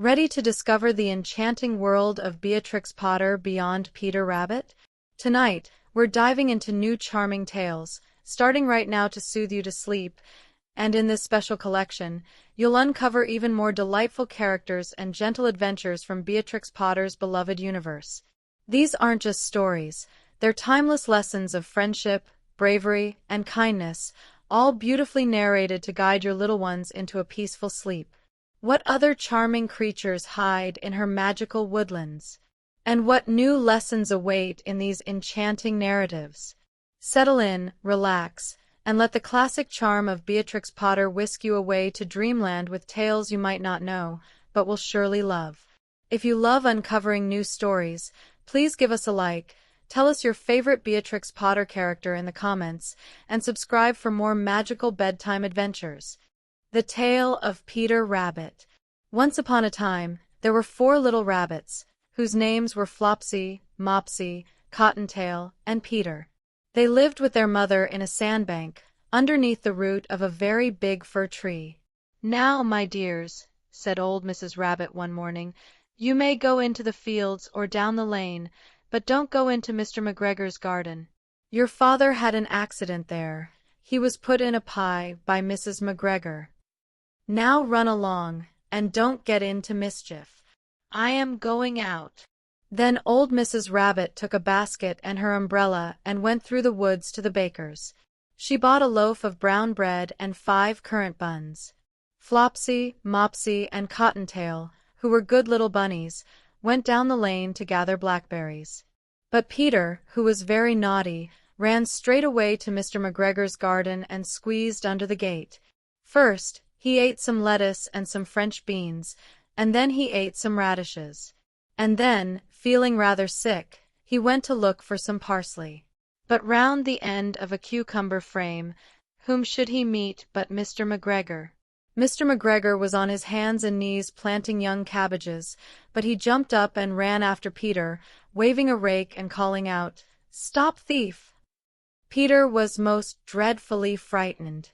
Ready to discover the enchanting world of Beatrix Potter beyond Peter Rabbit? Tonight, we're diving into new charming tales, starting right now to soothe you to sleep, and in this special collection, you'll uncover even more delightful characters and gentle adventures from Beatrix Potter's beloved universe. These aren't just stories, they're timeless lessons of friendship, bravery, and kindness, all beautifully narrated to guide your little ones into a peaceful sleep. What other charming creatures hide in her magical woodlands? And what new lessons await in these enchanting narratives? Settle in, relax, and let the classic charm of Beatrix Potter whisk you away to dreamland with tales you might not know, but will surely love. If you love uncovering new stories, please give us a like, tell us your favorite Beatrix Potter character in the comments, and subscribe for more magical bedtime adventures. The Tale of Peter Rabbit. Once upon a time, there were 4 little rabbits, whose names were Flopsy, Mopsy, Cottontail, and Peter. They lived with their mother in a sandbank, underneath the root of a very big fir tree. "Now, my dears," said old Mrs. Rabbit one morning, "you may go into the fields or down the lane, but don't go into Mr. McGregor's garden. Your father had an accident there. He was put in a pie by Mrs. McGregor. Now run along, and don't get into mischief. I am going out." Then old Mrs. Rabbit took a basket and her umbrella and went through the woods to the baker's. She bought a loaf of brown bread and 5 currant buns. Flopsy, Mopsy, and Cottontail, who were good little bunnies, went down the lane to gather blackberries. But Peter, who was very naughty, ran straight away to Mr. McGregor's garden and squeezed under the gate. First, he ate some lettuce and some French beans, and then he ate some radishes. And then, feeling rather sick, he went to look for some parsley. But round the end of a cucumber frame, whom should he meet but Mr. McGregor? Mr. McGregor was on his hands and knees planting young cabbages, but he jumped up and ran after Peter, waving a rake and calling out, "Stop, thief!" Peter was most dreadfully frightened.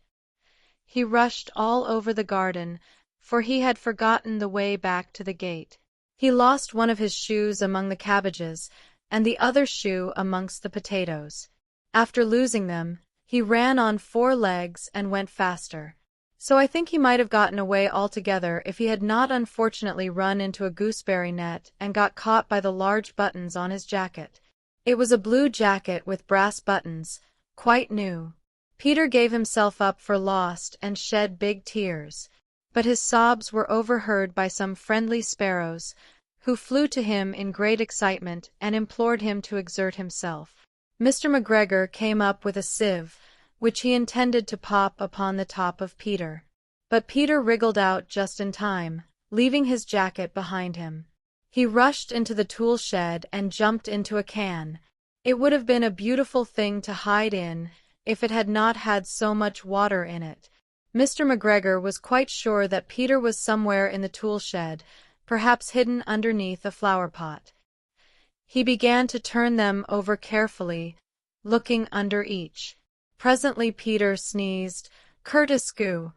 He rushed all over the garden, for he had forgotten the way back to the gate. He lost one of his shoes among the cabbages, and the other shoe amongst the potatoes. After losing them, he ran on 4 legs and went faster. So I think he might have gotten away altogether if he had not unfortunately run into a gooseberry net and got caught by the large buttons on his jacket. It was a blue jacket with brass buttons, quite new. Peter gave himself up for lost and shed big tears. But his sobs were overheard by some friendly sparrows, who flew to him in great excitement and implored him to exert himself. Mr. McGregor came up with a sieve, which he intended to pop upon the top of Peter. But Peter wriggled out just in time, leaving his jacket behind him. He rushed into the tool shed and jumped into a can. It would have been a beautiful thing to hide in, if it had not had so much water in it. Mr. McGregor was quite sure that Peter was somewhere in the tool shed, perhaps hidden underneath a flower pot. He began to turn them over carefully, looking under each. Presently Peter sneezed, "Curtiscoo!"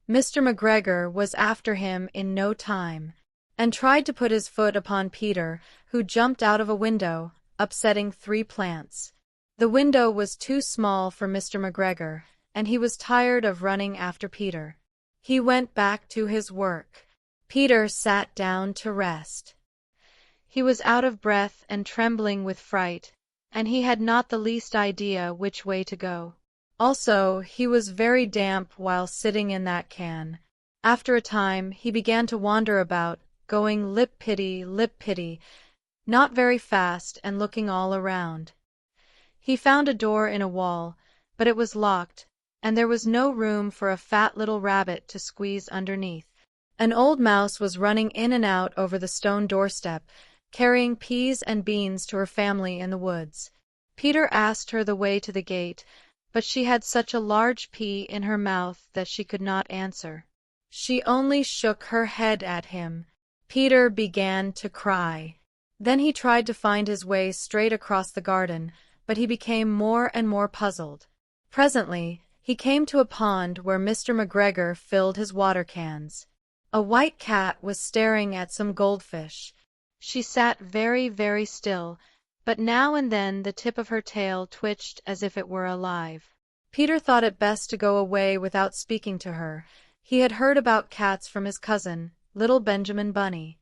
Mr. McGregor was after him in no time, and tried to put his foot upon Peter, who jumped out of a window, upsetting 3 plants. The window was too small for Mr. McGregor, and he was tired of running after Peter. He went back to his work. Peter sat down to rest. He was out of breath and trembling with fright, and he had not the least idea which way to go. Also, he was very damp while sitting in that can. After a time, he began to wander about, going lip-pitty, not very fast and looking all around. He found a door in a wall, but it was locked, and there was no room for a fat little rabbit to squeeze underneath. An old mouse was running in and out over the stone doorstep, carrying peas and beans to her family in the woods. Peter asked her the way to the gate, but she had such a large pea in her mouth that she could not answer. She only shook her head at him. Peter began to cry. Then he tried to find his way straight across the garden, but he became more and more puzzled. Presently, he came to a pond where Mr. McGregor filled his water cans. A white cat was staring at some goldfish. She sat very, very still, but now and then the tip of her tail twitched as if it were alive. Peter thought it best to go away without speaking to her. He had heard about cats from his cousin, little Benjamin Bunny.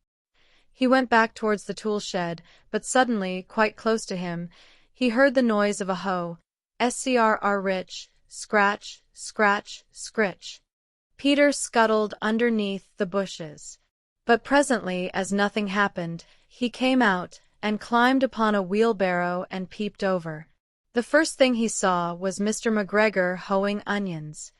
He went back towards the tool shed, but suddenly, quite close to him, he heard the noise of a hoe. Scrr rich, scratch, scratch, scritch. Peter scuttled underneath the bushes. But presently, as nothing happened, he came out and climbed upon a wheelbarrow and peeped over. The first thing he saw was Mr. McGregor hoeing onions.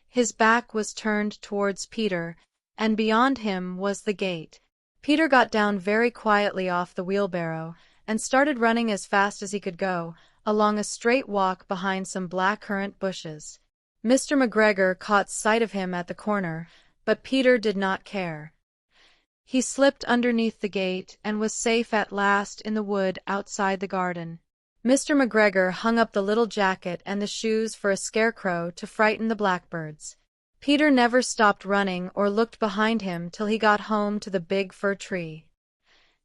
His back was turned towards Peter, and beyond him was the gate. Peter got down very quietly off the wheelbarrow and started running as fast as he could go, along a straight walk behind some blackcurrant bushes. Mr. McGregor caught sight of him at the corner, but Peter did not care. He slipped underneath the gate and was safe at last in the wood outside the garden. Mr. McGregor hung up the little jacket and the shoes for a scarecrow to frighten the blackbirds. Peter never stopped running or looked behind him till he got home to the big fir tree.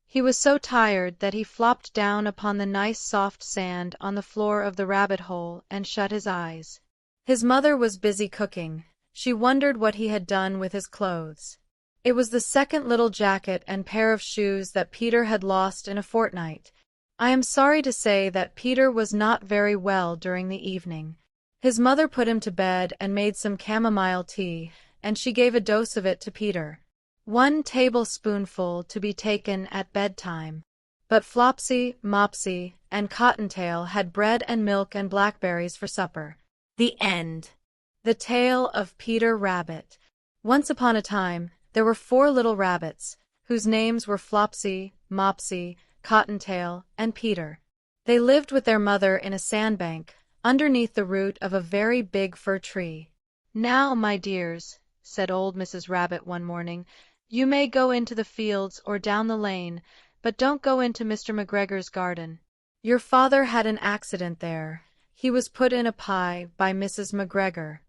He was so tired that he flopped down upon the nice soft sand on the floor of the rabbit hole and shut his eyes. His mother was busy cooking. She wondered what he had done with his clothes. It was the second little jacket and pair of shoes that Peter had lost in a fortnight. I am sorry to say that Peter was not very well during the evening. His mother put him to bed and made some chamomile tea, and she gave a dose of it to Peter. 1 tablespoonful to be taken at bedtime. But Flopsy, Mopsy, and Cottontail had bread and milk and blackberries for supper. The end. The Tale of Peter Rabbit. Once upon a time, there were 4 little rabbits, whose names were Flopsy, Mopsy, Cottontail, and Peter. They lived with their mother in a sandbank, underneath the root of a very big fir tree. "Now, my dears," said old Mrs. Rabbit one morning, "you may go into the fields or down the lane, but don't go into Mr. McGregor's garden. Your father had an accident there. He was put in a pie by Mrs. McGregor.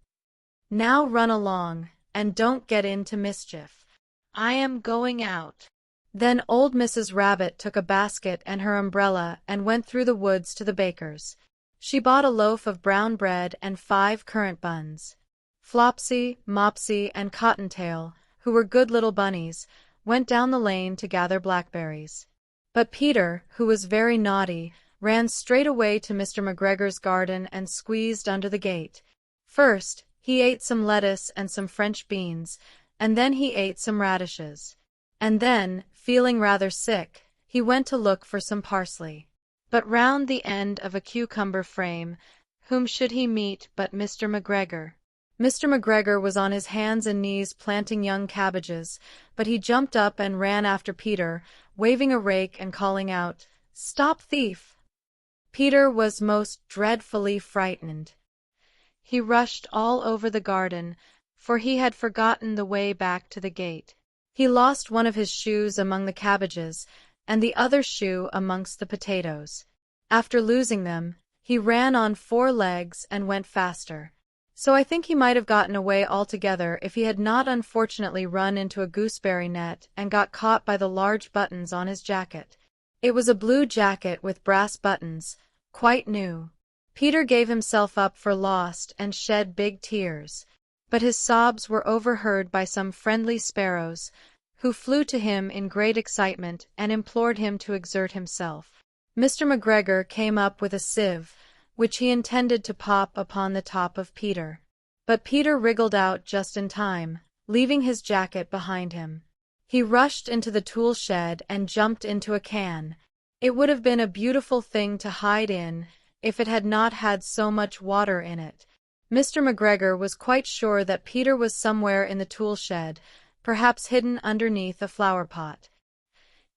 Now run along, and don't get into mischief. I am going out." Then old Mrs. Rabbit took a basket and her umbrella and went through the woods to the baker's. She bought a loaf of brown bread and 5 currant buns. Flopsy, Mopsy, and Cottontail, who were good little bunnies, went down the lane to gather blackberries. But Peter, who was very naughty, ran straight away to Mr. McGregor's garden and squeezed under the gate. First, he ate some lettuce and some French beans, and then he ate some radishes. And then, feeling rather sick, he went to look for some parsley. But round the end of a cucumber frame, whom should he meet but Mr. McGregor? Mr. McGregor was on his hands and knees planting young cabbages, but he jumped up and ran after Peter, waving a rake and calling out, "Stop, thief!" Peter was most dreadfully frightened. He rushed all over the garden, for he had forgotten the way back to the gate. He lost one of his shoes among the cabbages, and the other shoe amongst the potatoes. After losing them, he ran on 4 legs and went faster. So I think he might have gotten away altogether if he had not unfortunately run into a gooseberry net and got caught by the large buttons on his jacket. It was a blue jacket with brass buttons, quite new. Peter gave himself up for lost and shed big tears. But his sobs were overheard by some friendly sparrows, who flew to him in great excitement and implored him to exert himself. Mr. McGregor came up with a sieve, which he intended to pop upon the top of Peter. But Peter wriggled out just in time, leaving his jacket behind him. He rushed into the tool shed and jumped into a can. It would have been a beautiful thing to hide in, if it had not had so much water in it. Mr. McGregor was quite sure that Peter was somewhere in the tool shed, perhaps hidden underneath a flower pot.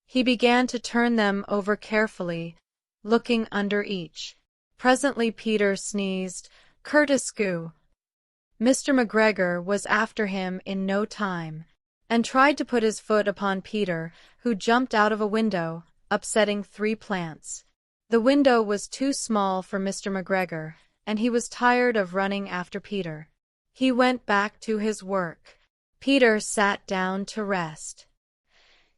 He began to turn them over carefully, looking under each. Presently Peter sneezed, "Curtiscoo!" Mr. McGregor was after him in no time, and tried to put his foot upon Peter, who jumped out of a window, upsetting 3 plants. The window was too small for Mr. McGregor, and he was tired of running after Peter. He went back to his work. Peter sat down to rest.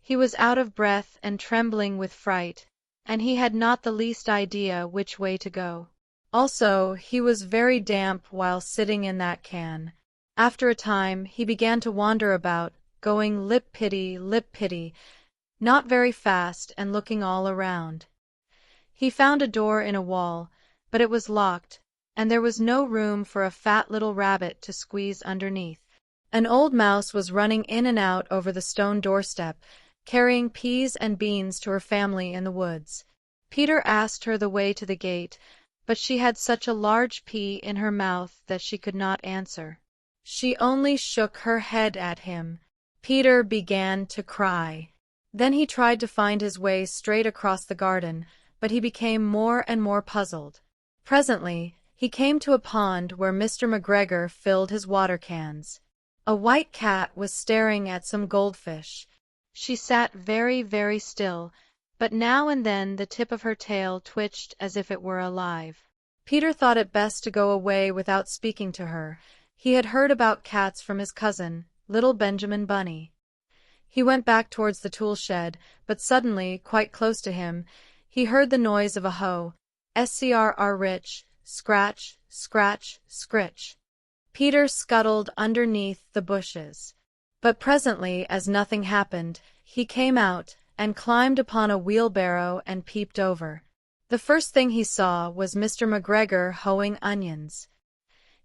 He was out of breath and trembling with fright, and he had not the least idea which way to go. Also, he was very damp while sitting in that can. After a time, he began to wander about, going lip pity, not very fast and looking all around. He found a door in a wall, but it was locked, and there was no room for a fat little rabbit to squeeze underneath. An old mouse was running in and out over the stone doorstep, carrying peas and beans to her family in the woods. Peter asked her the way to the gate, but she had such a large pea in her mouth that she could not answer. She only shook her head at him. Peter began to cry. Then he tried to find his way straight across the garden, but he became more and more puzzled. Presently, he came to a pond where Mr. McGregor filled his water cans. A white cat was staring at some goldfish. She sat very, very still, but now and then the tip of her tail twitched as if it were alive. Peter thought it best to go away without speaking to her. He had heard about cats from his cousin, little Benjamin Bunny. He went back towards the tool shed, but suddenly, quite close to him, he heard the noise of a hoe. Scrrrich, scratch, scratch, scritch. Peter scuttled underneath the bushes. But presently, as nothing happened, he came out and climbed upon a wheelbarrow and peeped over. The first thing he saw was Mr. McGregor hoeing onions.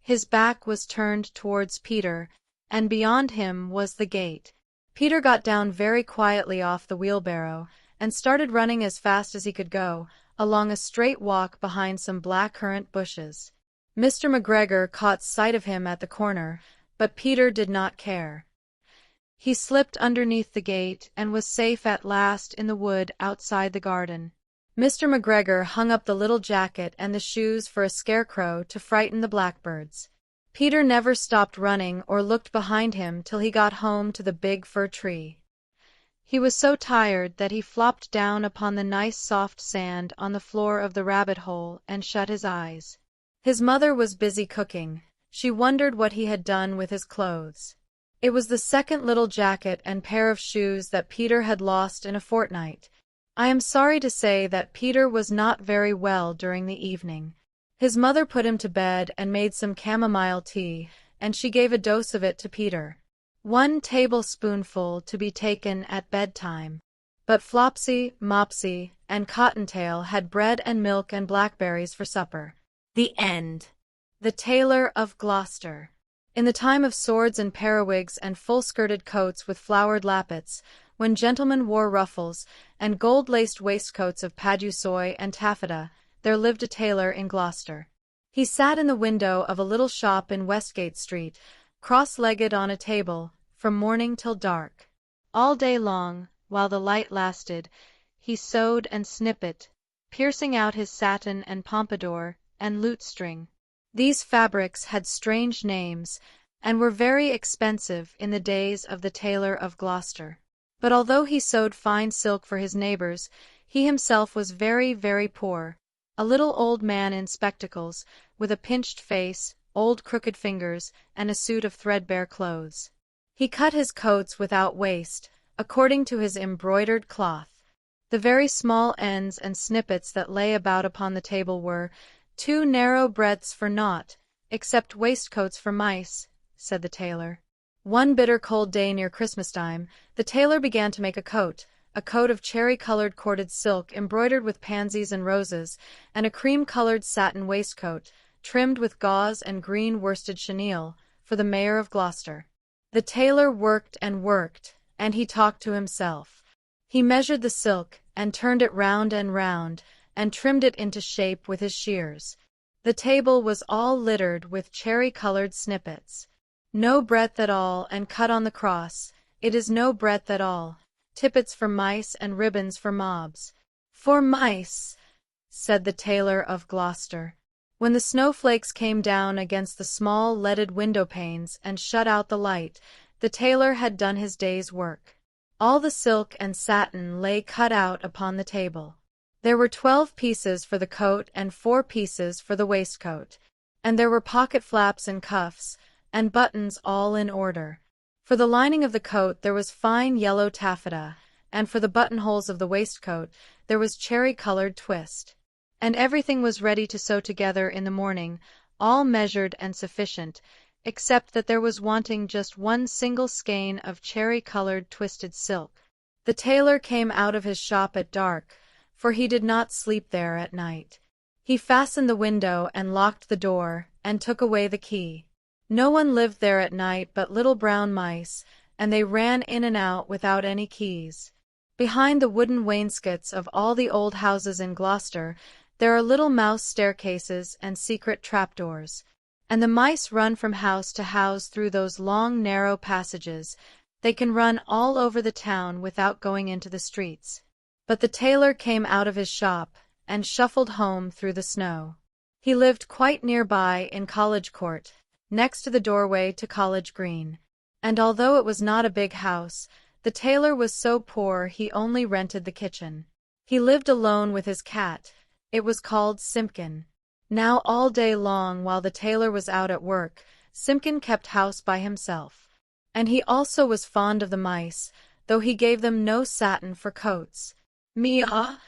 His back was turned towards Peter, and beyond him was the gate. Peter got down very quietly off the wheelbarrow and started running as fast as he could go, along a straight walk behind some blackcurrant bushes. Mr. McGregor caught sight of him at the corner, but Peter did not care. He slipped underneath the gate and was safe at last in the wood outside the garden. Mr. McGregor hung up the little jacket and the shoes for a scarecrow to frighten the blackbirds. Peter never stopped running or looked behind him till he got home to the big fir tree. He was so tired that he flopped down upon the nice soft sand on the floor of the rabbit hole and shut his eyes. His mother was busy cooking. She wondered what he had done with his clothes. It was the second little jacket and pair of shoes that Peter had lost in a fortnight. I am sorry to say that Peter was not very well during the evening. His mother put him to bed and made some chamomile tea, and she gave a dose of it to Peter. 1 tablespoonful to be taken at bedtime. But Flopsy, Mopsy, and Cottontail had bread and milk and blackberries for supper. The end. The Tailor of Gloucester. In the time of swords and periwigs and full-skirted coats with flowered lappets, when gentlemen wore ruffles and gold-laced waistcoats of paduasoy and taffeta, there lived a tailor in Gloucester. He sat in the window of a little shop in Westgate Street, cross-legged on a table, from morning till dark. All day long, while the light lasted, he sewed and snippet, piercing out his satin and pompadour and lute-string. These fabrics had strange names, and were very expensive in the days of the Tailor of Gloucester. But although he sewed fine silk for his neighbors, he himself was very, very poor, a little old man in spectacles, with a pinched face, old crooked fingers, and a suit of threadbare clothes. He cut his coats without waste, according to his embroidered cloth. The very small ends and snippets that lay about upon the table were 2 narrow breadths for naught, except waistcoats for mice, said the tailor. One bitter cold day near Christmas-time, the tailor began to make a coat of cherry-colored corded silk embroidered with pansies and roses, and a cream-colored satin waistcoat, trimmed with gauze and green worsted chenille, for the mayor of Gloucester. The tailor worked, and he talked to himself. He measured the silk, and turned it round, and trimmed it into shape with his shears. The table was all littered with cherry-colored snippets. No breadth at all, and cut on the cross, it is no breadth at all. Tippets for mice and ribbons for mobs. For mice, said the Tailor of Gloucester. When the snowflakes came down against the small leaded window-panes and shut out the light, the tailor had done his day's work. All the silk and satin lay cut out upon the table. There were 12 pieces for the coat and 4 pieces for the waistcoat, and there were pocket flaps and cuffs, and buttons all in order. For the lining of the coat there was fine yellow taffeta, and for the buttonholes of the waistcoat there was cherry-colored twist. And everything was ready to sew together in the morning, all measured and sufficient, except that there was wanting just one single skein of cherry-colored twisted silk. The tailor came out of his shop at dark, for he did not sleep there at night. He fastened the window and locked the door, and took away the key. No one lived there at night but little brown mice, and they ran in and out without any keys. Behind the wooden wainscots of all the old houses in Gloucester there are little mouse staircases and secret trapdoors, and the mice run from house to house through those long narrow passages. They can run all over the town without going into the streets. But the tailor came out of his shop, and shuffled home through the snow. He lived quite near by in College Court, next to the doorway to College Green. And although it was not a big house, the tailor was so poor he only rented the kitchen. He lived alone with his cat. It was called Simpkin. Now all day long while the tailor was out at work, Simpkin kept house by himself. And he also was fond of the mice, though he gave them no satin for coats. "Meow,"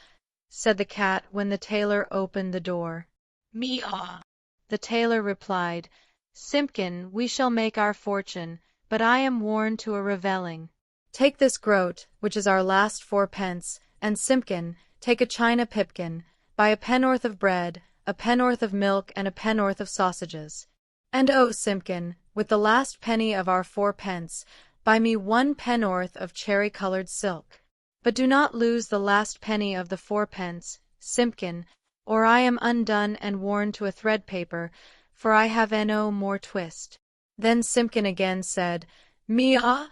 said the cat when the tailor opened the door. "Meow." The tailor replied, "Simpkin, we shall make our fortune, but I am worn to a revelling. Take this groat, which is our last 4 pence, and Simpkin, take a china pipkin, buy a pennorth of bread, a pennorth of milk, and a pennorth of sausages. And oh, Simpkin, with the last penny of our 4 pence, buy me 1 pennorth of cherry-colored silk. But do not lose the last penny of the 4 pence, Simpkin, or I am undone and worn to a thread paper, for I have no more twist." Then Simpkin again said, "Meow,"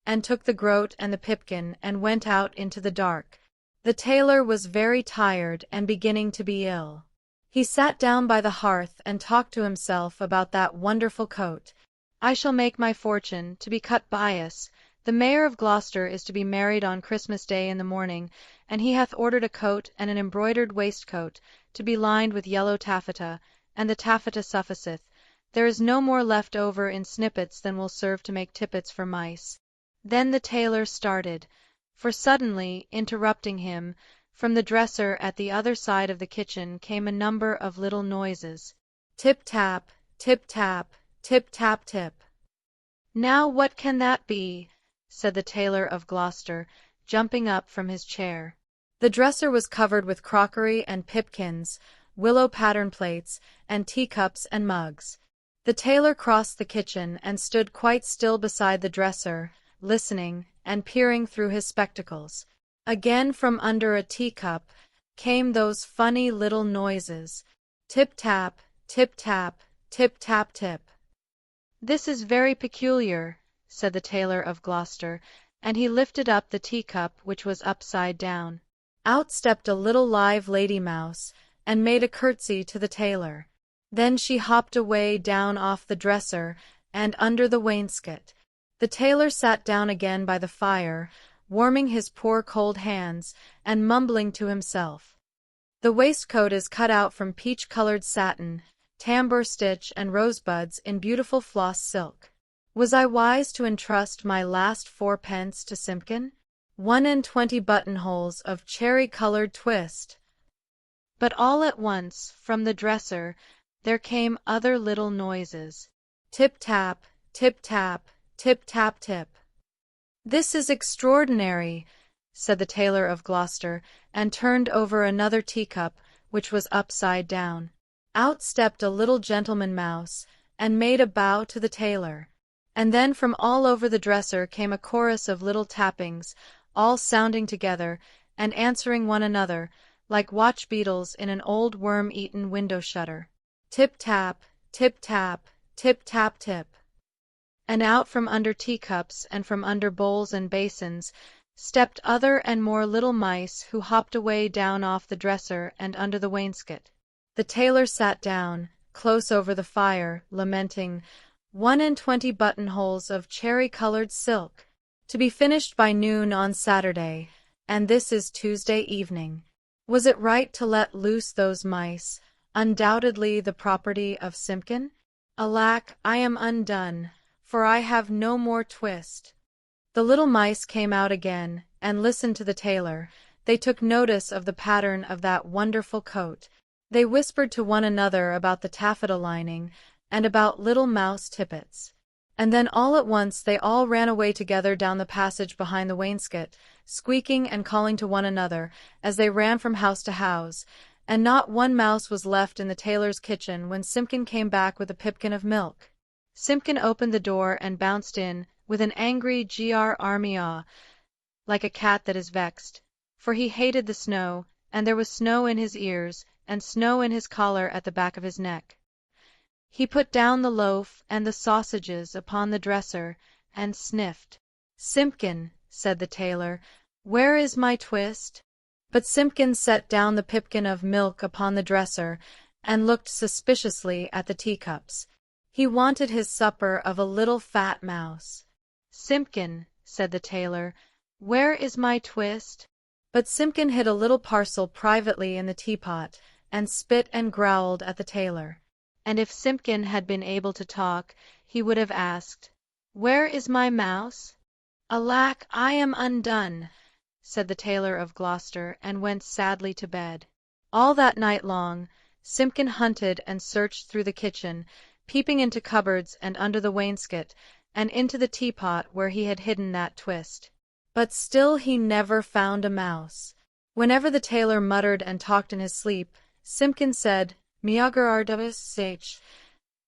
and took the groat and the pipkin and went out into the dark. The tailor was very tired and beginning to be ill. He sat down by the hearth and talked to himself about that wonderful coat. "I shall make my fortune, to be cut bias. The Mayor of Gloucester is to be married on Christmas Day in the morning, and he hath ordered a coat and an embroidered waistcoat, to be lined with yellow taffeta, and the taffeta sufficeth. There is no more left over in snippets than will serve to make tippets for mice." Then the tailor started, for suddenly, interrupting him, from the dresser at the other side of the kitchen came a number of little noises. Tip-tap, tip-tap, tip-tap-tip. "Now what can that be?" said the tailor of Gloucester, jumping up from his chair. The dresser was covered with crockery and pipkins, willow pattern plates, and teacups and mugs. The tailor crossed the kitchen and stood quite still beside the dresser, listening, and peering through his spectacles. Again from under a teacup came those funny little noises. Tip-tap, tip-tap, tip-tap-tip. "This is very peculiar," said the tailor of Gloucester, and he lifted up the teacup which was upside down. Out stepped a little live lady mouse, and made a curtsy to the tailor. Then she hopped away down off the dresser and under the wainscot. The tailor sat down again by the fire, warming his poor cold hands, and mumbling to himself. "The waistcoat is cut out from peach-colored satin, tambour stitch and rosebuds in beautiful floss silk. Was I wise to entrust my last 4 pence to Simpkin? 1 and 20 buttonholes of cherry-colored twist." But all at once, from the dresser, there came other little noises. Tip-tap, tip-tap, tip-tap-tip. "This is extraordinary," said the tailor of Gloucester, and turned over another teacup, which was upside down. Out stepped a little gentleman mouse, and made a bow to the tailor. And then from all over the dresser came a chorus of little tappings, all sounding together, and answering one another, like watch beetles in an old worm-eaten window-shutter. Tip-tap, tip-tap, tip-tap-tip. And out from under teacups and from under bowls and basins stepped other and more little mice who hopped away down off the dresser and under the wainscot. The tailor sat down, close over the fire, lamenting, 1 and 20 buttonholes of cherry-colored silk, to be finished by noon on Saturday, and this is Tuesday evening. Was it right to let loose those mice, undoubtedly the property of Simpkin? Alack, I am undone, for I have no more twist." The little mice came out again, and listened to the tailor. They took notice of the pattern of that wonderful coat. They whispered to one another about the taffeta lining, and about little mouse tippets. And then all at once they all ran away together down the passage behind the wainscot, squeaking and calling to one another, as they ran from house to house, and not one mouse was left in the tailor's kitchen when Simpkin came back with a pipkin of milk. Simpkin opened the door and bounced in, with an angry grr-meow, like a cat that is vexed, for he hated the snow, and there was snow in his ears, and snow in his collar at the back of his neck. He put down the loaf and the sausages upon the dresser, and sniffed. "Simpkin," said the tailor, "where is my twist?" But Simpkin set down the pipkin of milk upon the dresser, and looked suspiciously at the teacups. He wanted his supper of a little fat mouse. "Simpkin," said the tailor, "where is my twist?" But Simpkin hid a little parcel privately in the teapot, and spit and growled at the tailor. And if Simpkin had been able to talk, he would have asked, "Where is my mouse?" "Alack, I am undone," said the tailor of Gloucester, and went sadly to bed. All that night long, Simpkin hunted and searched through the kitchen, peeping into cupboards and under the wainscot, and into the teapot where he had hidden that twist. But still he never found a mouse. Whenever the tailor muttered and talked in his sleep, Simpkin said, "Meowgarardus,"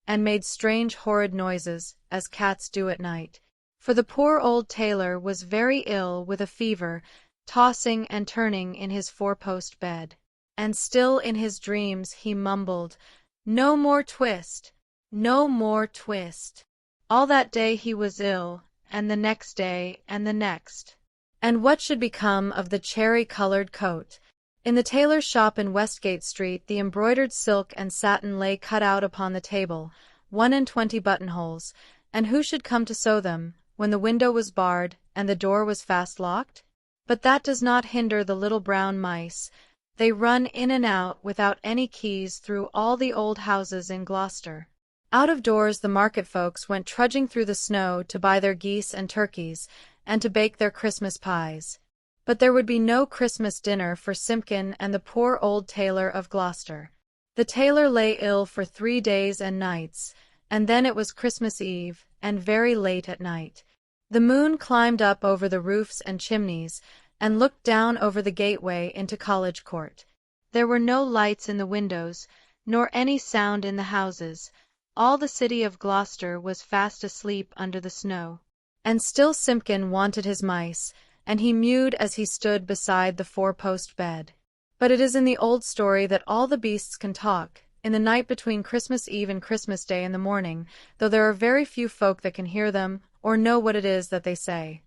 and made strange horrid noises, as cats do at night. For the poor old tailor was very ill with a fever, tossing and turning in his four-post bed. And still in his dreams he mumbled, "No more twist! No more twist!" All that day he was ill, and the next day, and the next. And what should become of the cherry-colored coat? In the tailor's shop in Westgate Street the embroidered silk and satin lay cut out upon the table, 21 buttonholes, and who should come to sew them, when the window was barred, and the door was fast locked? But that does not hinder the little brown mice. They run in and out without any keys through all the old houses in Gloucester. Out of doors the market folks went trudging through the snow to buy their geese and turkeys, and to bake their Christmas pies. But there would be no Christmas dinner for Simpkin and the poor old tailor of Gloucester. The tailor lay ill for 3 days and nights, and then it was Christmas Eve, and very late at night. The moon climbed up over the roofs and chimneys, and looked down over the gateway into College Court. There were no lights in the windows, nor any sound in the houses. All the city of Gloucester was fast asleep under the snow. And still Simpkin wanted his mice, and he mewed as he stood beside the four-post bed. But it is in the old story that all the beasts can talk, in the night between Christmas Eve and Christmas Day in the morning, though there are very few folk that can hear them, or know what it is that they say.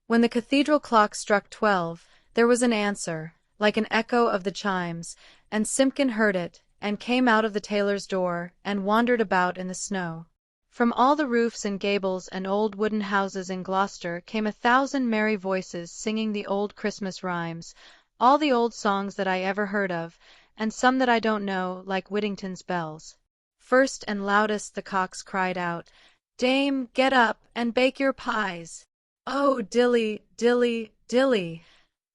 When the cathedral clock struck 12, there was an answer, like an echo of the chimes, and Simpkin heard it, and came out of the tailor's door, and wandered about in the snow. From all the roofs and gables and old wooden houses in Gloucester came 1,000 merry voices singing the old Christmas rhymes, all the old songs that I ever heard of, and some that I don't know, like Whittington's bells. First and loudest the cocks cried out, "Dame, get up and bake your pies." "Oh, dilly, dilly, dilly,"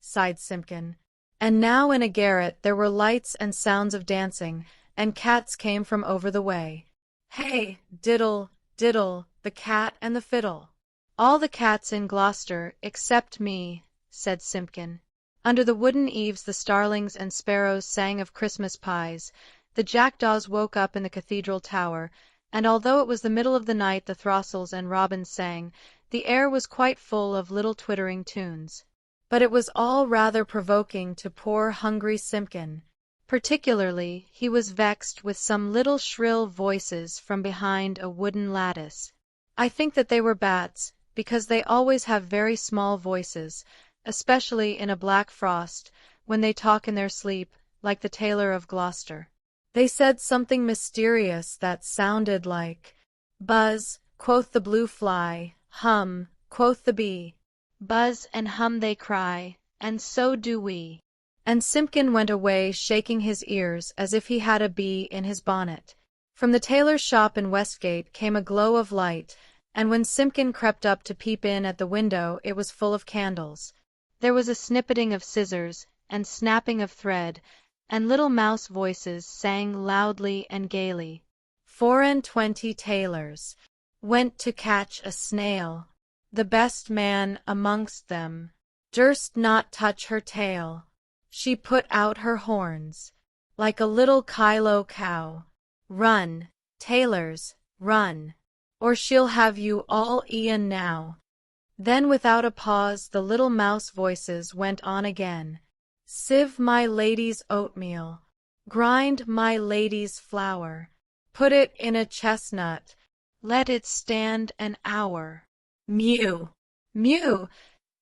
sighed Simpkin. And now in a garret there were lights and sounds of dancing, and cats came from over the way. "Hey, diddle, diddle, the cat and the fiddle." "All the cats in Gloucester, except me," said Simpkin. Under the wooden eaves the starlings and sparrows sang of Christmas pies. The jackdaws woke up in the cathedral tower, and although it was the middle of the night the throstles and robins sang, the air was quite full of little twittering tunes. But it was all rather provoking to poor hungry Simpkin. Particularly, he was vexed with some little shrill voices from behind a wooden lattice. I think that they were bats, because they always have very small voices, especially in a black frost, when they talk in their sleep, like the tailor of Gloucester. They said something mysterious that sounded like, "Buzz," quoth the blue fly, "hum," quoth the bee. "Buzz and hum they cry, and so do we." And Simpkin went away shaking his ears as if he had a bee in his bonnet. From the tailor's shop in Westgate came a glow of light, and when Simpkin crept up to peep in at the window it was full of candles. There was a snippeting of scissors, and snapping of thread, and little mouse voices sang loudly and gaily. 24 tailors went to catch a snail. The best man amongst them durst not touch her tail. She put out her horns, like a little Kylo cow. Run, tailors, run, or she'll have you all e'en now. Then without a pause the little mouse voices went on again. Sieve my lady's oatmeal, grind my lady's flour, put it in a chestnut, let it stand an hour. Mew, mew,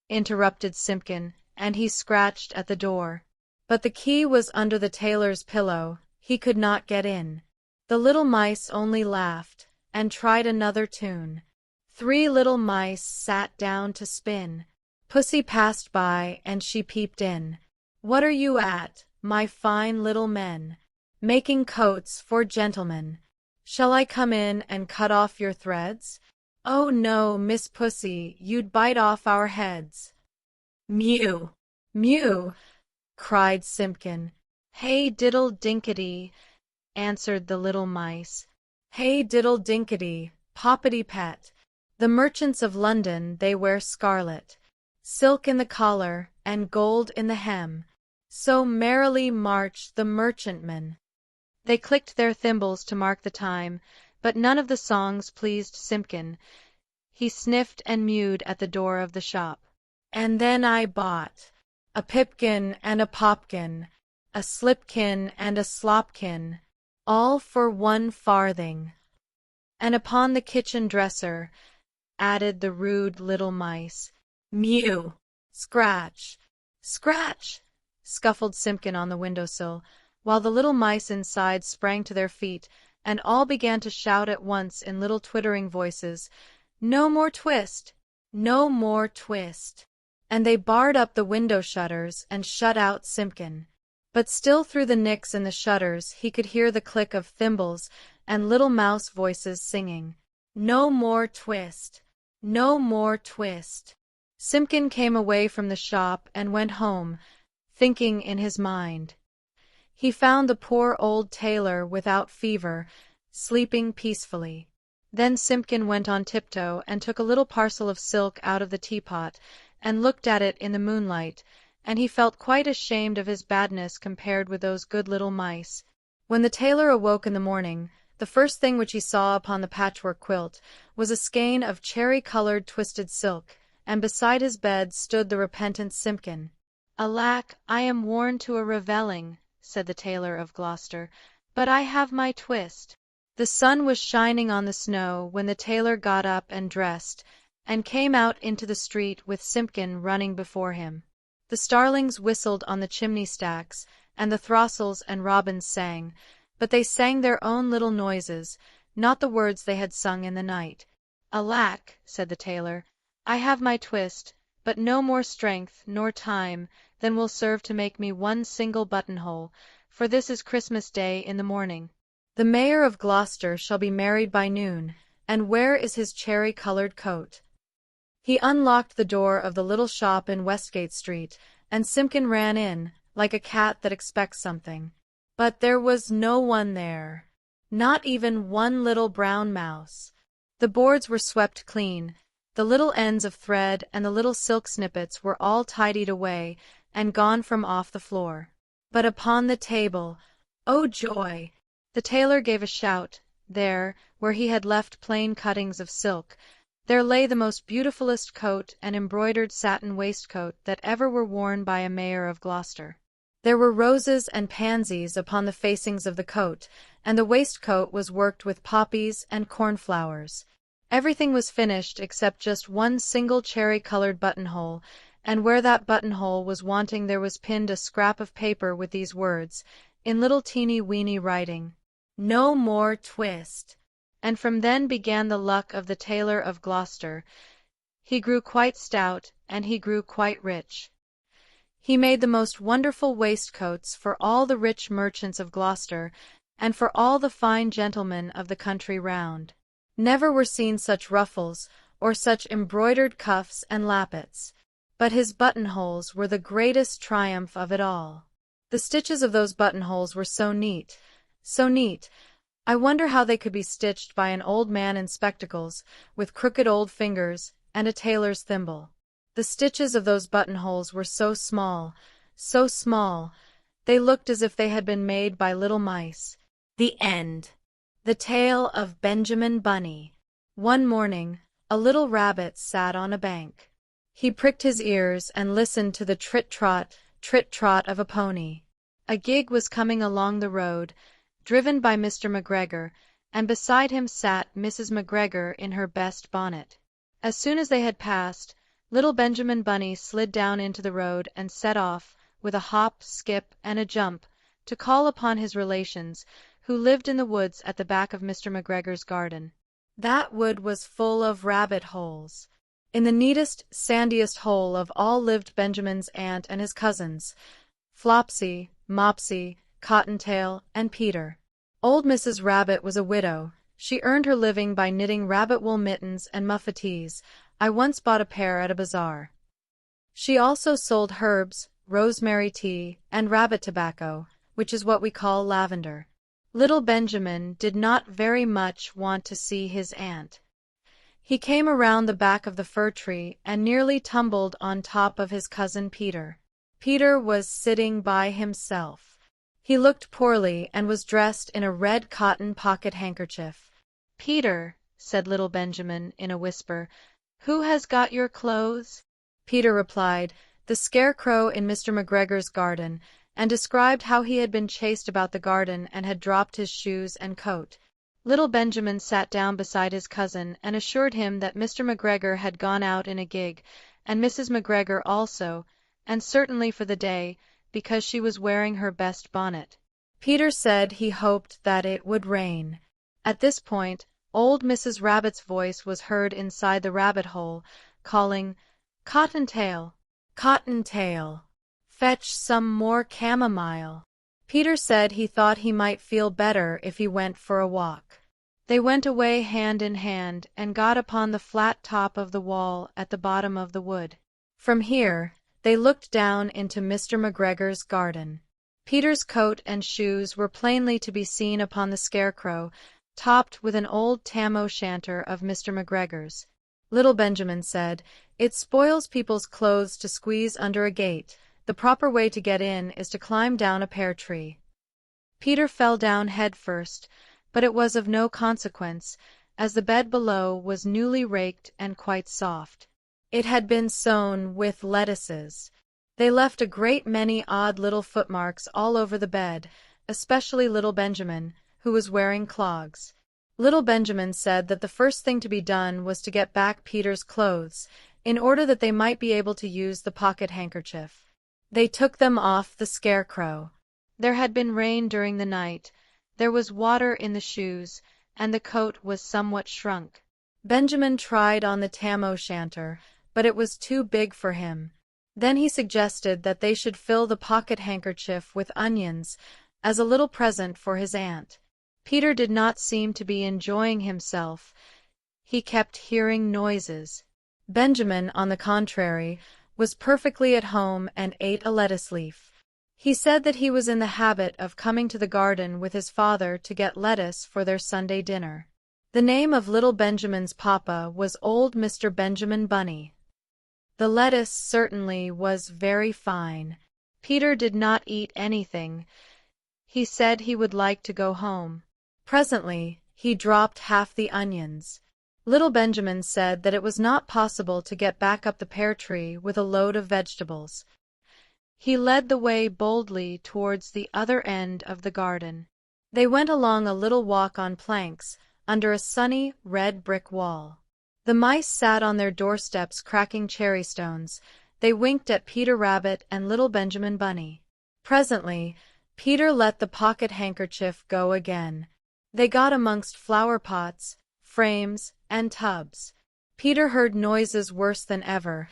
interrupted Simpkin, and he scratched at the door. But the key was under the tailor's pillow, he could not get in. The little mice only laughed, and tried another tune. 3 little mice sat down to spin. Pussy passed by, and she peeped in. What are you at, my fine little men? Making coats for gentlemen. Shall I come in and cut off your threads? Oh no, Miss Pussy, you'd bite off our heads. Mew, mew, cried Simpkin. Hey diddle dinkety, answered the little mice. Hey diddle dinkety, poppity pet. The merchants of London, they wear scarlet, silk in the collar, and gold in the hem. So merrily marched the merchantmen. They clicked their thimbles to mark the time, but none of the songs pleased Simpkin. He sniffed and mewed at the door of the shop. And then I bought a pipkin and a popkin, a slipkin and a slopkin, all for 1 farthing. And upon the kitchen dresser, added the rude little mice. Mew, scratch, scratch, scuffled Simpkin on the window-sill, while the little mice inside sprang to their feet, and all began to shout at once in little twittering voices, No more twist! No more twist! And they barred up the window shutters and shut out Simpkin. But still through the nicks in the shutters he could hear the click of thimbles and little mouse voices singing, No more twist! No more twist! Simpkin came away from the shop and went home, thinking in his mind. He found the poor old tailor without fever, sleeping peacefully. Then Simpkin went on tiptoe and took a little parcel of silk out of the teapot and looked at it in the moonlight, and he felt quite ashamed of his badness compared with those good little mice. When the tailor awoke in the morning, the first thing which he saw upon the patchwork quilt was a skein of cherry-colored twisted silk, and beside his bed stood the repentant Simpkin. Alack, I am worn to a revelling, said the tailor of Gloucester, but I have my twist. The sun was shining on the snow when the tailor got up and dressed, and came out into the street with Simpkin running before him. The starlings whistled on the chimney-stacks, and the throstles and robins sang, but they sang their own little noises, not the words they had sung in the night. Alack, said the tailor, I have my twist, but no more strength nor time than will serve to make me 1 single buttonhole, for this is Christmas Day in the morning. The mayor of Gloucester shall be married by noon, and where is his cherry-colored coat? He unlocked the door of the little shop in Westgate Street, and Simpkin ran in, like a cat that expects something. But there was no one there, not even 1 little brown mouse. The boards were swept clean, the little ends of thread and the little silk snippets were all tidied away and gone from off the floor. But upon the table, oh joy! The tailor gave a shout. There, where he had left plain cuttings of silk, there lay the most beautifulest coat and embroidered satin waistcoat that ever were worn by a mayor of Gloucester. There were roses and pansies upon the facings of the coat, and the waistcoat was worked with poppies and cornflowers. Everything was finished except just 1 single cherry-colored buttonhole, and where that buttonhole was wanting there was pinned a scrap of paper with these words, in little teeny-weeny writing, No more twist. And from then began the luck of the tailor of Gloucester. He grew quite stout, and he grew quite rich. He made the most wonderful waistcoats for all the rich merchants of Gloucester, and for all the fine gentlemen of the country round. Never were seen such ruffles, or such embroidered cuffs and lappets. But his buttonholes were the greatest triumph of it all. The stitches of those buttonholes were so neat, so neat. I wonder how they could be stitched by an old man in spectacles, with crooked old fingers, and a tailor's thimble. The stitches of those buttonholes were so small, they looked as if they had been made by little mice. The end. The Tale of Benjamin Bunny. One morning, a little rabbit sat on a bank. He pricked his ears and listened to the trit-trot of a pony. A gig was coming along the road, driven by Mr. McGregor, and beside him sat Mrs. McGregor in her best bonnet. As soon as they had passed, little Benjamin Bunny slid down into the road and set off, with a hop, skip, and a jump, to call upon his relations, who lived in the woods at the back of Mr. McGregor's garden. That wood was full of rabbit holes. In the neatest, sandiest hole of all lived Benjamin's aunt and his cousins, Flopsy, Mopsy, Cottontail, and Peter. Old Mrs. Rabbit was a widow. She earned her living by knitting rabbit wool mittens and muffetees. I once bought a pair at a bazaar. She also sold herbs, rosemary tea, and rabbit tobacco, which is what we call lavender. Little Benjamin did not very much want to see his aunt. He came around the back of the fir tree and nearly tumbled on top of his cousin Peter. Peter was sitting by himself. He looked poorly and was dressed in a red cotton pocket handkerchief. "Peter," said little Benjamin in a whisper, "who has got your clothes?" Peter replied, "The scarecrow in Mr. McGregor's garden," and described how he had been chased about the garden and had dropped his shoes and coat. Little Benjamin sat down beside his cousin and assured him that Mr. McGregor had gone out in a gig, and Mrs. McGregor also, and certainly for the day, because she was wearing her best bonnet. Peter said he hoped that it would rain. At this point, old Mrs. Rabbit's voice was heard inside the rabbit hole, calling, "Cottontail, Cottontail, fetch some more chamomile." Peter said he thought he might feel better if he went for a walk. They went away hand in hand and got upon the flat top of the wall at the bottom of the wood. From here, they looked down into Mr. McGregor's garden. Peter's coat and shoes were plainly to be seen upon the scarecrow, topped with an old tam-o'-shanter of Mr. McGregor's. Little Benjamin said, "It spoils people's clothes to squeeze under a gate. The proper way to get in is to climb down a pear tree." Peter fell down head first, but it was of no consequence, as the bed below was newly raked and quite soft. It had been sown with lettuces. They left a great many odd little footmarks all over the bed, especially little Benjamin, who was wearing clogs. Little Benjamin said that the first thing to be done was to get back Peter's clothes, in order that they might be able to use the pocket handkerchief. They took them off the scarecrow. There had been rain during the night, there was water in the shoes, and the coat was somewhat shrunk. Benjamin tried on the tam-o'-shanter, but it was too big for him. Then he suggested that they should fill the pocket handkerchief with onions, as a little present for his aunt. Peter did not seem to be enjoying himself. He kept hearing noises. Benjamin, on the contrary, was perfectly at home and ate a lettuce leaf. He said that he was in the habit of coming to the garden with his father to get lettuce for their Sunday dinner. The name of little Benjamin's papa was old Mr. Benjamin Bunny. The lettuce certainly was very fine. Peter did not eat anything. He said he would like to go home. Presently, he dropped half the onions. Little Benjamin said that it was not possible to get back up the pear tree with a load of vegetables. He led the way boldly towards the other end of the garden. They went along a little walk on planks, under a sunny, red brick wall. The mice sat on their doorsteps cracking cherry stones. They winked at Peter Rabbit and little Benjamin Bunny. Presently, Peter let the pocket handkerchief go again. They got amongst flower pots, frames, and tubs. Peter heard noises worse than ever.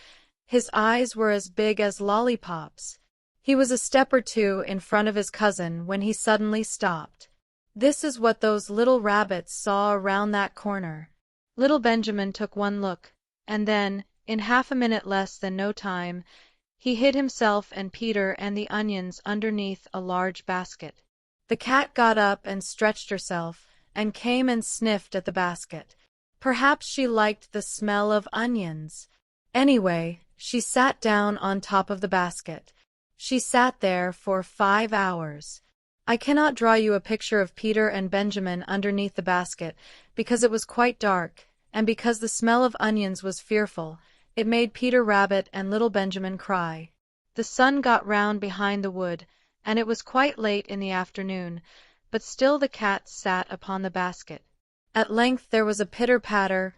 His eyes were as big as lollipops. He was a step or two in front of his cousin when he suddenly stopped. "This is what those little rabbits saw around that corner," Little Benjamin took one look, and then, in half a minute less than no time, he hid himself and Peter and the onions underneath a large basket. The cat got up and stretched herself, and came and sniffed at the basket. Perhaps she liked the smell of onions. Anyway, she sat down on top of the basket. She sat there for 5 hours. I cannot draw you a picture of Peter and Benjamin underneath the basket, because it was quite dark, and because the smell of onions was fearful. It made Peter Rabbit and little Benjamin cry. The sun got round behind the wood, and it was quite late in the afternoon, but still the cat sat upon the basket. At length there was a pitter-patter,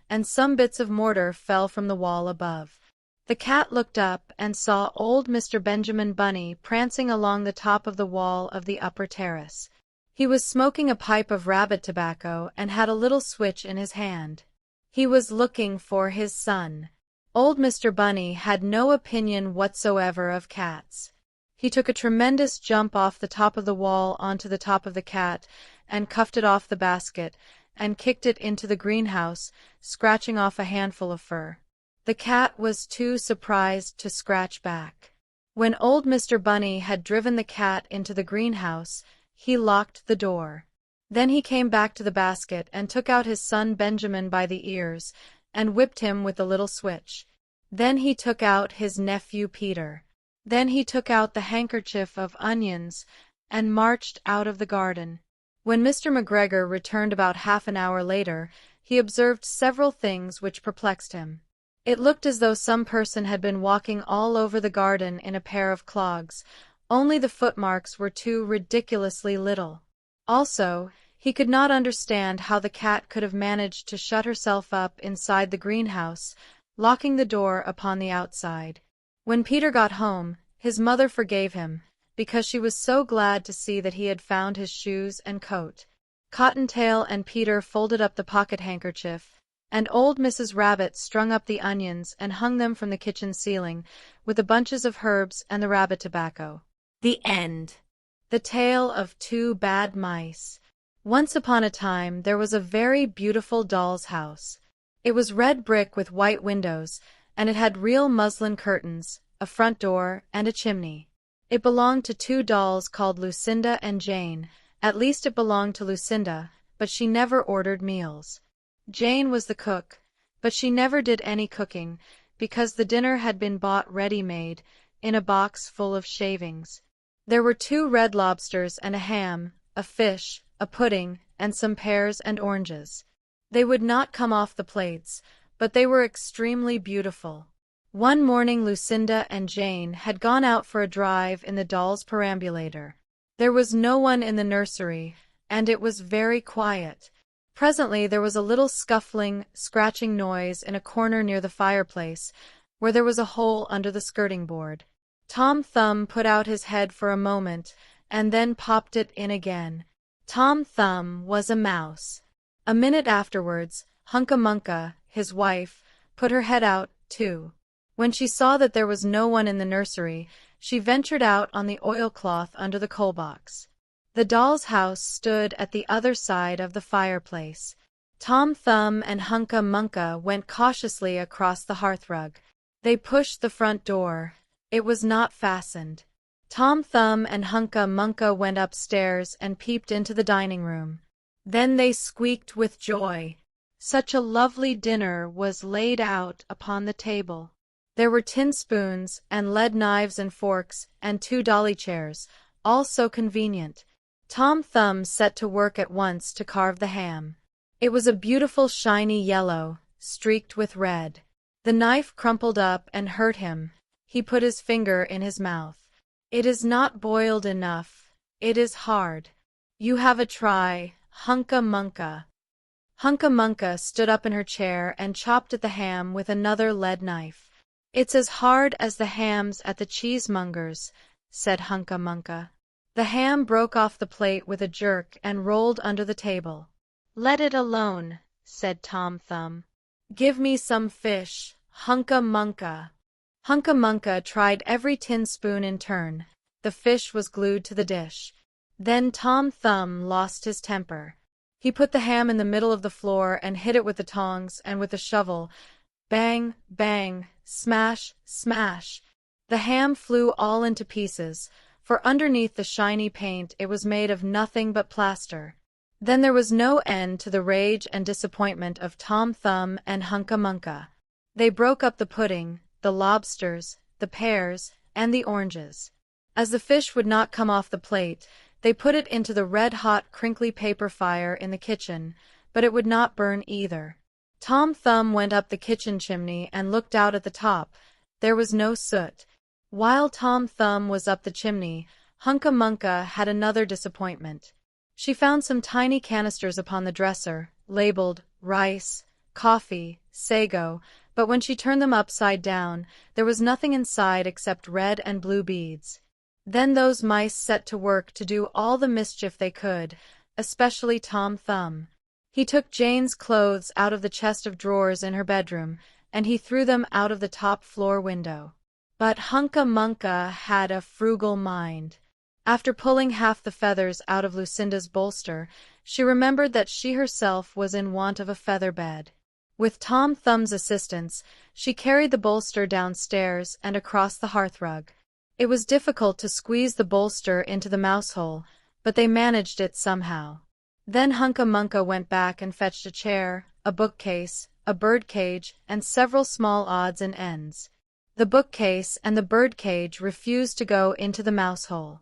and some bits of mortar fell from the wall above. The cat looked up and saw old Mr. Benjamin Bunny prancing along the top of the wall of the upper terrace. He was smoking a pipe of rabbit tobacco and had a little switch in his hand. He was looking for his son. Old Mr. Bunny had no opinion whatsoever of cats. He took a tremendous jump off the top of the wall onto the top of the cat, and cuffed it off the basket, and kicked it into the greenhouse, scratching off a handful of fur. The cat was too surprised to scratch back. When old Mr. Bunny had driven the cat into the greenhouse, he locked the door. Then he came back to the basket and took out his son Benjamin by the ears, and whipped him with the little switch. Then he took out his nephew Peter. Then he took out the handkerchief of onions, and marched out of the garden. When Mr. McGregor returned about half an hour later, he observed several things which perplexed him. It looked as though some person had been walking all over the garden in a pair of clogs, only the footmarks were too ridiculously little. Also, he could not understand how the cat could have managed to shut herself up inside the greenhouse, locking the door upon the outside. When Peter got home, his mother forgave him, because she was so glad to see that he had found his shoes and coat. Cottontail and Peter folded up the pocket-handkerchief, and old Mrs. Rabbit strung up the onions and hung them from the kitchen ceiling, with the bunches of herbs and the rabbit tobacco. The end. The Tale of Two Bad Mice. Once upon a time there was a very beautiful doll's house. It was red brick with white windows, and it had real muslin curtains, a front door, and a chimney. It belonged to two dolls called Lucinda and Jane. At least it belonged to Lucinda, but she never ordered meals. Jane was the cook, but she never did any cooking, because the dinner had been bought ready-made, in a box full of shavings. There were 2 red lobsters and a ham, a fish, a pudding, and some pears and oranges. They would not come off the plates, but they were extremely beautiful. One morning Lucinda and Jane had gone out for a drive in the doll's perambulator. There was no one in the nursery, and it was very quiet. Presently there was a little scuffling, scratching noise in a corner near the fireplace, where there was a hole under the skirting board. Tom Thumb put out his head for a moment, and then popped it in again. Tom Thumb was a mouse. A minute afterwards, Hunca-Munca, his wife, put her head out, too. When she saw that there was no one in the nursery, she ventured out on the oilcloth under the coal-box. The doll's house stood at the other side of the fireplace. Tom Thumb and Hunca-Munca went cautiously across the hearthrug. They pushed the front door. It was not fastened. Tom Thumb and Hunca-Munca went upstairs and peeped into the dining room. Then they squeaked with joy. Such a lovely dinner was laid out upon the table. There were tin spoons, and lead knives and forks, and 2 dolly chairs, all so convenient. Tom Thumb set to work at once to carve the ham. It was a beautiful shiny yellow, streaked with red. The knife crumpled up and hurt him. He put his finger in his mouth. "It is not boiled enough. It is hard. You have a try, Hunca-Munca." Hunca-Munca stood up in her chair and chopped at the ham with another lead knife. "It's as hard as the hams at the cheesemonger's," said Hunca-Munca. The ham broke off the plate with a jerk and rolled under the table. "Let it alone," said Tom Thumb. "Give me some fish, Hunca-Munca." Hunca-Munca tried every tin spoon in turn. The fish was glued to the dish. Then Tom Thumb lost his temper. He put the ham in the middle of the floor and hit it with the tongs and with the shovel. Bang, bang, smash, smash. The ham flew all into pieces, for underneath the shiny paint it was made of nothing but plaster. Then there was no end to the rage and disappointment of Tom Thumb and Hunca Munca. They broke up the pudding, the lobsters, the pears, and the oranges. As the fish would not come off the plate, they put it into the red-hot crinkly paper fire in the kitchen, but it would not burn either. Tom Thumb went up the kitchen chimney and looked out at the top. There was no soot. While Tom Thumb was up the chimney, Hunca Munca had another disappointment. She found some tiny canisters upon the dresser, labeled rice, coffee, sago, but when she turned them upside down, there was nothing inside except red and blue beads. Then those mice set to work to do all the mischief they could, especially Tom Thumb. He took Jane's clothes out of the chest of drawers in her bedroom, and he threw them out of the top floor window. But Hunca Munca had a frugal mind. After pulling half the feathers out of Lucinda's bolster, she remembered that she herself was in want of a feather bed. With Tom Thumb's assistance, she carried the bolster downstairs and across the hearthrug. It was difficult to squeeze the bolster into the mouse-hole, but they managed it somehow. Then Hunca Munca went back and fetched a chair, a bookcase, a birdcage, and several small odds and ends. The bookcase and the birdcage refused to go into the mouse-hole.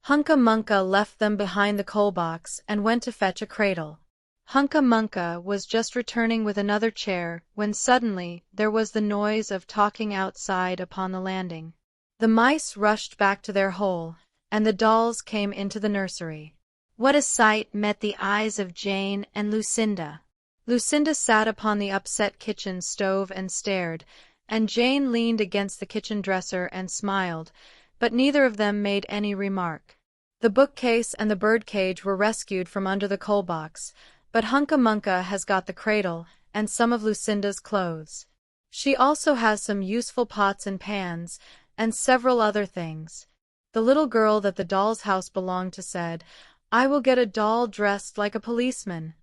Hunca Munca left them behind the coal box and went to fetch a cradle. Hunca Munca was just returning with another chair when suddenly there was the noise of talking outside upon the landing. The mice rushed back to their hole, and the dolls came into the nursery. What a sight met the eyes of Jane and Lucinda! Lucinda sat upon the upset kitchen stove and stared, and Jane leaned against the kitchen dresser and smiled, but neither of them made any remark. The bookcase and the birdcage were rescued from under the coal box, but Hunca Munca has got the cradle and some of Lucinda's clothes. She also has some useful pots and pans, and several other things. The little girl that the doll's house belonged to said, "I will get a doll dressed like a policeman."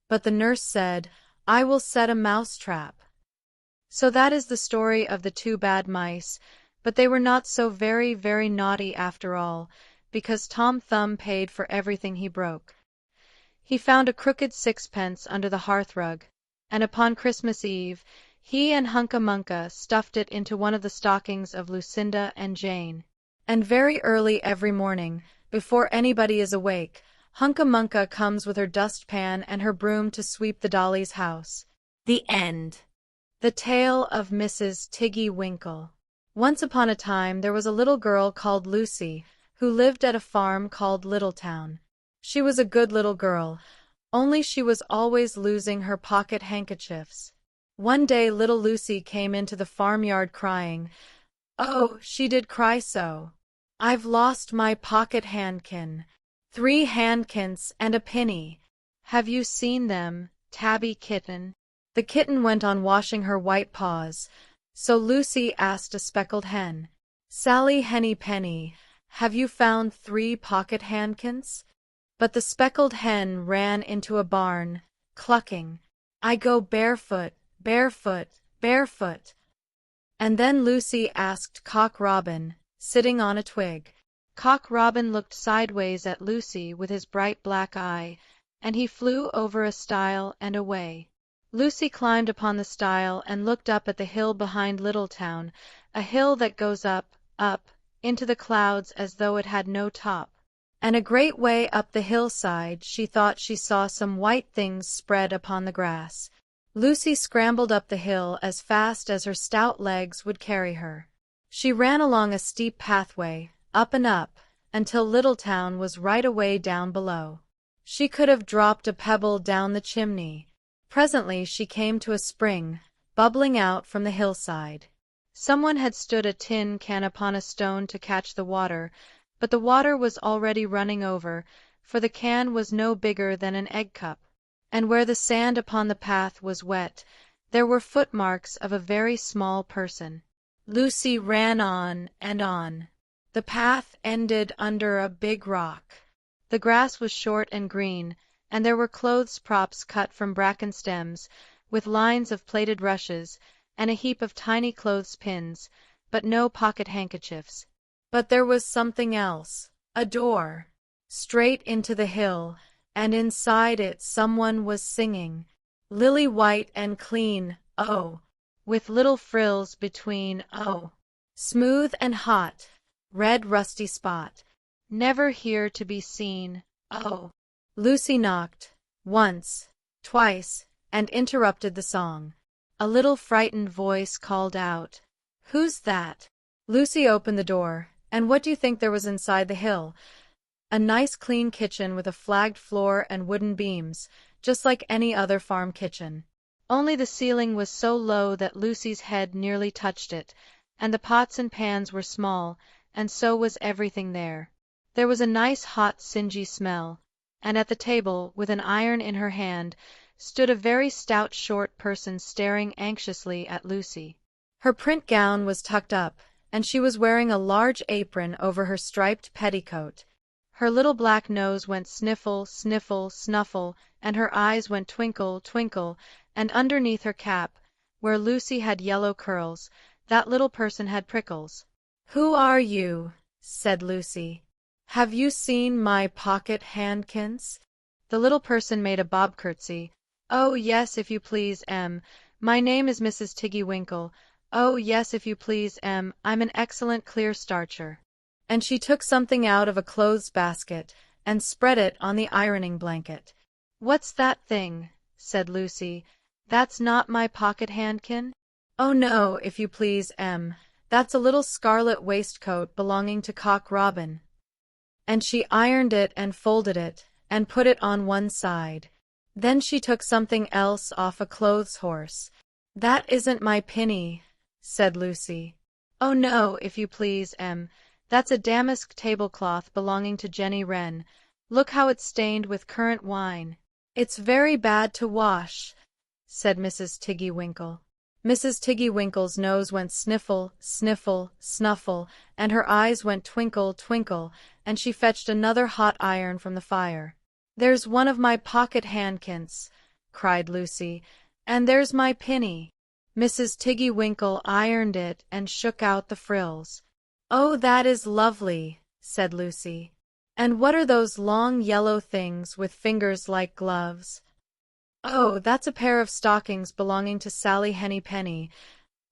But the nurse said, "I will set a mouse trap." So that is the story of the two bad mice, but they were not so very, very naughty after all, because Tom Thumb paid for everything he broke. He found a crooked sixpence under the hearthrug, and upon Christmas Eve, he and Hunca Munca stuffed it into one of the stockings of Lucinda and Jane. And very early every morning, before anybody is awake, Hunca Munca comes with her dustpan and her broom to sweep the dolly's house. The end. The Tale of Mrs. Tiggy Winkle. Once upon a time there was a little girl called Lucy, who lived at a farm called Littletown. She was a good little girl, only she was always losing her pocket handkerchiefs. One day little Lucy came into the farmyard crying. Oh, she did cry so! I've lost my pocket handkin. 3 handkins and a penny. Have you seen them, Tabby kitten? The kitten went on washing her white paws, so Lucy asked a speckled hen, "Sally Henny Penny, have you found 3 pocket handkins?" But the speckled hen ran into a barn, clucking, "I go barefoot, barefoot, barefoot." And then Lucy asked Cock Robin, sitting on a twig. Cock Robin looked sideways at Lucy with his bright black eye, and he flew over a stile and away. Lucy climbed upon the stile and looked up at the hill behind Littletown, a hill that goes up, up, into the clouds as though it had no top. And a great way up the hillside she thought she saw some white things spread upon the grass. Lucy scrambled up the hill as fast as her stout legs would carry her. She ran along a steep pathway, up and up, until Littletown was right away down below. She could have dropped a pebble down the chimney. Presently she came to a spring, bubbling out from the hillside. Someone had stood a tin can upon a stone to catch the water, but the water was already running over, for the can was no bigger than an egg cup. And where the sand upon the path was wet, there were footmarks of a very small person. Lucy ran on and on. The path ended under a big rock. The grass was short and green, and there were clothes props cut from bracken stems, with lines of plaited rushes, and a heap of tiny clothes pins, but no pocket handkerchiefs. But there was something else, a door, straight into the hill, and inside it someone was singing, lily white and clean, oh, with little frills between, oh, smooth and hot, red rusty spot, never here to be seen, oh. Lucy knocked, once, twice, and interrupted the song. A little frightened voice called out, "Who's that?" Lucy opened the door, and what do you think there was inside the hill? A nice clean kitchen with a flagged floor and wooden beams, just like any other farm kitchen. Only the ceiling was so low that Lucy's head nearly touched it, and the pots and pans were small, and so was everything there. There was a nice hot singy smell, and at the table, with an iron in her hand, stood a very stout short person staring anxiously at Lucy. Her print gown was tucked up, and she was wearing a large apron over her striped petticoat. Her little black nose went sniffle, sniffle, snuffle, and her eyes went twinkle, twinkle, and underneath her cap, where Lucy had yellow curls, that little person had prickles. "Who are you?" said Lucy. "Have you seen my pocket handkins?" The little person made a bob curtsy. "Oh, yes, if you please, my name is Mrs. Tiggy-Winkle. Oh, yes, if you please, I'm an excellent clear starcher." And she took something out of a clothes basket, and spread it on the ironing blanket. "What's that thing?" said Lucy. "That's not my pocket handkin?" "Oh, no, if you please, that's a little scarlet waistcoat belonging to Cock Robin." And she ironed it and folded it, and put it on one side. Then she took something else off a clothes horse. "That isn't my pinny," said Lucy. "Oh, no, if you please, that's a damask tablecloth belonging to Jenny Wren. Look how it's stained with currant wine." "It's very bad to wash," said Mrs. Tiggy-Winkle. Mrs. Tiggy-Winkle's nose went sniffle, sniffle, snuffle, and her eyes went twinkle, twinkle, and she fetched another hot iron from the fire. "There's one of my pocket handkins," cried Lucy, "and there's my pinny." Mrs. Tiggy-Winkle ironed it and shook out the frills. "Oh, that is lovely," said Lucy. "And what are those long yellow things with fingers like gloves?" "Oh, that's a pair of stockings belonging to Sally Henny Penny.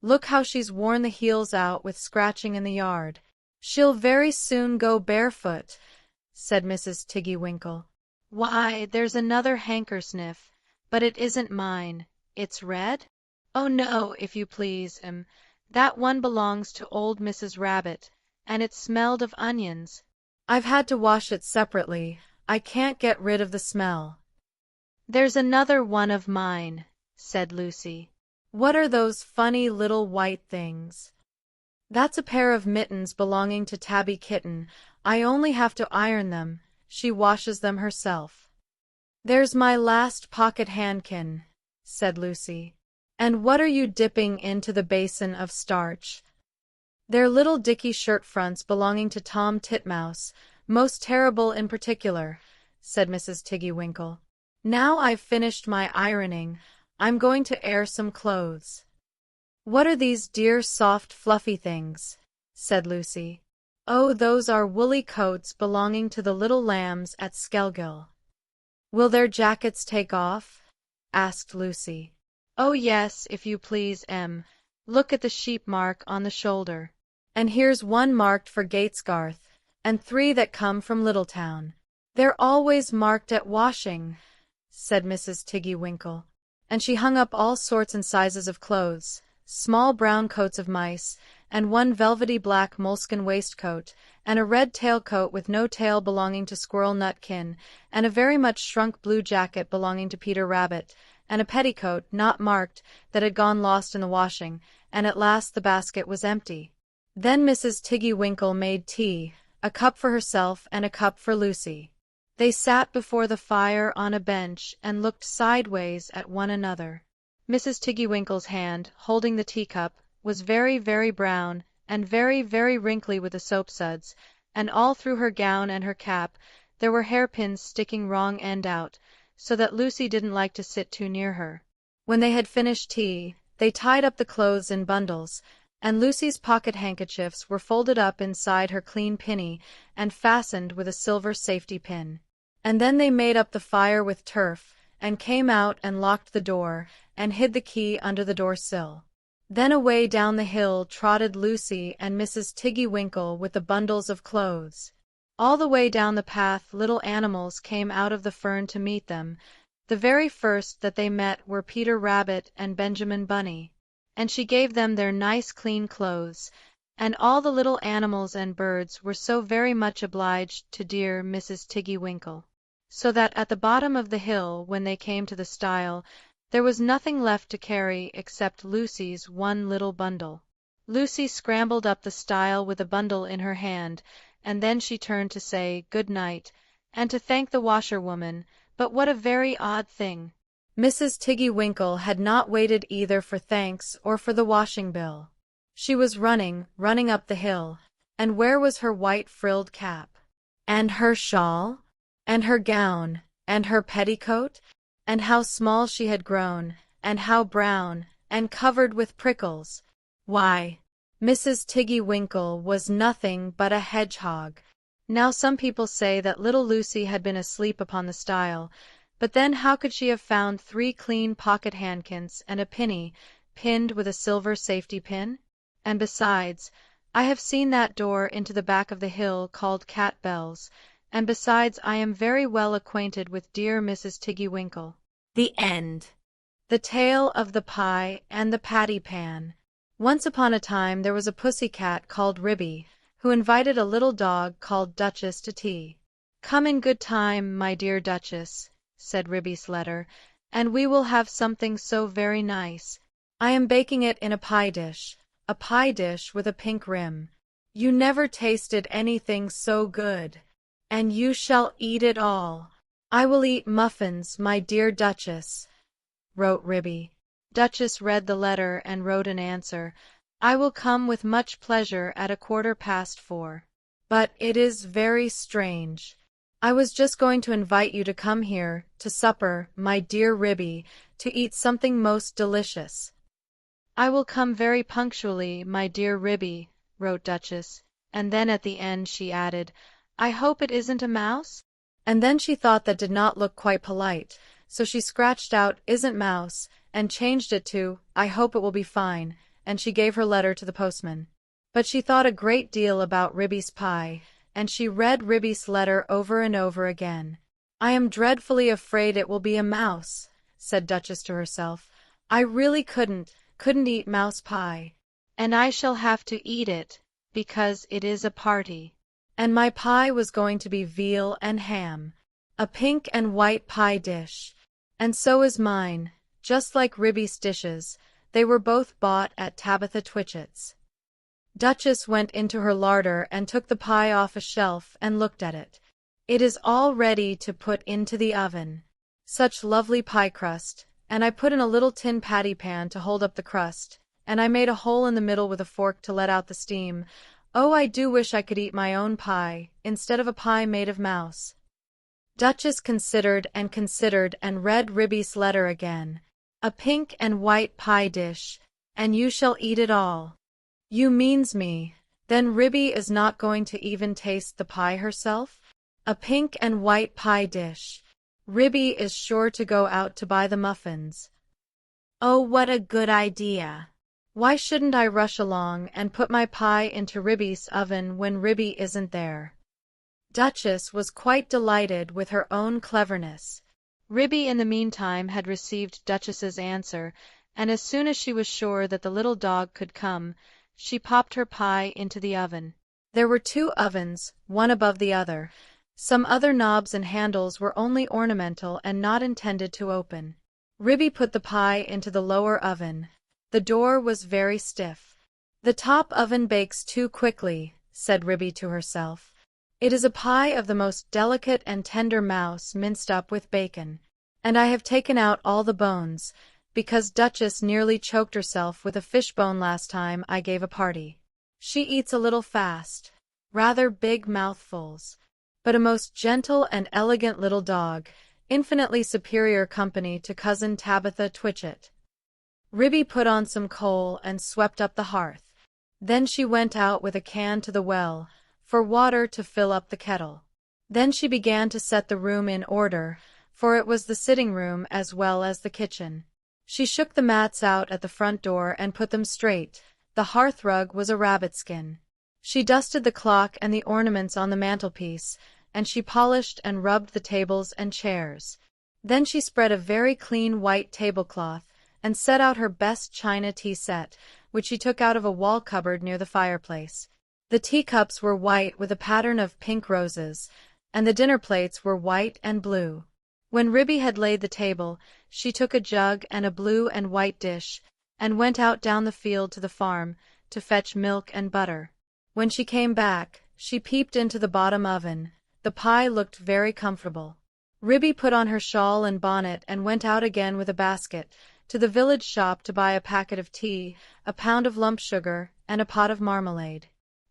Look how she's worn the heels out with scratching in the yard. She'll very soon go barefoot," said Mrs. Tiggy-Winkle. "Why, there's another hankersniff, but it isn't mine. It's red? Oh, no, if you please, that one belongs to old Mrs. Rabbit, and it smelled of onions." "I've had to wash it separately. I can't get rid of the smell." "There's another one of mine," said Lucy. "What are those funny little white things?" "That's a pair of mittens belonging to Tabby Kitten. I only have to iron them. She washes them herself." "There's my last pocket handkin," said Lucy. "And what are you dipping into the basin of starch?" "They're little dicky shirt fronts belonging to Tom Titmouse, most terrible in particular," said Mrs. Tiggy-Winkle. "Now I've finished my ironing, I'm going to air some clothes." "What are these dear soft fluffy things?" said Lucy. "Oh, those are woolly coats belonging to the little lambs at Skelgill." "Will their jackets take off?" asked Lucy. "Oh, yes, if you please, Look at the sheep mark on the shoulder. And here's one marked for Gatesgarth, and 3 that come from Littletown. They're always marked at washing," said Mrs. Tiggy-Winkle. And she hung up all sorts and sizes of clothes, small brown coats of mice, and one velvety black moleskin waistcoat, and a red tailcoat with no tail belonging to Squirrel Nutkin, and a very much shrunk blue jacket belonging to Peter Rabbit, and a petticoat, not marked, that had gone lost in the washing, and at last the basket was empty. Then Mrs. Tiggy-Winkle made tea, a cup for herself and a cup for Lucy. They sat before the fire on a bench and looked sideways at one another. Mrs. Tiggy-Winkle's hand, holding the teacup, was very, very brown, and very, very wrinkly with the soapsuds, and all through her gown and her cap there were hairpins sticking wrong end out, so that Lucy didn't like to sit too near her. When they had finished tea, they tied up the clothes in bundles, and Lucy's pocket handkerchiefs were folded up inside her clean pinny and fastened with a silver safety pin. And then they made up the fire with turf, and came out and locked the door, and hid the key under the door-sill. Then away down the hill trotted Lucy and Mrs. Tiggy Winkle with the bundles of clothes. All the way down the path little animals came out of the fern to meet them. The very first that they met were Peter Rabbit and Benjamin Bunny, and she gave them their nice clean clothes, and all the little animals and birds were so very much obliged to dear Mrs. Tiggy Winkle, so that at the bottom of the hill, when they came to the stile, there was nothing left to carry except Lucy's one little bundle. Lucy scrambled up the stile with a bundle in her hand, and then she turned to say good night, and to thank the washerwoman, but what a very odd thing! Mrs. Tiggy Winkle had not waited either for thanks or for the washing bill. She was running up the hill, and where was her white frilled cap? And her shawl? And her gown? And her petticoat? And how small she had grown, and how brown, and covered with prickles! Why, Mrs. Tiggy Winkle was nothing but a hedgehog. Now some people say that little Lucy had been asleep upon the stile, but then how could she have found 3 clean pocket handkins and a pinny pinned with a silver safety pin? And besides, I have seen that door into the back of the hill called Cat Bell's, and besides I am very well acquainted with dear Mrs. Tiggy Winkle. The end. The Tale of the Pie and the Patty Pan. Once upon a time there was a pussy-cat called Ribby, who invited a little dog called Duchess to tea. "Come in good time, my dear Duchess," said Ribby's letter, "and we will have something so very nice. I am baking it in a pie dish with a pink rim. You never tasted anything so good, and you shall eat it all." "I will eat muffins, my dear Duchess," wrote Ribby. Duchess read the letter and wrote an answer, "I will come with much pleasure at 4:15. But it is very strange. I was just going to invite you to come here to supper, my dear Ribby, to eat something most delicious." "I will come very punctually, my dear Ribby," wrote Duchess, and then at the end she added, "I hope it isn't a mouse?" And then she thought that did not look quite polite, so she scratched out "isn't mouse" and changed it to "I hope it will be fine," and she gave her letter to the postman. But she thought a great deal about Ribby's pie, and she read Ribby's letter over and over again. "I am dreadfully afraid it will be a mouse," said Duchess to herself. "I really couldn't eat mouse pie. And I shall have to eat it, because it is a party. And my pie was going to be veal and ham, a pink and white pie dish. And so is mine, just like Ribby's dishes. They were both bought at Tabitha Twitchit's." Duchess went into her larder and took the pie off a shelf and looked at it. "It is all ready to put into the oven. Such lovely pie crust, and I put in a little tin patty pan to hold up the crust, and I made a hole in the middle with a fork to let out the steam. Oh, I do wish I could eat my own pie, instead of a pie made of mouse." Duchess considered and read Ribby's letter again. "A pink and white pie dish, and you shall eat it all. You means me. Then Ribby is not going to even taste the pie herself? A pink and white pie dish. Ribby is sure to go out to buy the muffins. Oh, what a good idea. Why shouldn't I rush along and put my pie into Ribby's oven when Ribby isn't there?" Duchess was quite delighted with her own cleverness. Ribby in the meantime had received Duchess's answer, and as soon as she was sure that the little dog could come, she popped her pie into the oven. There were 2 ovens, one above the other. Some other knobs and handles were only ornamental and not intended to open. Ribby put the pie into the lower oven. The door was very stiff. "The top oven bakes too quickly," said Ribby to herself. "It is a pie of the most delicate and tender mouse minced up with bacon. And I have taken out all the bones, because Duchess nearly choked herself with a fishbone last time I gave a party. She eats a little fast, rather big mouthfuls, but a most gentle and elegant little dog. infinitely superior company to Cousin Tabitha Twitchit. Ribby put on some coal and swept up the hearth. Then she went out with a can to the well, for water to fill up the kettle. Then she began to set the room in order, for it was the sitting room as well as the kitchen. She shook the mats out at the front door and put them straight. The hearth-rug was a rabbit-skin. She dusted the clock and the ornaments on the mantelpiece, and she polished and rubbed the tables and chairs. Then she spread a very clean white tablecloth, and set out her best china tea set, which she took out of a wall cupboard near the fireplace. The teacups were white with a pattern of pink roses, and the dinner plates were white and blue. When Ribby had laid the table, she took a jug and a blue and white dish, and went out down the field to the farm, to fetch milk and butter. When she came back, she peeped into the bottom oven. The pie looked very comfortable. Ribby put on her shawl and bonnet and went out again with a basket, to the village shop to buy a packet of tea, a pound of lump sugar, and a pot of marmalade.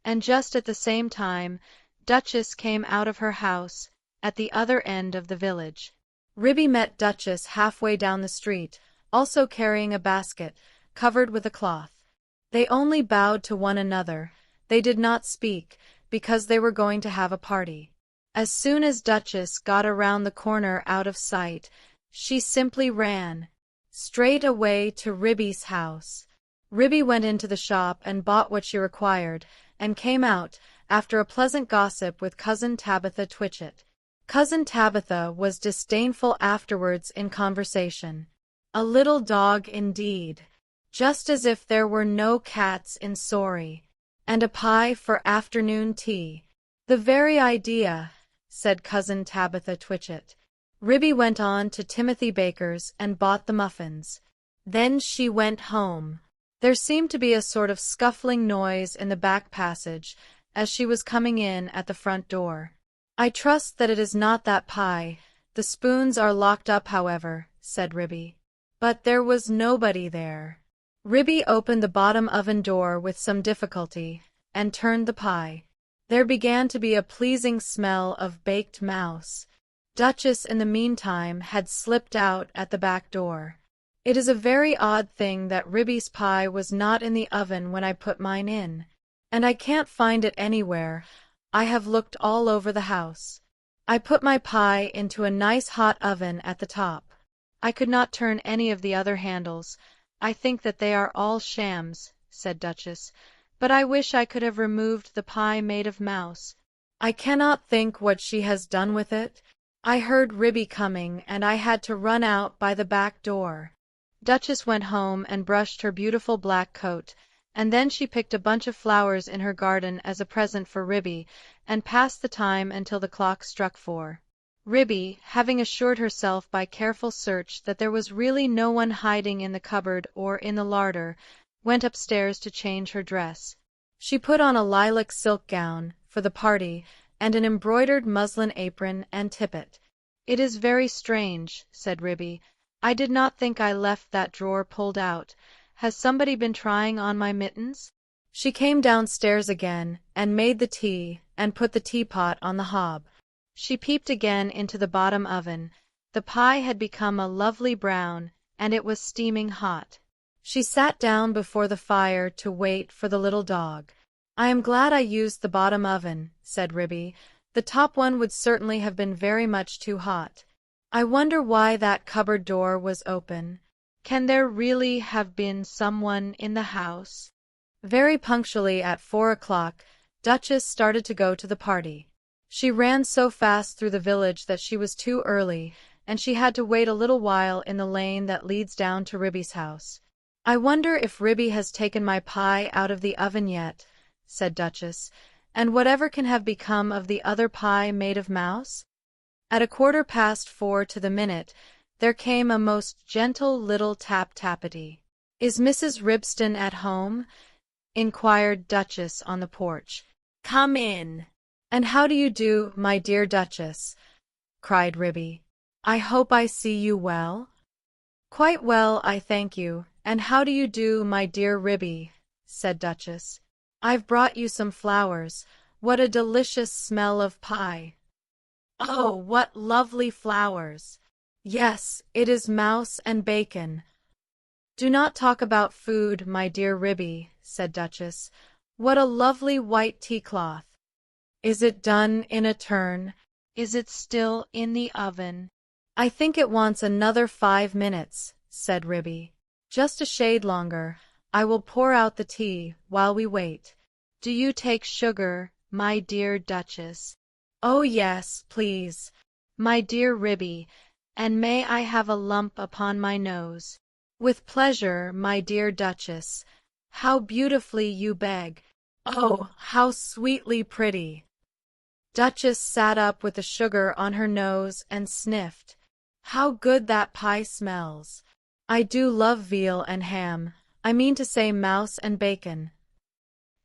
And just at the same time, Duchess came out of her house, at the other end of the village. Ribby met Duchess halfway down the street, also carrying a basket, covered with a cloth. They only bowed to one another. They did not speak, because they were going to have a party. As soon as Duchess got around the corner out of sight, she simply ran straight away to Ribby's house. Ribby went into the shop and bought what she required, and came out, after a pleasant gossip with Cousin Tabitha Twitchit. Cousin Tabitha was disdainful afterwards in conversation. A little dog indeed! Just as if there were no cats in Sorry. And a pie for afternoon tea. The very idea, said Cousin Tabitha Twitchit. Ribby went on to Timothy Baker's and bought the muffins. Then she went home. There seemed to be a sort of scuffling noise in the back passage, as she was coming in at the front door. I trust that it is not that pie. The spoons are locked up, however, said Ribby. But there was nobody there. Ribby opened the bottom oven door with some difficulty, and turned the pie. There began to be a pleasing smell of baked mouse. Duchess in the meantime had slipped out at the back door. It is a very odd thing that Ribby's pie was not in the oven when I put mine in. And I can't find it anywhere. I have looked all over the house. I put my pie into a nice hot oven at the top. I could not turn any of the other handles. I think that they are all shams, said Duchess. But I wish I could have removed the pie made of mouse. I cannot think what she has done with it. I heard Ribby coming, and I had to run out by the back door. Duchess went home and brushed her beautiful black coat, and then she picked a bunch of flowers in her garden as a present for Ribby, and passed the time until the clock struck 4. Ribby, having assured herself by careful search that there was really no one hiding in the cupboard or in the larder, went upstairs to change her dress. She put on a lilac silk gown, for the party, and an embroidered muslin apron and tippet. It is very strange, said Ribby. I did not think I left that drawer pulled out. Has somebody been trying on my mittens? She came downstairs again, and made the tea, and put the teapot on the hob. She peeped again into the bottom oven. The pie had become a lovely brown, and it was steaming hot. She sat down before the fire to wait for the little dog. I am glad I used the bottom oven, said Ribby. The top one would certainly have been very much too hot. I wonder why that cupboard door was open. Can there really have been someone in the house? Very punctually at 4 o'clock, Duchess started to go to the party. She ran so fast through the village that she was too early, and she had to wait a little while in the lane that leads down to Ribby's house. I wonder if Ribby has taken my pie out of the oven yet, said Duchess, and whatever can have become of the other pie made of mouse? At 4:15 to the minute, there came a most gentle little tap-tappity. Is Mrs. Ribston at home? Inquired Duchess on the porch. Come in. And how do you do, my dear Duchess? Cried Ribby. I hope I see you well? Quite well, I thank you. And how do you do, my dear Ribby? Said Duchess. I've brought you some flowers. What a delicious smell of pie! Oh, what lovely flowers! Yes, it is mouse and bacon. Do not talk about food, my dear Ribby, said Duchess. What a lovely white tea-cloth. Is it done in a turn? Is it still in the oven? I think it wants another 5 minutes, said Ribby. Just a shade longer. I will pour out the tea while we wait. Do you take sugar, my dear Duchess? Oh yes, please, my dear Ribby, and may I have a lump upon my nose? With pleasure, my dear Duchess. How beautifully you beg. Oh, how sweetly pretty. Duchess sat up with the sugar on her nose and sniffed. How good that pie smells. I do love veal and ham. I mean to say mouse and bacon.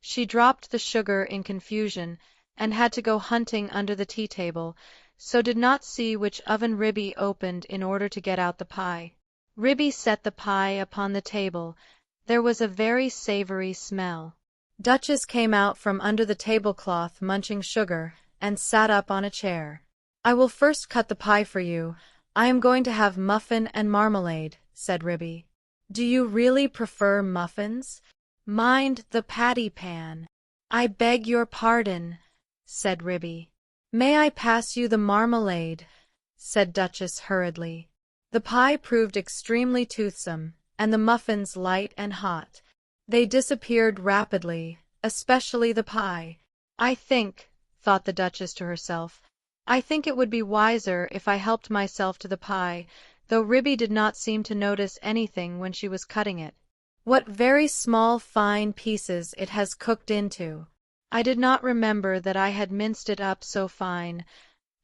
She dropped the sugar in confusion and had to go hunting under the tea table, so did not see which oven Ribby opened in order to get out the pie. Ribby set the pie upon the table. There was a very savory smell. Duchess came out from under the tablecloth munching sugar, and sat up on a chair. I will first cut the pie for you. I am going to have muffin and marmalade, said Ribby. Do you really prefer muffins? Mind the patty pan. I beg your pardon, said Ribby. May I pass you the marmalade? Said Duchess hurriedly. The pie proved extremely toothsome, and the muffins light and hot. They disappeared rapidly, especially the pie. I think, thought the Duchess to herself, I think it would be wiser if I helped myself to the pie, though Ribby did not seem to notice anything when she was cutting it. What very small fine pieces it has cooked into. I did not remember that I had minced it up so fine.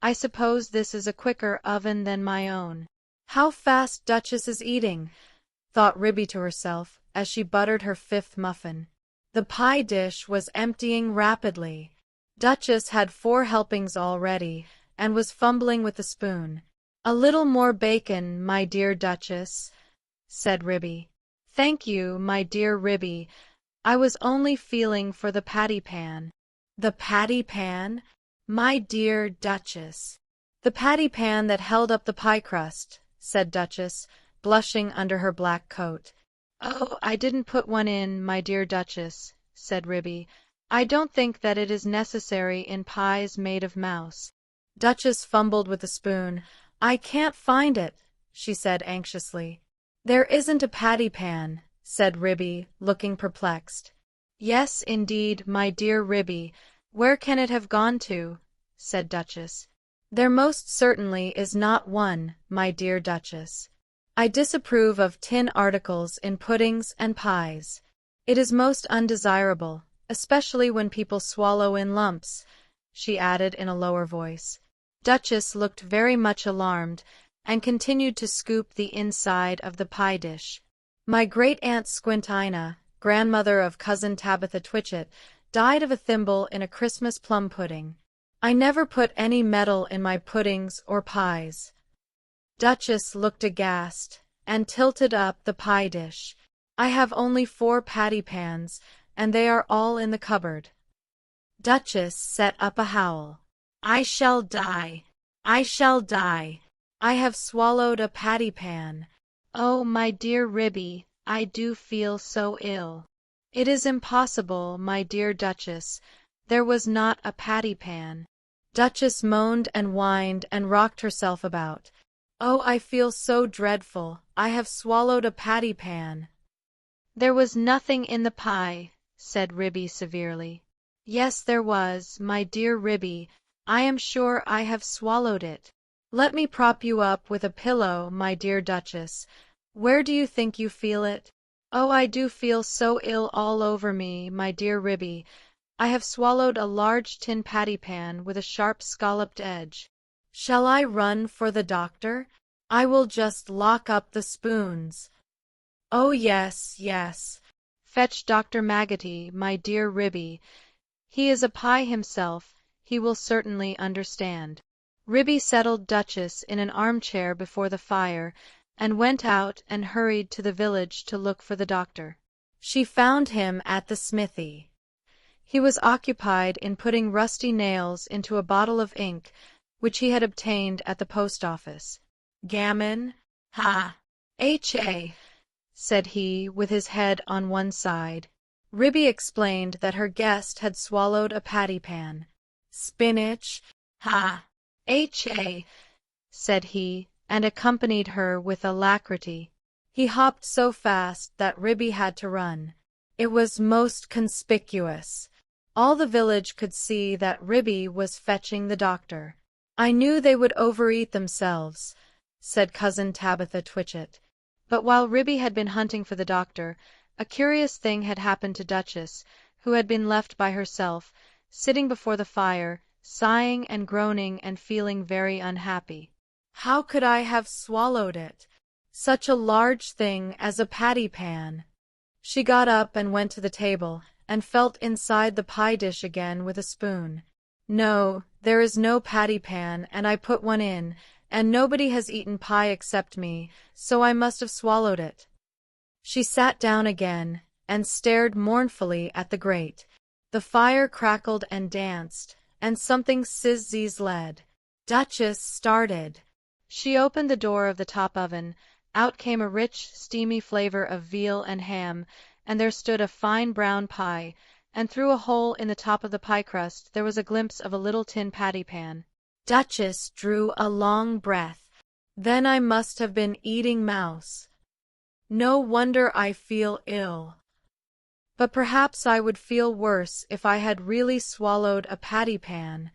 I suppose this is a quicker oven than my own. How fast Duchess is eating, thought Ribby to herself as she buttered her 5th muffin. The pie dish was emptying rapidly. Duchess had 4 helpings already, and was fumbling with the spoon. A little more bacon, my dear Duchess, said Ribby. Thank you, my dear Ribby. I was only feeling for the patty pan. The patty pan? My dear Duchess. The patty pan that held up the pie crust, said Duchess, blushing under her black coat. Oh, I didn't put one in, my dear Duchess, said Ribby. I don't think that it is necessary in pies made of mouse. Duchess fumbled with the spoon. I can't find it, she said anxiously. There isn't a patty pan, said Ribby, looking perplexed. Yes, indeed, my dear Ribby. Where can it have gone to? Said Duchess. There most certainly is not one, my dear Duchess. I disapprove of tin articles in puddings and pies. It is most undesirable, especially when people swallow in lumps, she added in a lower voice. Duchess looked very much alarmed, and continued to scoop the inside of the pie dish. My great-aunt Squintina, grandmother of cousin Tabitha Twitchit, died of a thimble in a Christmas plum pudding. I never put any metal in my puddings or pies. Duchess looked aghast, and tilted up the pie dish. I have only 4 patty pans, and they are all in the cupboard. Duchess set up a howl. I shall die. I shall die. I have swallowed a patty pan. Oh, my dear Ribby, I do feel so ill. It is impossible, my dear Duchess. There was not a patty pan. Duchess moaned and whined and rocked herself about. Oh, I feel so dreadful. I have swallowed a patty pan. There was nothing in the pie, said Ribby severely. Yes, there was, my dear Ribby. I am sure I have swallowed it. Let me prop you up with a pillow, my dear Duchess. Where do you think you feel it? Oh, I do feel so ill all over me, my dear Ribby. I have swallowed a large tin patty pan with a sharp scalloped edge. Shall I run for the doctor? I will just lock up the spoons. Oh, yes, yes. Fetch Dr. Maggotty, my dear Ribby. He is a pie himself. He will certainly understand. Ribby settled Duchess in an armchair before the fire, and went out and hurried to the village to look for the doctor. She found him at the smithy. He was occupied in putting rusty nails into a bottle of ink which he had obtained at the post office. Gammon? Ha! H.A., said he, with his head on one side. Ribby explained that her guest had swallowed a patty pan. Spinach? Ha! H.A., said he, and accompanied her with alacrity. He hopped so fast that Ribby had to run. It was most conspicuous. All the village could see that Ribby was fetching the doctor. I knew they would overeat themselves, said Cousin Tabitha Twitchit. But while Ribby had been hunting for the doctor, a curious thing had happened to Duchess, who had been left by herself, sitting before the fire, sighing and groaning and feeling very unhappy. How could I have swallowed it? Such a large thing as a patty pan. She got up and went to the table, and felt inside the pie dish again with a spoon. No, there is no patty pan, and I put one in, and nobody has eaten pie except me, so I must have swallowed it. She sat down again, and stared mournfully at the grate. The fire crackled and danced, and something sizzled. Duchess started. She opened the door of the top oven. Out came a rich, steamy flavor of veal and ham, and there stood a fine brown pie, and through a hole in the top of the pie crust there was a glimpse of a little tin patty pan. Duchess drew a long breath. Then I must have been eating mouse. No wonder I feel ill. But perhaps I would feel worse if I had really swallowed a patty pan.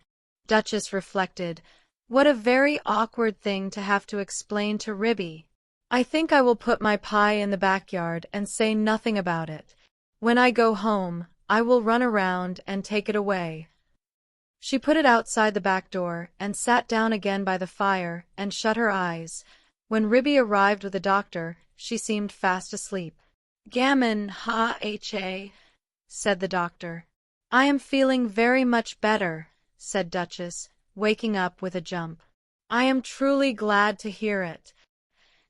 Duchess reflected. What a very awkward thing to have to explain to Ribby. I think I will put my pie in the backyard and say nothing about it. When I go home, I will run around and take it away. She put it outside the back door and sat down again by the fire and shut her eyes. When Ribby arrived with the doctor, she seemed fast asleep. Gammon, ha-ha, said the doctor. I am feeling very much better, said Duchess, waking up with a jump. I am truly glad to hear it.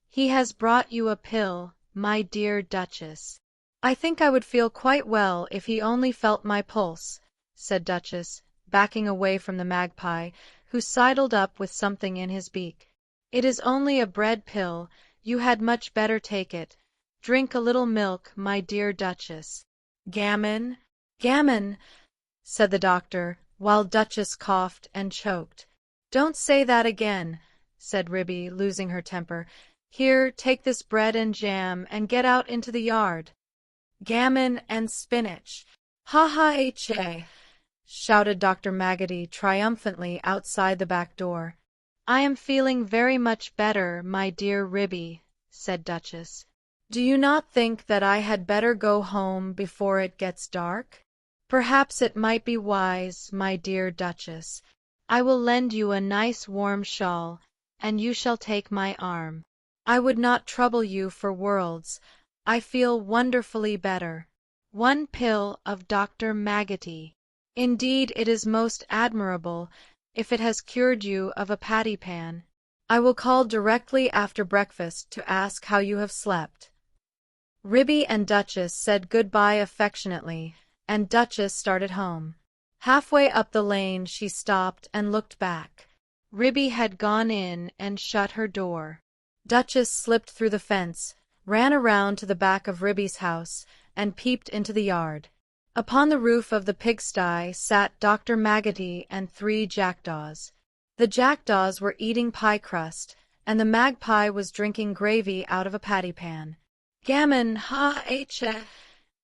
He has brought you a pill, my dear Duchess. I think I would feel quite well if he only felt my pulse, said Duchess, backing away from the magpie, who sidled up with something in his beak. It is only a bread pill. You had much better take it. Drink a little milk, my dear Duchess. Gammon, gammon, said the doctor, while Duchess coughed and choked. Don't say that again, said Ribby, losing her temper. Here, take this bread and jam and get out into the yard. Gammon and spinach. Ha-ha-ha, shouted Dr. Maggotty triumphantly outside the back door. I am feeling very much better, my dear Ribby, said Duchess. Do you not think that I had better go home before it gets dark? Perhaps it might be wise, my dear Duchess. I will lend you a nice warm shawl, and you shall take my arm. I would not trouble you for worlds. I feel wonderfully better. One pill of Dr. Maggotty. Indeed, it is most admirable, if it has cured you of a patty pan. I will call directly after breakfast to ask how you have slept. Ribby and Duchess said good-bye affectionately, and Duchess started home. Halfway up the lane she stopped and looked back. Ribby had gone in and shut her door. Duchess slipped through the fence, ran around to the back of Ribby's house, and peeped into the yard. Upon the roof of the pigsty sat Dr. Maggotty and 3 jackdaws. The jackdaws were eating pie crust, and the magpie was drinking gravy out of a patty pan. Gammon, ha-ha,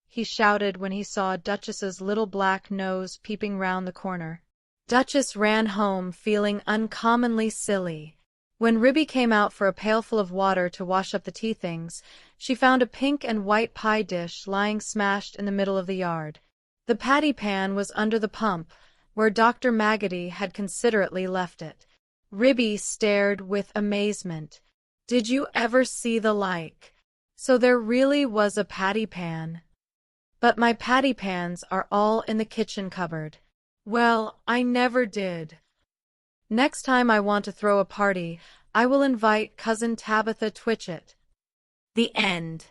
he shouted when he saw Duchess's little black nose peeping round the corner. Duchess ran home feeling uncommonly silly. When Ribby came out for a pailful of water to wash up the tea things, she found a pink and white pie dish lying smashed in the middle of the yard. The patty pan was under the pump, where Dr. Maggotty had considerately left it. Ribby stared with amazement. Did you ever see the like? So there really was a patty pan. But my patty pans are all in the kitchen cupboard. Well, I never did. Next time I want to throw a party, I will invite Cousin Tabitha Twitchit. The end.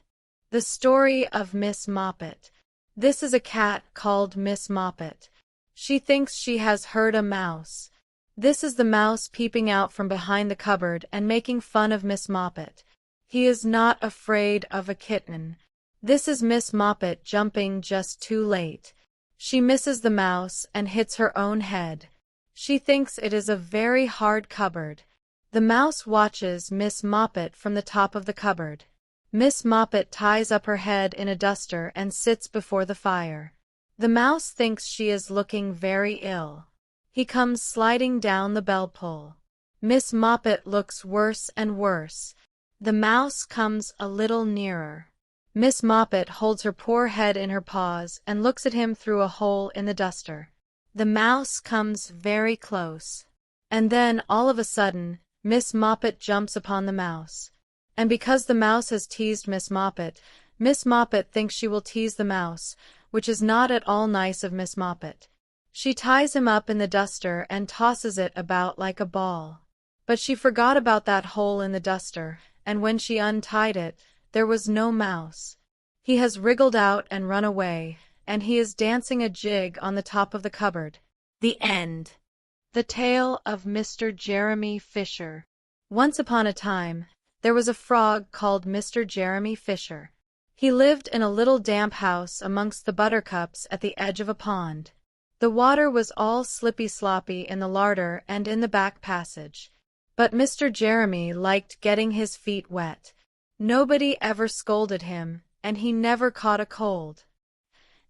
The story of Miss Moppet. This is a cat called Miss Moppet. She thinks she has heard a mouse. This is the mouse peeping out from behind the cupboard and making fun of Miss Moppet. He is not afraid of a kitten. This is Miss Moppet jumping just too late. She misses the mouse and hits her own head. She thinks it is a very hard cupboard. The mouse watches Miss Moppet from the top of the cupboard. Miss Moppet ties up her head in a duster and sits before the fire. The mouse thinks she is looking very ill. He comes sliding down the bell pull. Miss Moppet looks worse and worse. The mouse comes a little nearer. Miss Moppet holds her poor head in her paws and looks at him through a hole in the duster. The mouse comes very close. And then, all of a sudden, Miss Moppet jumps upon the mouse. And because the mouse has teased Miss Moppet thinks she will tease the mouse, which is not at all nice of Miss Moppet. She ties him up in the duster and tosses it about like a ball. But she forgot about that hole in the duster, and when she untied it, there was no mouse. He has wriggled out and run away, and he is dancing a jig on the top of the cupboard. The end. The Tale of Mr. Jeremy Fisher. Once upon a time, there was a frog called Mr. Jeremy Fisher. He lived in a little damp house amongst the buttercups at the edge of a pond. The water was all slippy-sloppy in the larder and in the back passage. But Mr. Jeremy liked getting his feet wet. Nobody ever scolded him, and he never caught a cold.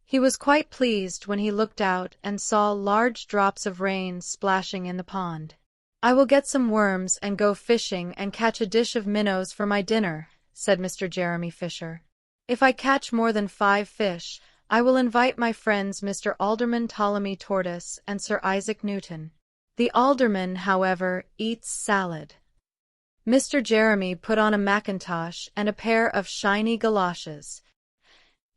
He was quite pleased when he looked out and saw large drops of rain splashing in the pond. "I will get some worms and go fishing and catch a dish of minnows for my dinner," said Mr. Jeremy Fisher. "If I catch more than 5 fish, I will invite my friends Mr. Alderman Ptolemy Tortoise and Sir Isaac Newton." The alderman, however, eats salad. Mr. Jeremy put on a mackintosh and a pair of shiny galoshes.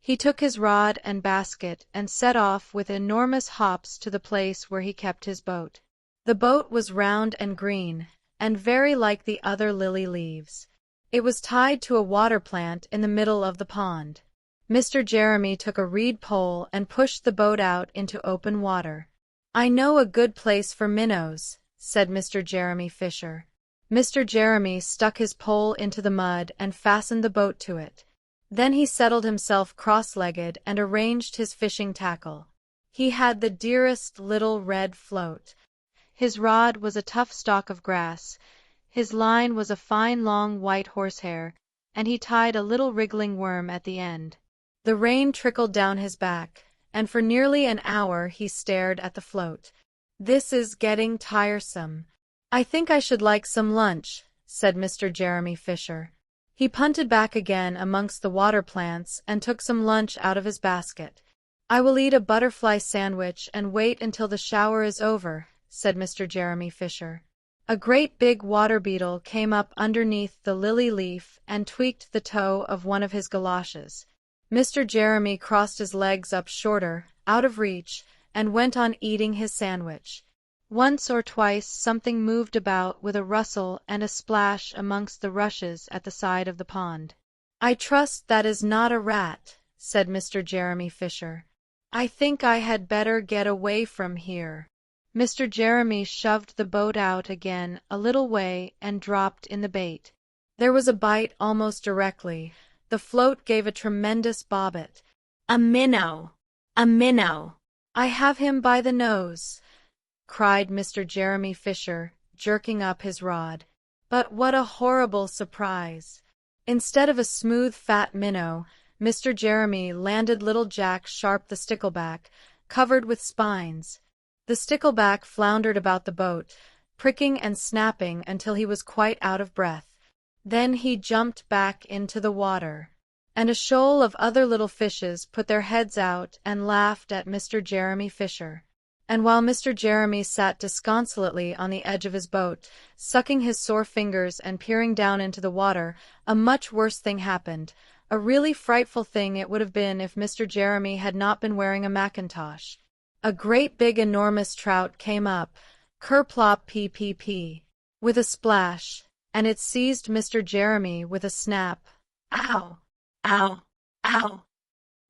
He took his rod and basket and set off with enormous hops to the place where he kept his boat. The boat was round and green, and very like the other lily leaves. It was tied to a water plant in the middle of the pond. Mr. Jeremy took a reed pole and pushed the boat out into open water. "I know a good place for minnows," said Mr. Jeremy Fisher. Mr. Jeremy stuck his pole into the mud and fastened the boat to it. Then he settled himself cross-legged and arranged his fishing tackle. He had the dearest little red float. His rod was a tough stalk of grass, his line was a fine long white horsehair, and he tied a little wriggling worm at the end. The rain trickled down his back, and for nearly an hour he stared at the float. "This is getting tiresome. I think I should like some lunch," said Mr. Jeremy Fisher. He punted back again amongst the water plants and took some lunch out of his basket. "I will eat a butterfly sandwich and wait until the shower is over," said Mr. Jeremy Fisher. A great big water beetle came up underneath the lily leaf and tweaked the toe of one of his galoshes. Mr. Jeremy crossed his legs up shorter, out of reach, and went on eating his sandwich. Once or twice something moved about with a rustle and a splash amongst the rushes at the side of the pond. "I trust that is not a rat," said Mr. Jeremy Fisher. "I think I had better get away from here." Mr. Jeremy shoved the boat out again a little way and dropped in the bait. There was a bite almost directly. The float gave a tremendous bobbit. "A minnow! A minnow! I have him by the nose!" cried Mr. Jeremy Fisher, jerking up his rod. But what a horrible surprise! Instead of a smooth fat minnow, Mr. Jeremy landed little Jack Sharp the stickleback, covered with spines. The stickleback floundered about the boat, pricking and snapping until he was quite out of breath. Then he jumped back into the water, and a shoal of other little fishes put their heads out and laughed at Mr. Jeremy Fisher. And while Mr. Jeremy sat disconsolately on the edge of his boat, sucking his sore fingers and peering down into the water, a much worse thing happened. A really frightful thing it would have been if Mr. Jeremy had not been wearing a mackintosh. A great big enormous trout came up, kerplop ppp, with a splash, and it seized Mr. Jeremy with a snap. "Ow! Ow! Ow!"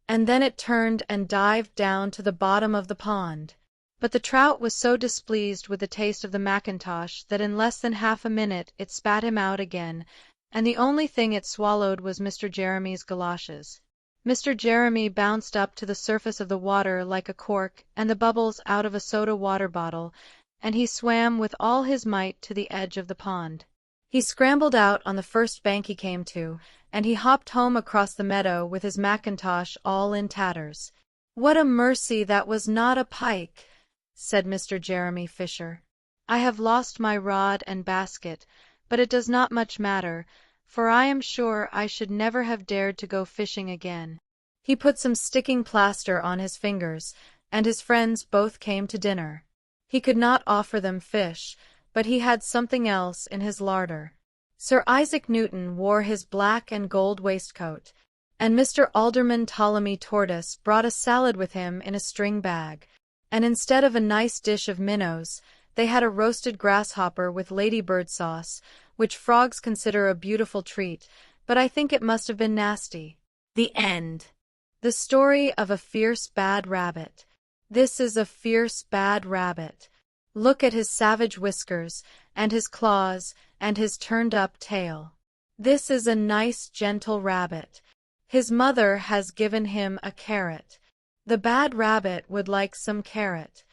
And then it turned and dived down to the bottom of the pond. But the trout was so displeased with the taste of the mackintosh that in less than half a minute it spat him out again, and the only thing it swallowed was Mr. Jeremy's galoshes. Mr. Jeremy bounced up to the surface of the water like a cork and the bubbles out of a soda water bottle, and he swam with all his might to the edge of the pond. He scrambled out on the first bank he came to, and he hopped home across the meadow with his mackintosh all in tatters. "What a mercy that was not a pike," said Mr. Jeremy Fisher. "I have lost my rod and basket, but it does not much matter, for I am sure I should never have dared to go fishing again." He put some sticking plaster on his fingers, and his friends both came to dinner. He could not offer them fish, but he had something else in his larder. Sir Isaac Newton wore his black and gold waistcoat, and Mr. Alderman Ptolemy Tortoise brought a salad with him in a string bag, and instead of a nice dish of minnows, they had a roasted grasshopper with ladybird sauce, which frogs consider a beautiful treat, but I think it must have been nasty. The end. The story of a fierce bad rabbit. This is a fierce bad rabbit. Look at his savage whiskers, and his claws, and his turned-up tail. This is a nice gentle rabbit. His mother has given him a carrot. The bad rabbit would like some carrot.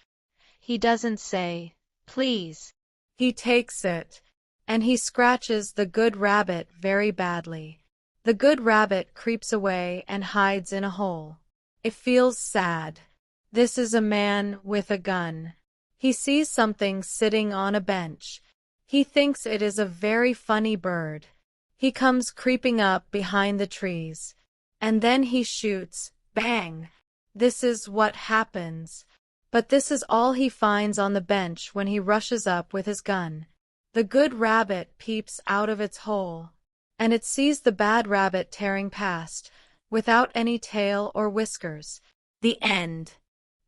He doesn't say, "Please." He takes it, and he scratches the good rabbit very badly. The good rabbit creeps away and hides in a hole. It feels sad. This is a man with a gun. He sees something sitting on a bench. He thinks it is a very funny bird. He comes creeping up behind the trees. And then he shoots. Bang! This is what happens. But this is all he finds on the bench when he rushes up with his gun. The good rabbit peeps out of its hole, and it sees the bad rabbit tearing past, without any tail or whiskers. The end.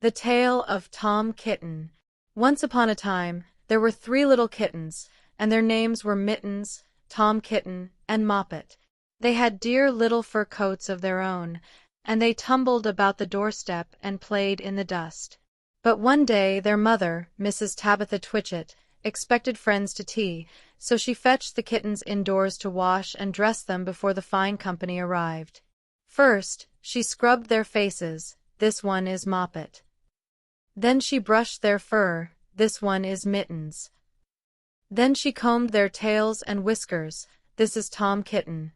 The tale of Tom Kitten. Once upon a time, there were 3 little kittens, and their names were Mittens, Tom Kitten, and Moppet. They had dear little fur coats of their own, and they tumbled about the doorstep and played in the dust. But one day their mother, Mrs. Tabitha Twitchit, expected friends to tea, so she fetched the kittens indoors to wash and dress them before the fine company arrived. First, she scrubbed their faces. This one is Moppet. Then she brushed their fur. This one is Mittens. Then she combed their tails and whiskers. This is Tom Kitten.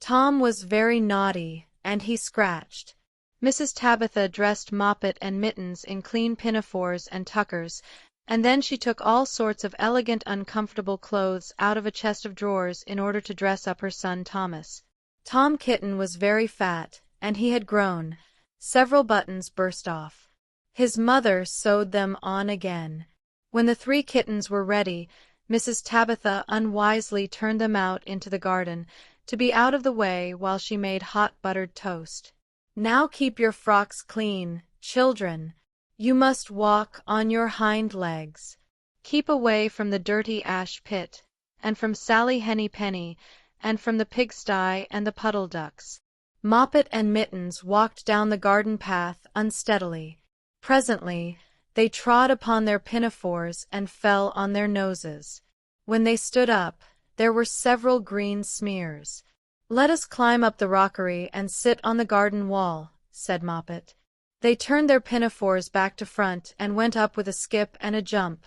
Tom was very naughty, and he scratched. Mrs. Tabitha dressed Moppet and Mittens in clean pinafores and tuckers, and then she took all sorts of elegant uncomfortable clothes out of a chest of drawers in order to dress up her son Thomas. Tom Kitten was very fat, and he had grown. Several buttons burst off. His mother sewed them on again. When the 3 kittens were ready, Mrs. Tabitha unwisely turned them out into the garden, to be out of the way while she made hot buttered toast. "Now keep your frocks clean, children. You must walk on your hind legs. Keep away from the dirty ash pit, and from Sally Henny Penny, and from the pigsty and the puddle ducks." Moppet and Mittens walked down the garden path unsteadily. Presently, they trod upon their pinafores and fell on their noses. When they stood up, there were several green smears. "Let us climb up the rockery and sit on the garden wall," said Moppet. They turned their pinafores back to front and went up with a skip and a jump.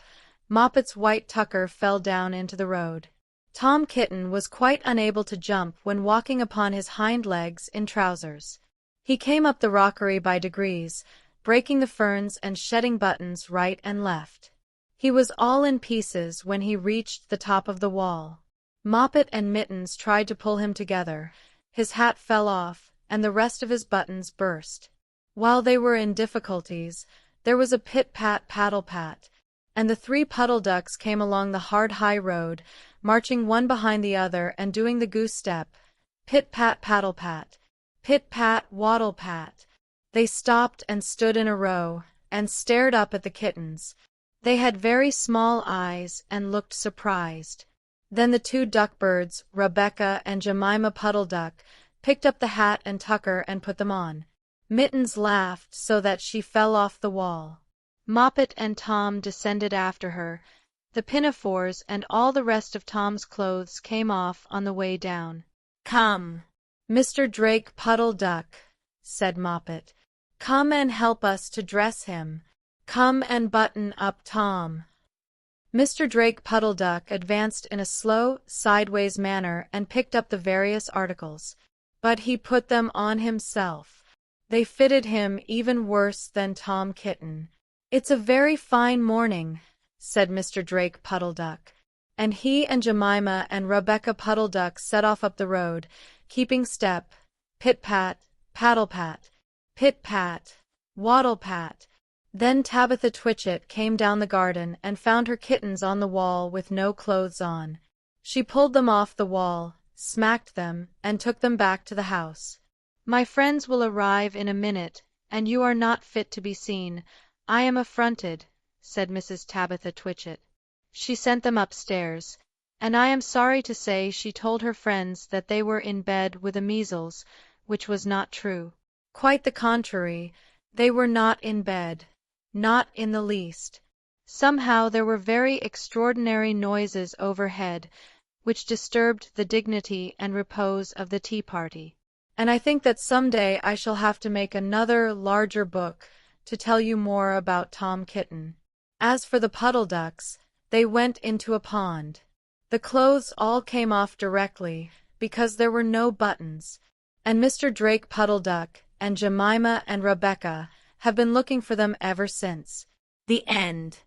Moppet's white tucker fell down into the road. Tom Kitten was quite unable to jump when walking upon his hind legs in trousers. He came up the rockery by degrees, breaking the ferns and shedding buttons right and left. He was all in pieces when he reached the top of the wall. Moppet and Mittens tried to pull him together. His hat fell off, and the rest of his buttons burst. While they were in difficulties, there was a pit-pat paddle-pat, and the 3 puddle ducks came along the hard high road, marching one behind the other and doing the goose step. Pit-pat paddle-pat, pit-pat waddle-pat. They stopped and stood in a row, and stared up at the kittens. They had very small eyes and looked surprised. Then the 2 duckbirds, Rebecca and Jemima Puddle Duck, picked up the hat and tucker and put them on. Mittens laughed so that she fell off the wall. Moppet and Tom descended after her. The pinafores and all the rest of Tom's clothes came off on the way down. "Come, Mr. Drake Puddle Duck," said Moppet. "Come and help us to dress him. Come and button up Tom." Mr. Drake Puddle Duck advanced in a slow, sideways manner and picked up the various articles. But he put them on himself. They fitted him even worse than Tom Kitten. "It's a very fine morning," said Mr. Drake Puddle Duck, and he and Jemima and Rebecca Puddle Duck set off up the road, keeping step, pit-pat, paddle-pat, pit-pat, waddle-pat. Then Tabitha Twitchit came down the garden and found her kittens on the wall with no clothes on. She pulled them off the wall, smacked them, and took them back to the house. "My friends will arrive in a minute, and you are not fit to be seen. I am affronted," said Mrs. Tabitha Twitchit. She sent them upstairs, and I am sorry to say she told her friends that they were in bed with the measles, which was not true. Quite the contrary, they were not in bed. Not in the least. Somehow there were very extraordinary noises overhead, which disturbed the dignity and repose of the tea-party. And I think that some day I shall have to make another, larger book to tell you more about Tom Kitten. As for the Puddle Ducks, they went into a pond. The clothes all came off directly, because there were no buttons, and Mr. Drake Puddle Duck and Jemima and Rebecca have been looking for them ever since. The end.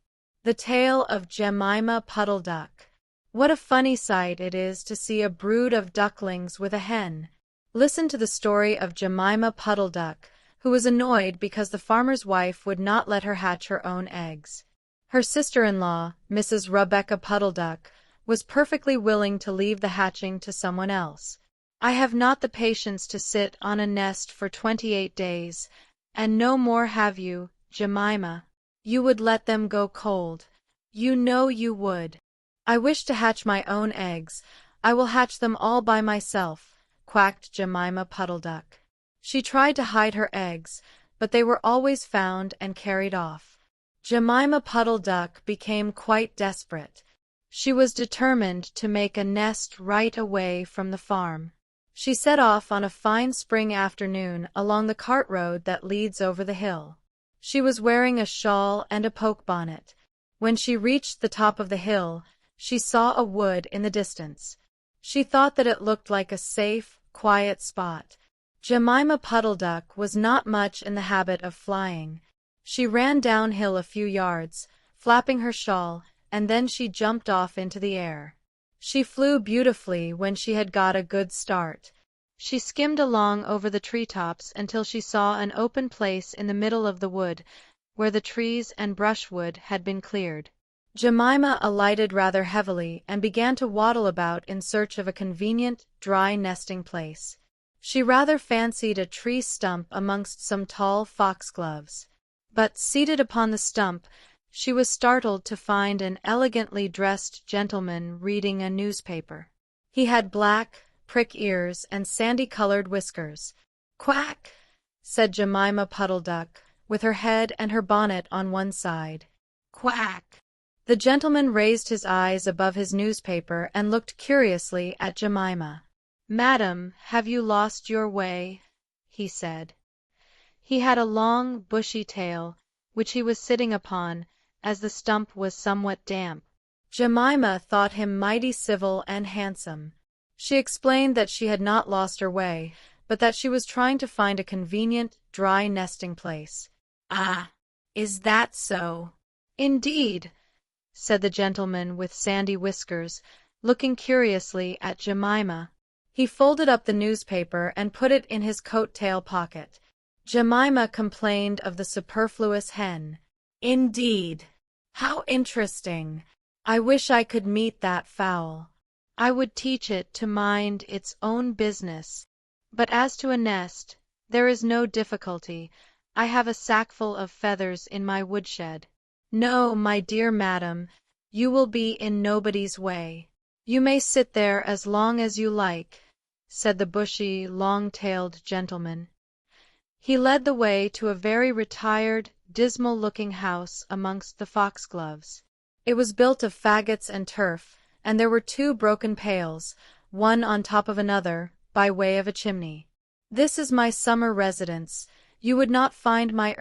The tale of Jemima Puddle Duck. What a funny sight it is to see a brood of ducklings with a hen. Listen to the story of Jemima Puddle Duck, who was annoyed because the farmer's wife would not let her hatch her own eggs. Her sister-in-law, Mrs. Rebecca Puddle Duck, was perfectly willing to leave the hatching to someone else. "I have not the patience to sit on a nest for 28 days, and no more have you, Jemima. You would let them go cold. You know you would." "I wish to hatch my own eggs. I will hatch them all by myself," quacked Jemima Puddle Duck. She tried to hide her eggs, but they were always found and carried off. Jemima Puddle Duck became quite desperate. She was determined to make a nest right away from the farm. She set off on a fine spring afternoon along the cart road that leads over the hill. She was wearing a shawl and a poke bonnet. When she reached the top of the hill, she saw a wood in the distance. She thought that it looked like a safe, quiet spot. Jemima Puddle Duck was not much in the habit of flying. She ran downhill a few yards, flapping her shawl, and then she jumped off into the air. She flew beautifully when she had got a good start. She skimmed along over the treetops until she saw an open place in the middle of the wood, where the trees and brushwood had been cleared. Jemima alighted rather heavily and began to waddle about in search of a convenient, dry nesting place. She rather fancied a tree stump amongst some tall foxgloves. But, seated upon the stump, she was startled to find an elegantly dressed gentleman reading a newspaper. He had black, prick ears and sandy-colored whiskers. "Quack!" said Jemima Puddle Duck, with her head and her bonnet on one side. "Quack!" The gentleman raised his eyes above his newspaper and looked curiously at Jemima. "Madam, have you lost your way?" he said. He had a long, bushy tail, which he was sitting upon, as the stump was somewhat damp. Jemima thought him mighty civil and handsome. She explained that she had not lost her way, but that she was trying to find a convenient, dry nesting place. "Ah, is that so?" "Indeed," said the gentleman with sandy whiskers, looking curiously at Jemima. He folded up the newspaper and put it in his coat-tail pocket. Jemima complained of the superfluous hen. "Indeed! How interesting! I wish I could meet that fowl. I would teach it to mind its own business. But as to a nest, there is no difficulty. I have a sackful of feathers in my woodshed." "No, my dear madam, you will be in nobody's way. You may sit there as long as you like," said the bushy, long-tailed gentleman. He led the way to a very retired, dismal-looking house amongst the foxgloves. It was built of faggots and turf, and there were two broken pails, one on top of another, by way of a chimney. "This is my summer residence. You would not find my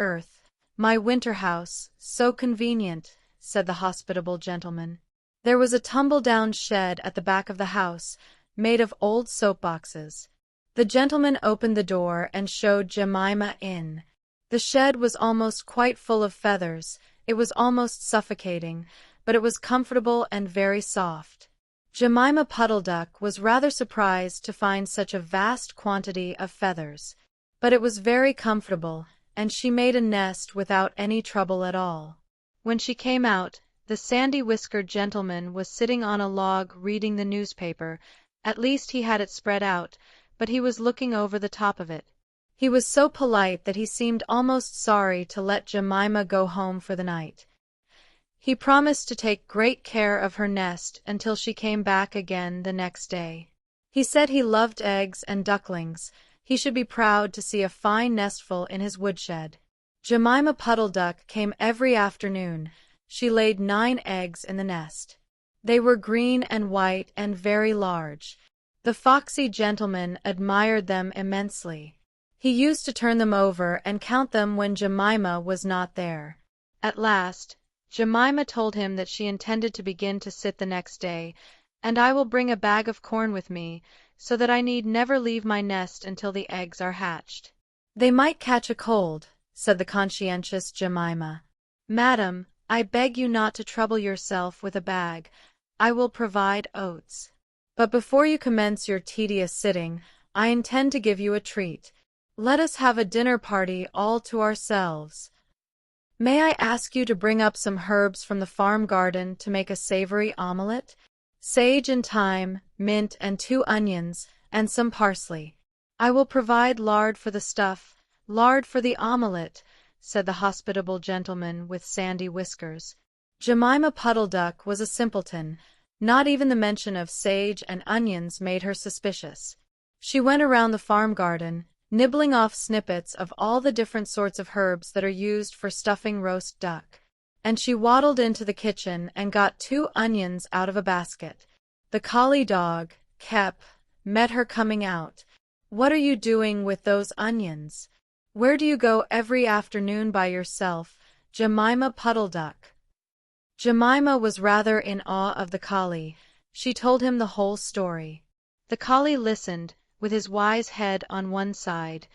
my winter house, so convenient," said the hospitable gentleman. There was a tumble-down shed at the back of the house, made of old soap-boxes. The gentleman opened the door and showed Jemima in. The shed was almost quite full of feathers. It was almost suffocating, but it was comfortable and very soft. Jemima Puddle Duck was rather surprised to find such a vast quantity of feathers. But it was very comfortable, and she made a nest without any trouble at all. When she came out, the sandy-whiskered gentleman was sitting on a log reading the newspaper. At least he had it spread out, but he was looking over the top of it. He was so polite that he seemed almost sorry to let Jemima go home for the night. He promised to take great care of her nest until she came back again the next day. He said he loved eggs and ducklings. He should be proud to see a fine nestful in his woodshed. Jemima Puddle Duck came every afternoon. She laid 9 eggs in the nest. They were green and white and very large. The foxy gentleman admired them immensely. He used to turn them over and count them when Jemima was not there. At last, Jemima told him that she intended to begin to sit the next day, "and I will bring a bag of corn with me, so that I need never leave my nest until the eggs are hatched." "They might catch a cold," said the conscientious Jemima. "Madam, I beg you not to trouble yourself with a bag. I will provide oats. But before you commence your tedious sitting, I intend to give you a treat. Let us have a dinner party all to ourselves. May I ask you to bring up some herbs from the farm garden to make a savory omelette? Sage and thyme, mint and 2 onions, and some parsley. I will provide lard for the stuff, lard for the omelette," said the hospitable gentleman with sandy whiskers. Jemima Puddle Duck was a simpleton. Not even the mention of sage and onions made her suspicious. She went around the farm garden, nibbling off snippets of all the different sorts of herbs that are used for stuffing roast duck. And she waddled into the kitchen and got 2 onions out of a basket. The collie dog, Kep, met her coming out. "What are you doing with those onions? Where do you go every afternoon by yourself, Jemima Puddle Duck?" Jemima was rather in awe of the collie. She told him the whole story. The collie listened, with his wise head on one side.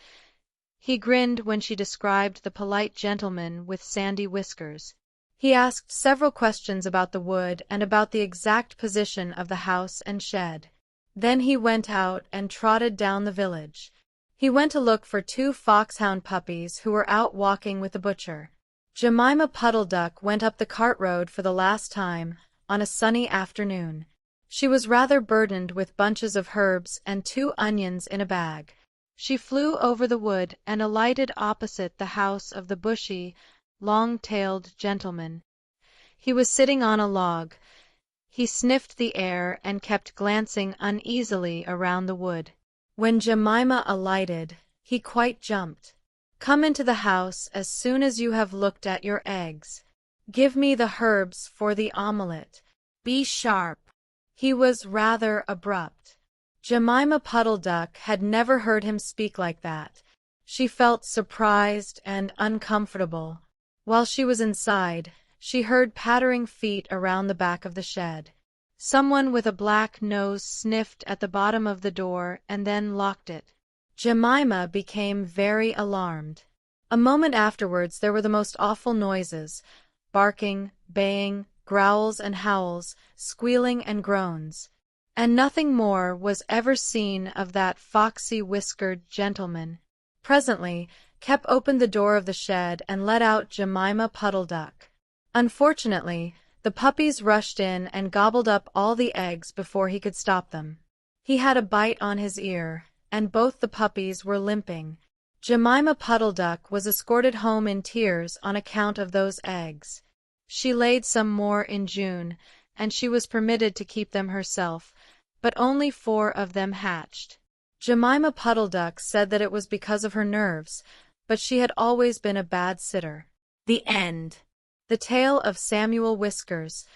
He grinned when she described the polite gentleman with sandy whiskers. He asked several questions about the wood and about the exact position of the house and shed. Then he went out and trotted down the village. He went to look for 2 foxhound puppies who were out walking with the butcher. Jemima Puddle Duck went up the cart road for the last time, on a sunny afternoon. She was rather burdened with bunches of herbs and 2 onions in a bag. She flew over the wood and alighted opposite the house of the bushy, long-tailed gentleman. He was sitting on a log. He sniffed the air and kept glancing uneasily around the wood. When Jemima alighted, he quite jumped. "Come into the house as soon as you have looked at your eggs. Give me the herbs for the omelette. Be sharp." He was rather abrupt. Jemima Puddle Duck had never heard him speak like that. She felt surprised and uncomfortable. While she was inside, she heard pattering feet around the back of the shed. Someone with a black nose sniffed at the bottom of the door and then locked it. Jemima became very alarmed. A moment afterwards there were the most awful noises: barking, baying, growls and howls, squealing and groans. And nothing more was ever seen of that foxy-whiskered gentleman. Presently, Kep opened the door of the shed and let out Jemima Puddle Duck. Unfortunately, the puppies rushed in and gobbled up all the eggs before he could stop them. He had a bite on his ear, and both the puppies were limping. Jemima Puddle Duck was escorted home in tears on account of those eggs. She laid some more in June, and she was permitted to keep them herself, but only 4 of them hatched. Jemima Puddle Duck said that it was because of her nerves, but she had always been a bad sitter. The end. The Tale of Samuel Whiskers,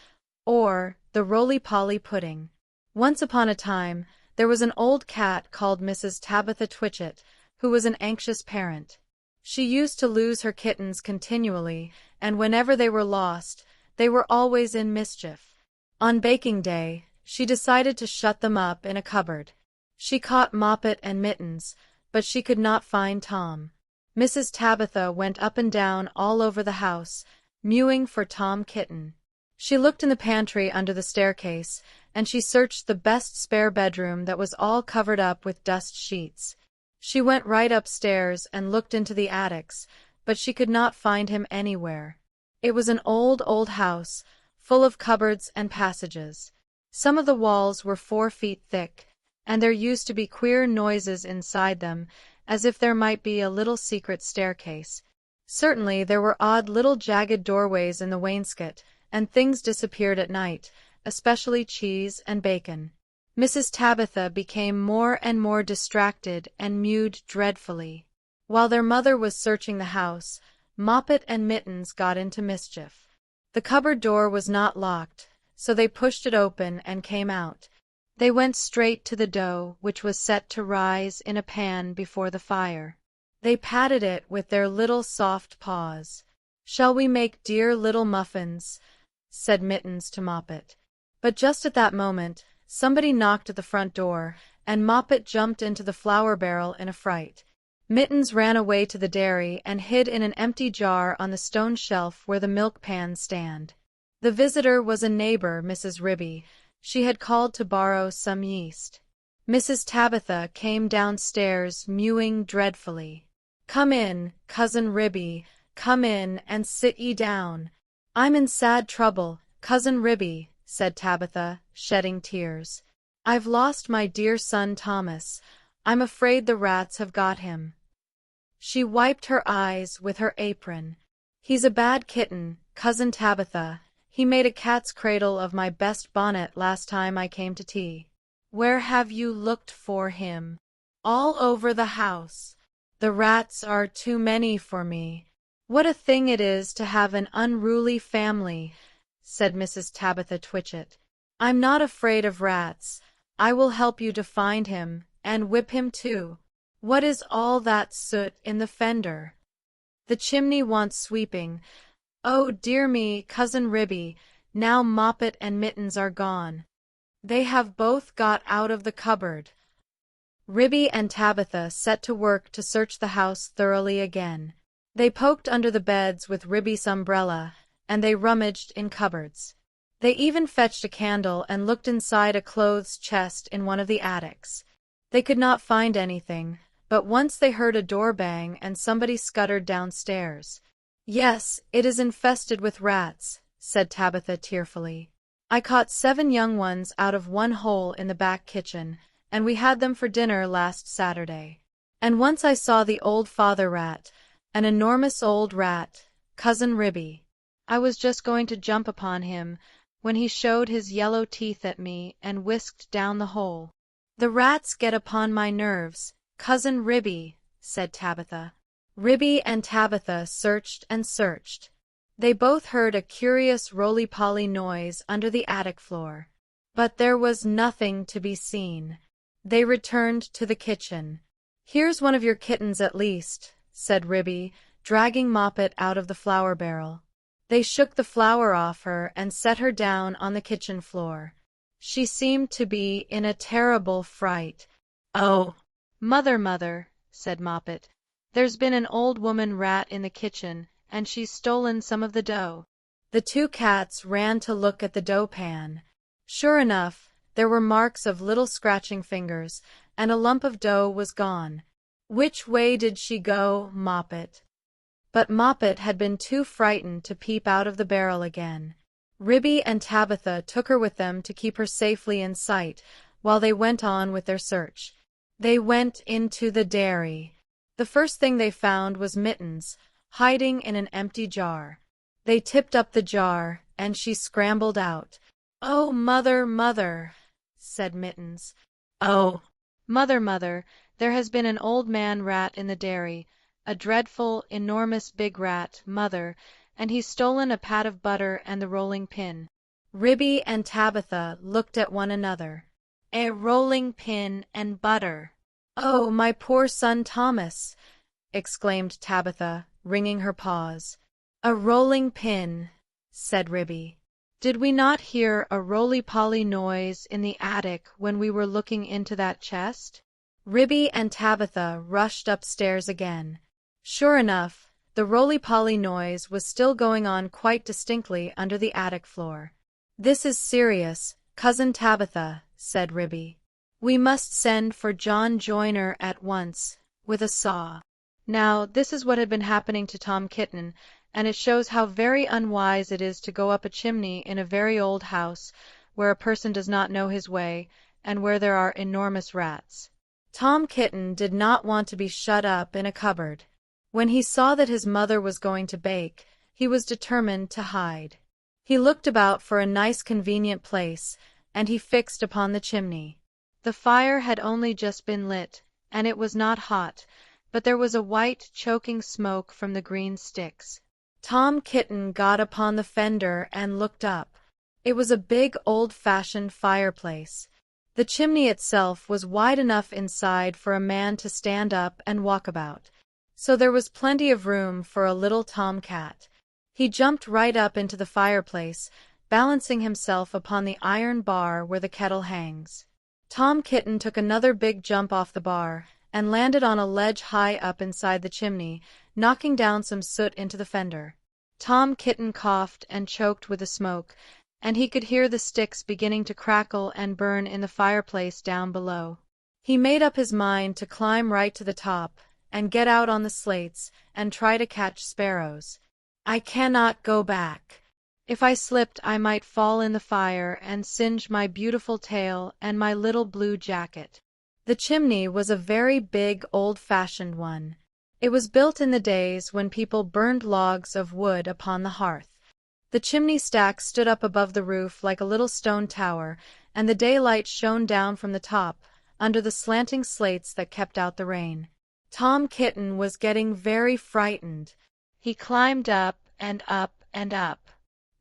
or the Roly-Poly Pudding. Once upon a time, there was an old cat called Mrs. Tabitha Twitchit, who was an anxious parent. She used to lose her kittens continually, and whenever they were lost, they were always in mischief. On baking day, she decided to shut them up in a cupboard. She caught Moppet and Mittens, but she could not find Tom. Mrs. Tabitha went up and down all over the house, mewing for Tom Kitten. She looked in the pantry under the staircase, and she searched the best spare bedroom that was all covered up with dust sheets. She went right upstairs and looked into the attics, but she could not find him anywhere. It was an old house, full of cupboards and passages. Some of the walls were 4 feet thick, and there used to be queer noises inside them, as if there might be a little secret staircase. Certainly there were odd little jagged doorways in the wainscot, and things disappeared at night, especially cheese and bacon. Mrs. Tabitha became more and more distracted and mewed dreadfully. While their mother was searching the house, Moppet and Mittens got into mischief. The cupboard door was not locked, so they pushed it open and came out. They went straight to the dough, which was set to rise in a pan before the fire. They patted it with their little soft paws. "Shall we make dear little muffins?" said Mittens to Moppet. But just at that moment, somebody knocked at the front door, and Moppet jumped into the flour barrel in a fright. Mittens ran away to the dairy and hid in an empty jar on the stone shelf where the milk pans stand. The visitor was a neighbor, Mrs. Ribby. She had called to borrow some yeast. Mrs. Tabitha came downstairs mewing dreadfully. "Come in, Cousin Ribby, come in and sit ye down. I'm in sad trouble, Cousin Ribby," said Tabitha, shedding tears. "I've lost my dear son Thomas. I'm afraid the rats have got him." She wiped her eyes with her apron. "He's a bad kitten, Cousin Tabitha. He made a cat's cradle of my best bonnet last time I came to tea." "Where have you looked for him?" "All over the house. The rats are too many for me. What a thing it is to have an unruly family," said Mrs. Tabitha Twitchit. "I'm not afraid of rats. I will help you to find him, and whip him too. What is all that soot in the fender?" "The chimney wants sweeping. Oh dear me, Cousin Ribby, now Moppet and Mittens are gone. They have both got out of the cupboard." Ribby and Tabitha set to work to search the house thoroughly again. They poked under the beds with Ribby's umbrella, and they rummaged in cupboards. They even fetched a candle and looked inside a clothes chest in one of the attics. They could not find anything, but once they heard a door bang and somebody scuttered downstairs. "Yes, it is infested with rats," said Tabitha tearfully. "I caught 7 young ones out of one hole in the back kitchen, and we had them for dinner last Saturday. And once I saw the old father rat, an enormous old rat, Cousin Ribby. I was just going to jump upon him, when he showed his yellow teeth at me and whisked down the hole." "The rats get upon my nerves, Cousin Ribby," said Tabitha. Ribby and Tabitha searched and searched. They both heard a curious roly-poly noise under the attic floor, but there was nothing to be seen. They returned to the kitchen. "Here's one of your kittens at least," said Ribby, dragging Moppet out of the flour barrel. They shook the flour off her and set her down on the kitchen floor. She seemed to be in a terrible fright. "Oh, mother," said Moppet, "there's been an old woman rat in the kitchen, and she's stolen some of the dough." The 2 cats ran to look at the dough pan. Sure enough, there were marks of little scratching fingers, and a lump of dough was gone. "Which way did she go, Moppet?" But Moppet had been too frightened to peep out of the barrel again. Ribby and Tabitha took her with them to keep her safely in sight, while they went on with their search. They went into the dairy. The first thing they found was Mittens, hiding in an empty jar. They tipped up the jar, and she scrambled out. "Oh, mother," said Mittens. "Oh, mother, there has been an old man rat in the dairy. a dreadful, enormous big rat, mother, and he's stolen a pat of butter and the rolling pin." Ribby and Tabitha looked at one another. "A rolling pin and butter! Oh, my poor son Thomas!" exclaimed Tabitha, wringing her paws. "A rolling pin," said Ribby. "Did we not hear a roly-poly noise in the attic when we were looking into that chest?" Ribby and Tabitha rushed upstairs again. Sure enough, the roly-poly noise was still going on quite distinctly under the attic floor. "This is serious, Cousin Tabitha," said Ribby. "We must send for John Joyner at once, with a saw." Now, this is what had been happening to Tom Kitten, and it shows how very unwise it is to go up a chimney in a very old house, where a person does not know his way, and where there are enormous rats. Tom Kitten did not want to be shut up in a cupboard. When he saw that his mother was going to bake, he was determined to hide. He looked about for a nice convenient place, and he fixed upon the chimney. The fire had only just been lit, and it was not hot, but there was a white, choking smoke from the green sticks. Tom Kitten got upon the fender and looked up. It was a big old-fashioned fireplace. The chimney itself was wide enough inside for a man to stand up and walk about, so there was plenty of room for a little tomcat. He jumped right up into the fireplace, balancing himself upon the iron bar where the kettle hangs. Tom Kitten took another big jump off the bar, and landed on a ledge high up inside the chimney, knocking down some soot into the fender. Tom Kitten coughed and choked with the smoke, and he could hear the sticks beginning to crackle and burn in the fireplace down below. He made up his mind to climb right to the top, and get out on the slates, and try to catch sparrows. "I cannot go back. If I slipped I might fall in the fire and singe my beautiful tail and my little blue jacket." The chimney was a very big old-fashioned one. It was built in the days when people burned logs of wood upon the hearth. The chimney stack stood up above the roof like a little stone tower, and the daylight shone down from the top, under the slanting slates that kept out the rain. Tom Kitten was getting very frightened. He climbed up and up and up.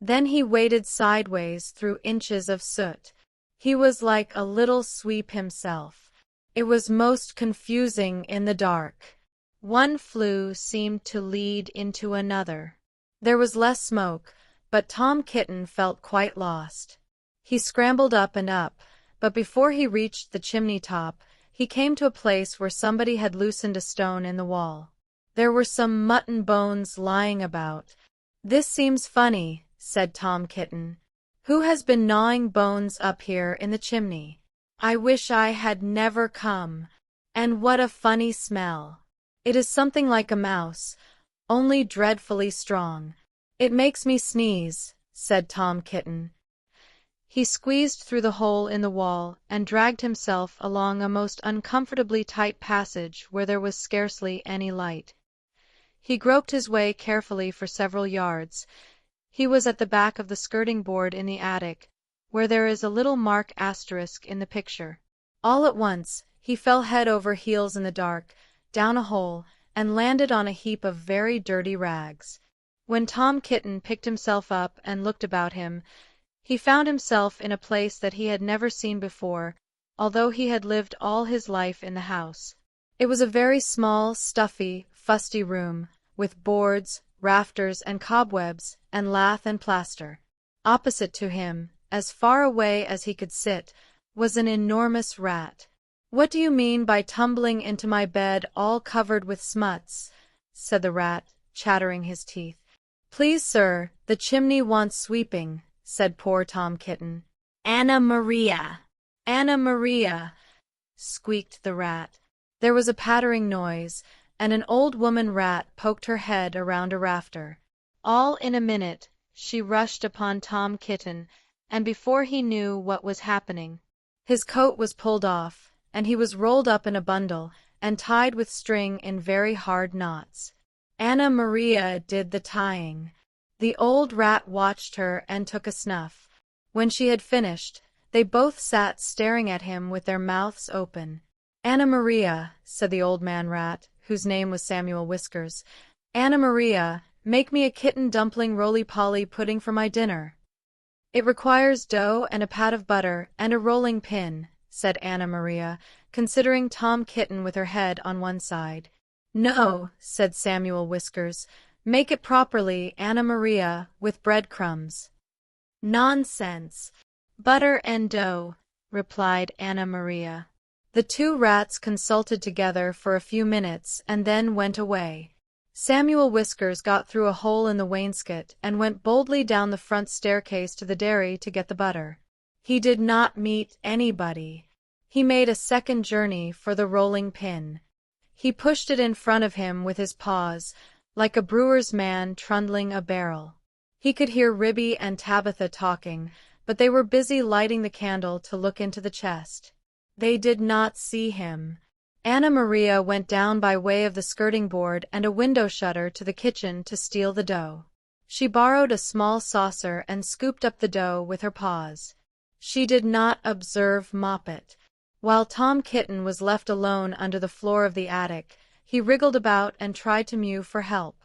Then he waded sideways through inches of soot. He was like a little sweep himself. It was most confusing in the dark. One flue seemed to lead into another. There was less smoke, but Tom Kitten felt quite lost. He scrambled up and up, but before he reached the chimney top, he came to a place where somebody had loosened a stone in the wall. There were some mutton bones lying about. "This seems funny," said Tom Kitten. "Who has been gnawing bones up here in the chimney? I wish I had never come. And what a funny smell! It is something like a mouse, only dreadfully strong. It makes me sneeze," said Tom Kitten. He squeezed through the hole in the wall and dragged himself along a most uncomfortably tight passage where there was scarcely any light. He groped his way carefully for several yards. He was at the back of the skirting board in the attic, where there is a little mark asterisk in the picture. All at once, he fell head over heels in the dark, down a hole, and landed on a heap of very dirty rags. When Tom Kitten picked himself up and looked about him, he found himself in a place that he had never seen before, although he had lived all his life in the house. It was a very small, stuffy, fusty room, with boards, rafters, and cobwebs, and lath and plaster. Opposite to him, as far away as he could sit, was an enormous rat. "What do you mean by tumbling into my bed all covered with smuts?" said the rat, chattering his teeth. "Please, sir, the chimney wants sweeping," said poor Tom Kitten. "Anna Maria! Anna Maria!" squeaked the rat. There was a pattering noise, and an old woman rat poked her head around a rafter. All in a minute, she rushed upon Tom Kitten, and before he knew what was happening, his coat was pulled off, and he was rolled up in a bundle and tied with string in very hard knots. Anna Maria did the tying. The old rat watched her and took a snuff. When she had finished, they both sat staring at him with their mouths open. "Anna Maria," said the old man rat, whose name was Samuel Whiskers. "Anna Maria, make me a kitten dumpling roly-poly pudding for my dinner." "It requires dough and a pat of butter and a rolling pin," said Anna Maria, considering Tom Kitten with her head on one side. "No," said Samuel Whiskers. "Make it properly, Anna Maria, with breadcrumbs." "Nonsense! Butter and dough," replied Anna Maria. The two rats consulted together for a few minutes and then went away. Samuel Whiskers got through a hole in the wainscot and went boldly down the front staircase to the dairy to get the butter. He did not meet anybody. He made a second journey for the rolling pin. He pushed it in front of him with his paws, like a brewer's man trundling a barrel. He could hear Ribby and Tabitha talking, but they were busy lighting the candle to look into the chest. They did not see him. Anna Maria went down by way of the skirting board and a window shutter to the kitchen to steal the dough. She borrowed a small saucer and scooped up the dough with her paws. She did not observe Moppet. While Tom Kitten was left alone under the floor of the attic, he wriggled about and tried to mew for help.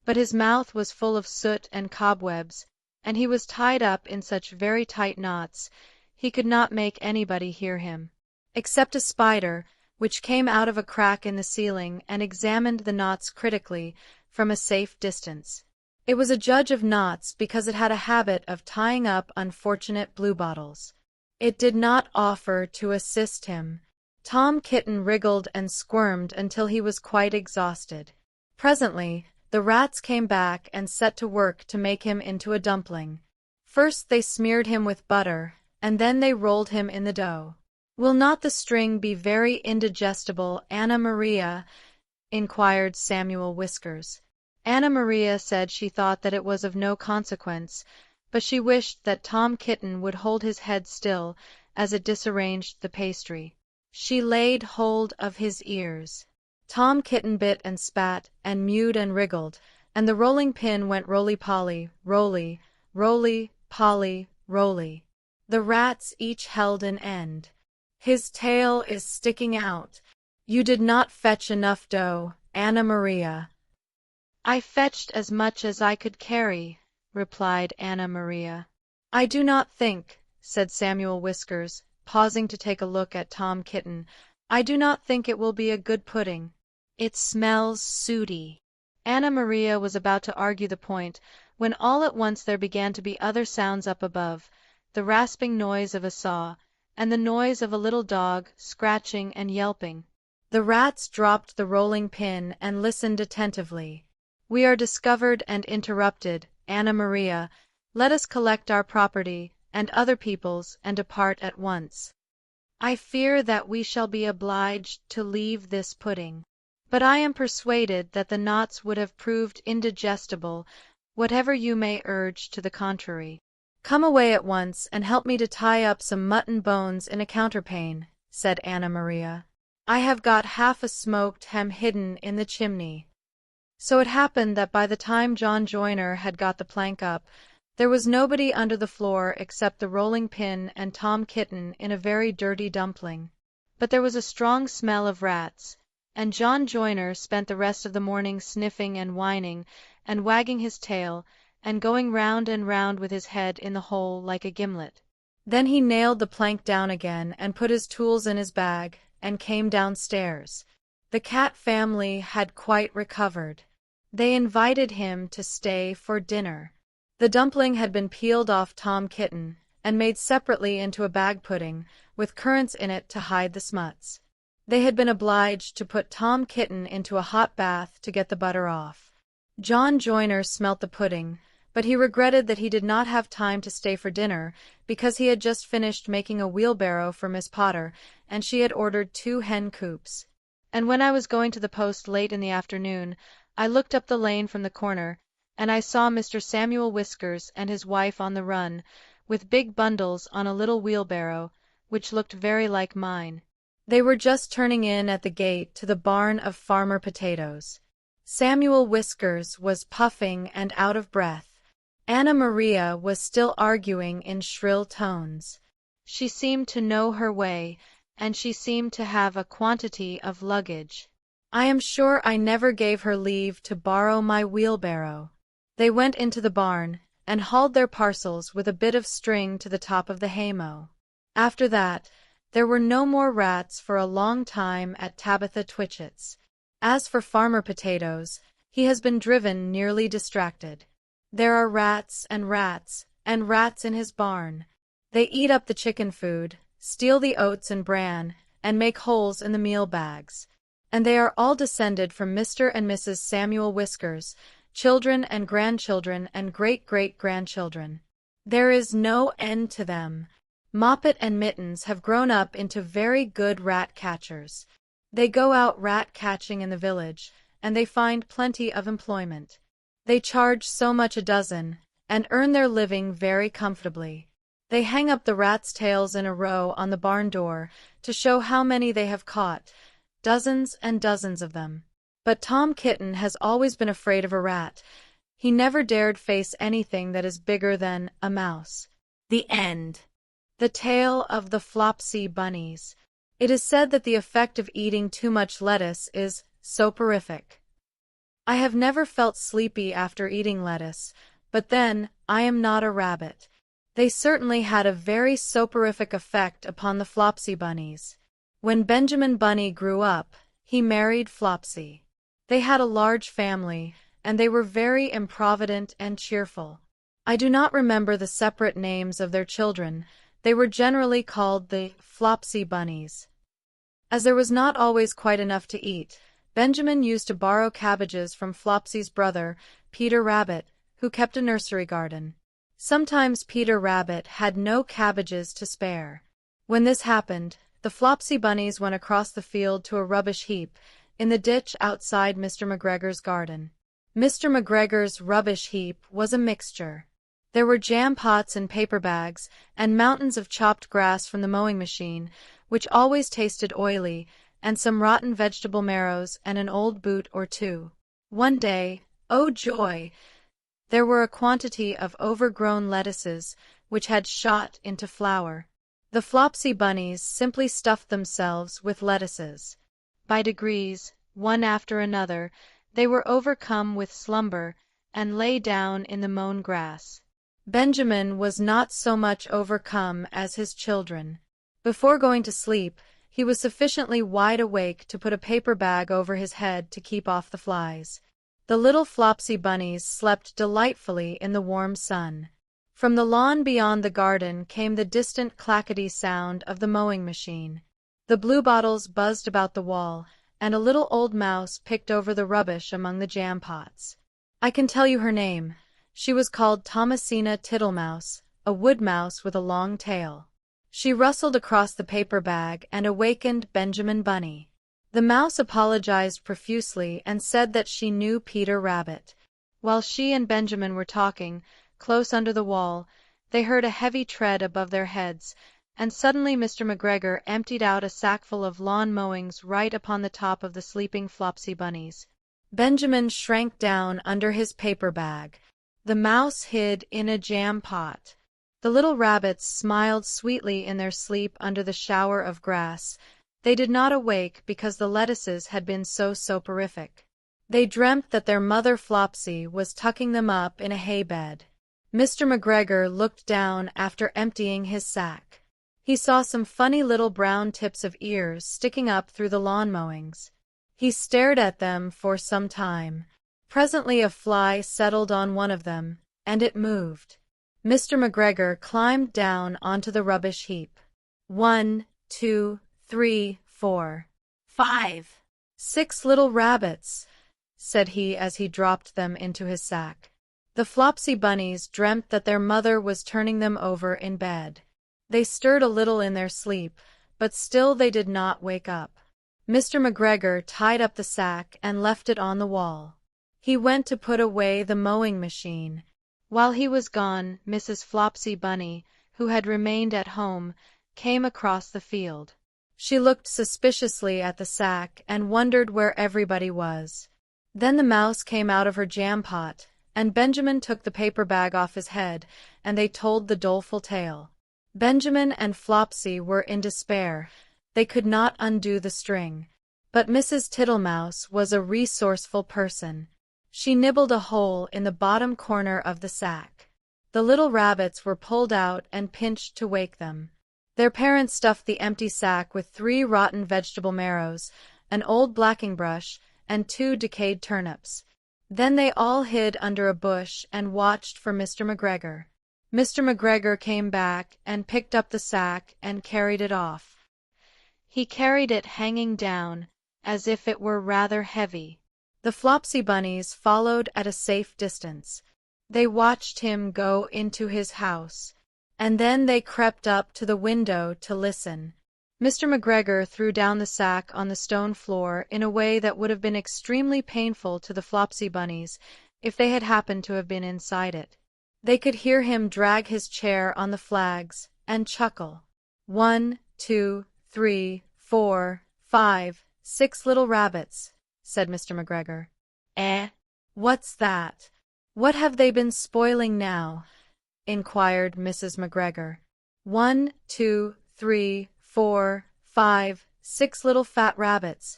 But his mouth was full of soot and cobwebs, and he was tied up in such very tight knots, he could not make anybody hear him. Except a spider, which came out of a crack in the ceiling and examined the knots critically from a safe distance. It was a judge of knots because it had a habit of tying up unfortunate bluebottles. It did not offer to assist him. Tom Kitten wriggled and squirmed until he was quite exhausted. Presently, the rats came back and set to work to make him into a dumpling. First they smeared him with butter, and then they rolled him in the dough. "Will not the string be very indigestible, Anna Maria?" inquired Samuel Whiskers. Anna Maria said she thought that it was of no consequence, but she wished that Tom Kitten would hold his head still as it disarranged the pastry. She laid hold of his ears. Tom Kitten bit and spat and mewed and wriggled, and the rolling pin went roly-poly, roly, roly, poly, roly. The rats each held an end. "His tail is sticking out. You did not fetch enough dough, Anna Maria." "I fetched as much as I could carry," replied Anna Maria. "I do not think," said Samuel Whiskers, pausing to take a look at Tom Kitten, "I do not think it will be a good pudding. It smells sooty." Anna Maria was about to argue the point, when all at once there began to be other sounds up above, the rasping noise of a saw, and the noise of a little dog scratching and yelping. The rats dropped the rolling pin and listened attentively. "We are discovered and interrupted, Anna Maria. Let us collect our property and other people's and depart at once. I fear that we shall be obliged to leave this pudding, but I am persuaded that the knots would have proved indigestible, whatever you may urge to the contrary." "Come away at once and help me to tie up some mutton bones in a counterpane," said Anna Maria. "I have got half a smoked ham hidden in the chimney." So it happened that by the time John Joyner had got the plank up, there was nobody under the floor except the rolling pin and Tom Kitten in a very dirty dumpling. But there was a strong smell of rats, and John Joyner spent the rest of the morning sniffing and whining and wagging his tail, and going round and round with his head in the hole like a gimlet. Then he nailed the plank down again and put his tools in his bag, and came downstairs. The cat family had quite recovered. They invited him to stay for dinner. The dumpling had been peeled off Tom Kitten, and made separately into a bag pudding, with currants in it to hide the smuts. They had been obliged to put Tom Kitten into a hot bath to get the butter off. John Joyner smelt the pudding, but he regretted that he did not have time to stay for dinner, because he had just finished making a wheelbarrow for Miss Potter, and she had ordered 2 hen coops. "And when I was going to the post late in the afternoon, I looked up the lane from the corner, and I saw Mr. Samuel Whiskers and his wife on the run, with big bundles on a little wheelbarrow, which looked very like mine. They were just turning in at the gate to the barn of Farmer Potatoes." Samuel Whiskers was puffing and out of breath. Anna Maria was still arguing in shrill tones. She seemed to know her way, and she seemed to have a quantity of luggage. I am sure I never gave her leave to borrow my wheelbarrow. They went into the barn, and hauled their parcels with a bit of string to the top of the haymow. After that, there were no more rats for a long time at Tabitha Twitchit's. As for Farmer Potatoes, he has been driven nearly distracted. There are rats and rats and rats in his barn. They eat up the chicken food, steal the oats and bran, and make holes in the meal bags. And they are all descended from Mr. and Mrs. Samuel Whiskers, children and grandchildren and great-great-grandchildren. There is no end to them. Moppet and Mittens have grown up into very good rat catchers. They go out rat catching in the village, and they find plenty of employment. They charge so much a dozen, and earn their living very comfortably. They hang up the rats' tails in a row on the barn door to show how many they have caught, dozens and dozens of them. But Tom Kitten has always been afraid of a rat. He never dared face anything that is bigger than a mouse. The end. The tale of the Flopsy Bunnies. It is said that the effect of eating too much lettuce is soporific. I have never felt sleepy after eating lettuce, but then, I am not a rabbit. They certainly had a very soporific effect upon the Flopsy Bunnies. When Benjamin Bunny grew up, he married Flopsy. They had a large family, and they were very improvident and cheerful. I do not remember the separate names of their children. They were generally called the Flopsy Bunnies. As there was not always quite enough to eat, Benjamin used to borrow cabbages from Flopsy's brother, Peter Rabbit, who kept a nursery garden. Sometimes Peter Rabbit had no cabbages to spare. When this happened, the Flopsy Bunnies went across the field to a rubbish heap in the ditch outside Mr. McGregor's garden. Mr. McGregor's rubbish heap was a mixture. There were jam pots and paper bags, and mountains of chopped grass from the mowing machine, which always tasted oily, and some rotten vegetable marrows and an old boot or two. One day, oh joy! There were a quantity of overgrown lettuces, which had shot into flower. The Flopsy Bunnies simply stuffed themselves with lettuces. By degrees, one after another, they were overcome with slumber, and lay down in the mown grass. Benjamin was not so much overcome as his children. Before going to sleep, he was sufficiently wide awake to put a paper bag over his head to keep off the flies. The little Flopsy Bunnies slept delightfully in the warm sun. From the lawn beyond the garden came the distant clackety sound of the mowing machine. The bluebottles buzzed about the wall, and a little old mouse picked over the rubbish among the jam pots. I can tell you her name. She was called Thomasina Tittlemouse, a wood mouse with a long tail. She rustled across the paper bag and awakened Benjamin Bunny. The mouse apologized profusely and said that she knew Peter Rabbit. While she and Benjamin were talking, close under the wall, they heard a heavy tread above their heads, and suddenly Mr. McGregor emptied out a sackful of lawn mowings right upon the top of the sleeping Flopsy Bunnies. Benjamin shrank down under his paper bag. The mouse hid in a jam pot. The little rabbits smiled sweetly in their sleep under the shower of grass. They did not awake because the lettuces had been so soporific. They dreamt that their mother Flopsy was tucking them up in a hay bed. Mr. McGregor looked down after emptying his sack. He saw some funny little brown tips of ears sticking up through the lawn mowings. He stared at them for some time. Presently a fly settled on one of them, and it moved. Mr. McGregor climbed down onto the rubbish heap. 1, 2, 3, 4, 5, 6 little rabbits, said he as he dropped them into his sack. The Flopsy Bunnies dreamt that their mother was turning them over in bed. They stirred a little in their sleep, but still they did not wake up. Mr. McGregor tied up the sack and left it on the wall. He went to put away the mowing machine. While he was gone, Mrs. Flopsy Bunny, who had remained at home, came across the field. She looked suspiciously at the sack and wondered where everybody was. Then the mouse came out of her jam pot, and Benjamin took the paper bag off his head, and they told the doleful tale. Benjamin and Flopsy were in despair. They could not undo the string. But Mrs. Tittlemouse was a resourceful person. She nibbled a hole in the bottom corner of the sack. The little rabbits were pulled out and pinched to wake them. Their parents stuffed the empty sack with 3 rotten vegetable marrows, an old blacking brush, and 2 decayed turnips. Then they all hid under a bush and watched for Mr. McGregor. Mr. McGregor came back and picked up the sack and carried it off. He carried it hanging down, as if it were rather heavy. The Flopsy Bunnies followed at a safe distance. They watched him go into his house, and then they crept up to the window to listen. Mr. McGregor threw down the sack on the stone floor in a way that would have been extremely painful to the Flopsy Bunnies if they had happened to have been inside it. They could hear him drag his chair on the flags and chuckle. 1, 2, 3, 4, 5, 6 little rabbits, said Mr. McGregor. Eh? What's that? What have they been spoiling now? Inquired Mrs. McGregor. 1, 2, 3, 4, 5, 6 little fat rabbits,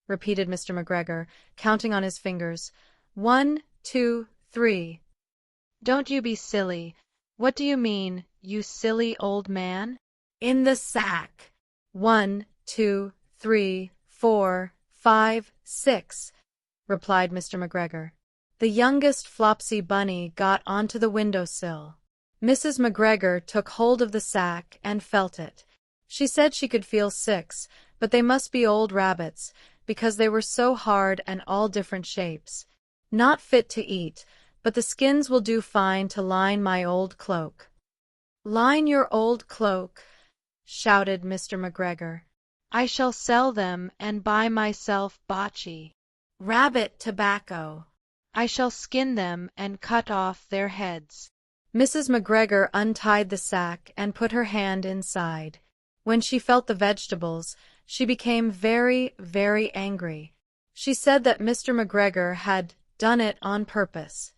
repeated Mr. McGregor, counting on his fingers. 1, 2, 3. Don't you be silly. What do you mean, you silly old man? In the sack. 1, 2, 3, 4, 5, 6, replied Mr. McGregor. The youngest Flopsy Bunny got onto the window-sill. Mrs. McGregor took hold of the sack and felt it. She said she could feel 6, but they must be old rabbits, because they were so hard and all different shapes. Not fit to eat, but the skins will do fine to line my old cloak. Line your old cloak, shouted Mr. McGregor. I shall sell them and buy myself bocce, rabbit tobacco. I shall skin them and cut off their heads. Mrs. McGregor untied the sack and put her hand inside. When she felt the vegetables, she became very, very angry. She said that Mr. McGregor had done it on purpose.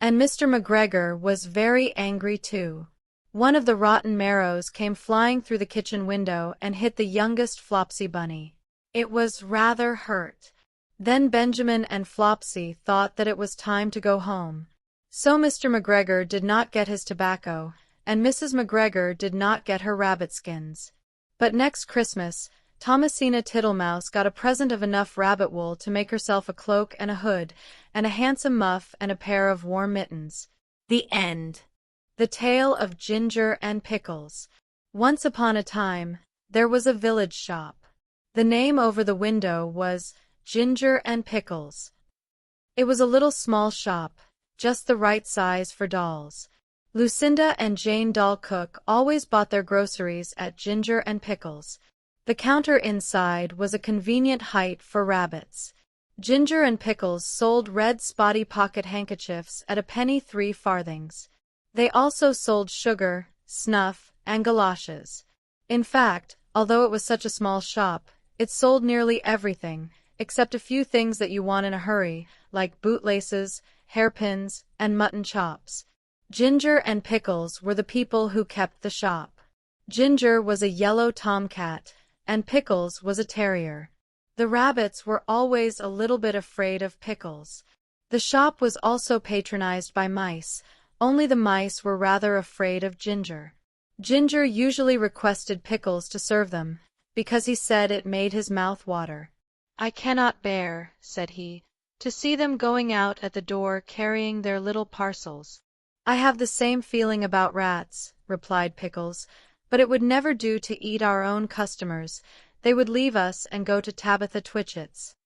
And Mr. McGregor was very angry too. One of the rotten marrows came flying through the kitchen window and hit the youngest Flopsy Bunny. It was rather hurt. Then Benjamin and Flopsy thought that it was time to go home. So Mr. McGregor did not get his tobacco, and Mrs. McGregor did not get her rabbit skins. But next Christmas, Thomasina Tittlemouse got a present of enough rabbit wool to make herself a cloak and a hood, and a handsome muff and a pair of warm mittens. The end. The Tale of Ginger and Pickles. Once upon a time, there was a village shop. The name over the window was Ginger and Pickles. It was a little small shop, just the right size for dolls. Lucinda and Jane Doll Cook always bought their groceries at Ginger and Pickles. The counter inside was a convenient height for rabbits. Ginger and Pickles sold red spotty pocket handkerchiefs at a penny 3 farthings. They also sold sugar, snuff, and galoshes. In fact, although it was such a small shop, it sold nearly everything, except a few things that you want in a hurry, like bootlaces, hairpins, and mutton chops. Ginger and Pickles were the people who kept the shop. Ginger was a yellow tomcat, and Pickles was a terrier. The rabbits were always a little bit afraid of Pickles. The shop was also patronized by mice, only the mice were rather afraid of Ginger. Ginger usually requested Pickles to serve them, because he said it made his mouth water. I cannot bear, said he, to see them going out at the door carrying their little parcels. I have the same feeling about rats, replied Pickles, but it would never do to eat our own customers. They would leave us and go to Tabitha Twitchit's.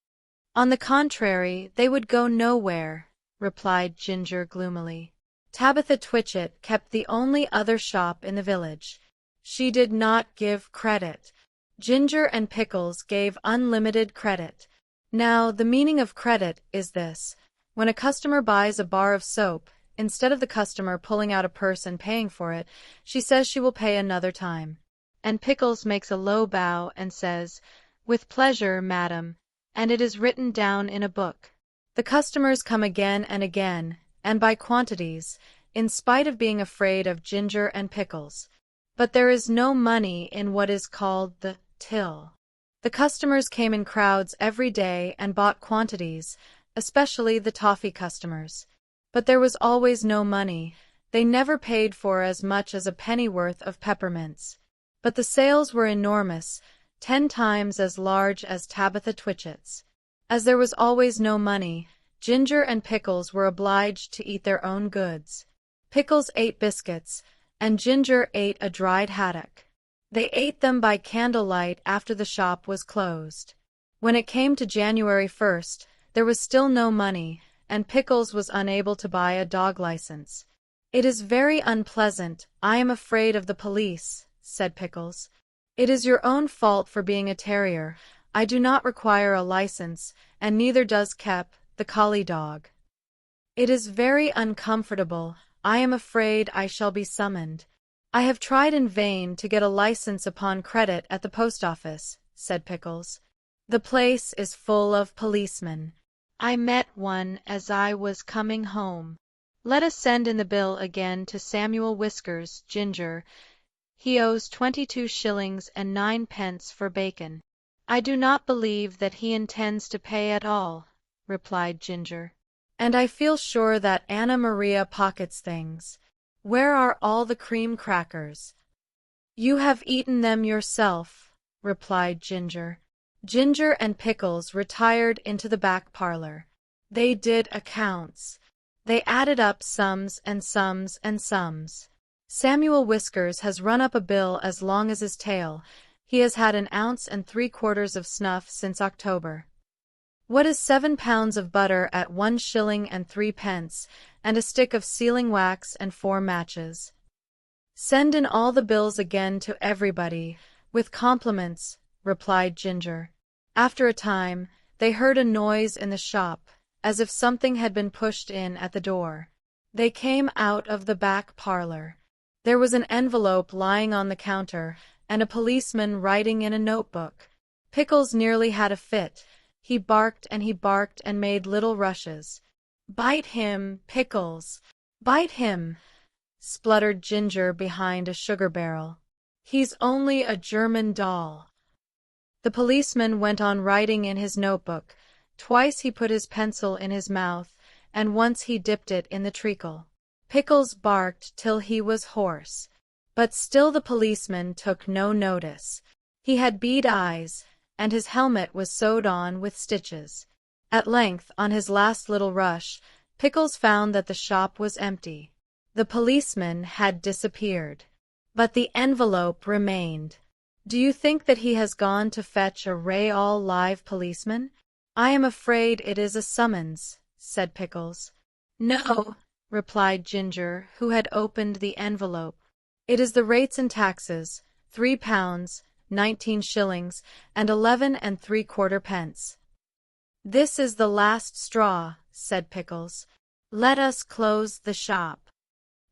On the contrary, they would go nowhere, replied Ginger gloomily. Tabitha Twitchit kept the only other shop in the village. She did not give credit. Ginger and Pickles gave unlimited credit. Now, the meaning of credit is this. When a customer buys a bar of soap, instead of the customer pulling out a purse and paying for it, she says she will pay another time. And Pickles makes a low bow and says, With pleasure, madam, and it is written down in a book. The customers come again and again, and by quantities, in spite of being afraid of Ginger and Pickles. But there is no money in what is called the till. The customers came in crowds every day and bought quantities, especially the toffee customers. But there was always no money. They never paid for as much as a pennyworth of peppermints. But the sales were enormous, 10 times as large as Tabitha Twitchit's. As there was always no money, Ginger and Pickles were obliged to eat their own goods. Pickles ate biscuits, and Ginger ate a dried haddock. They ate them by candlelight after the shop was closed. When it came to January 1st, there was still no money, and Pickles was unable to buy a dog license. "It is very unpleasant. I am afraid of the police," said Pickles. "It is your own fault for being a terrier. I do not require a license, and neither does Kep, the collie dog." "It is very uncomfortable. I am afraid I shall be summoned. I have tried in vain to get a license upon credit at the post office," said Pickles. "The place is full of policemen. I met one as I was coming home. Let us send in the bill again to Samuel Whiskers, Ginger. He owes 22 shillings and 9 pence for bacon." "I do not believe that he intends to pay at all," replied Ginger. "And I feel sure that Anna Maria pockets things. Where are all the cream crackers?" "You have eaten them yourself," replied Ginger. Ginger and Pickles retired into the back parlor. They did accounts. They added up sums and sums and sums. "Samuel Whiskers has run up a bill as long as his tail. He has had 1 ounce and 3/4 of snuff since October. What is 7 pounds of butter at 1 shilling and 3 pence, and a stick of sealing wax and 4 matches?" "Send in all the bills again to everybody, with compliments," replied Ginger. After a time, they heard a noise in the shop, as if something had been pushed in at the door. They came out of the back parlor. There was an envelope lying on the counter, and a policeman writing in a notebook. Pickles nearly had a fit. He barked and made little rushes. "Bite him, Pickles! Bite him!" spluttered Ginger behind a sugar barrel. "He's only a German doll." The policeman went on writing in his notebook. Twice he put his pencil in his mouth, and once he dipped it in the treacle. Pickles barked till he was hoarse. But still the policeman took no notice. He had bead eyes, and his helmet was sewed on with stitches. At length, on his last little rush, Pickles found that the shop was empty. The policeman had disappeared. But the envelope remained. "Do you think that he has gone to fetch a real live policeman?" "I am afraid it is a summons," said Pickles. "No," replied Ginger, who had opened the envelope. "It is the rates and taxes, 3 pounds, 19 shillings, and 11 3/4 pence. "This is the last straw," said Pickles. "Let us close the shop."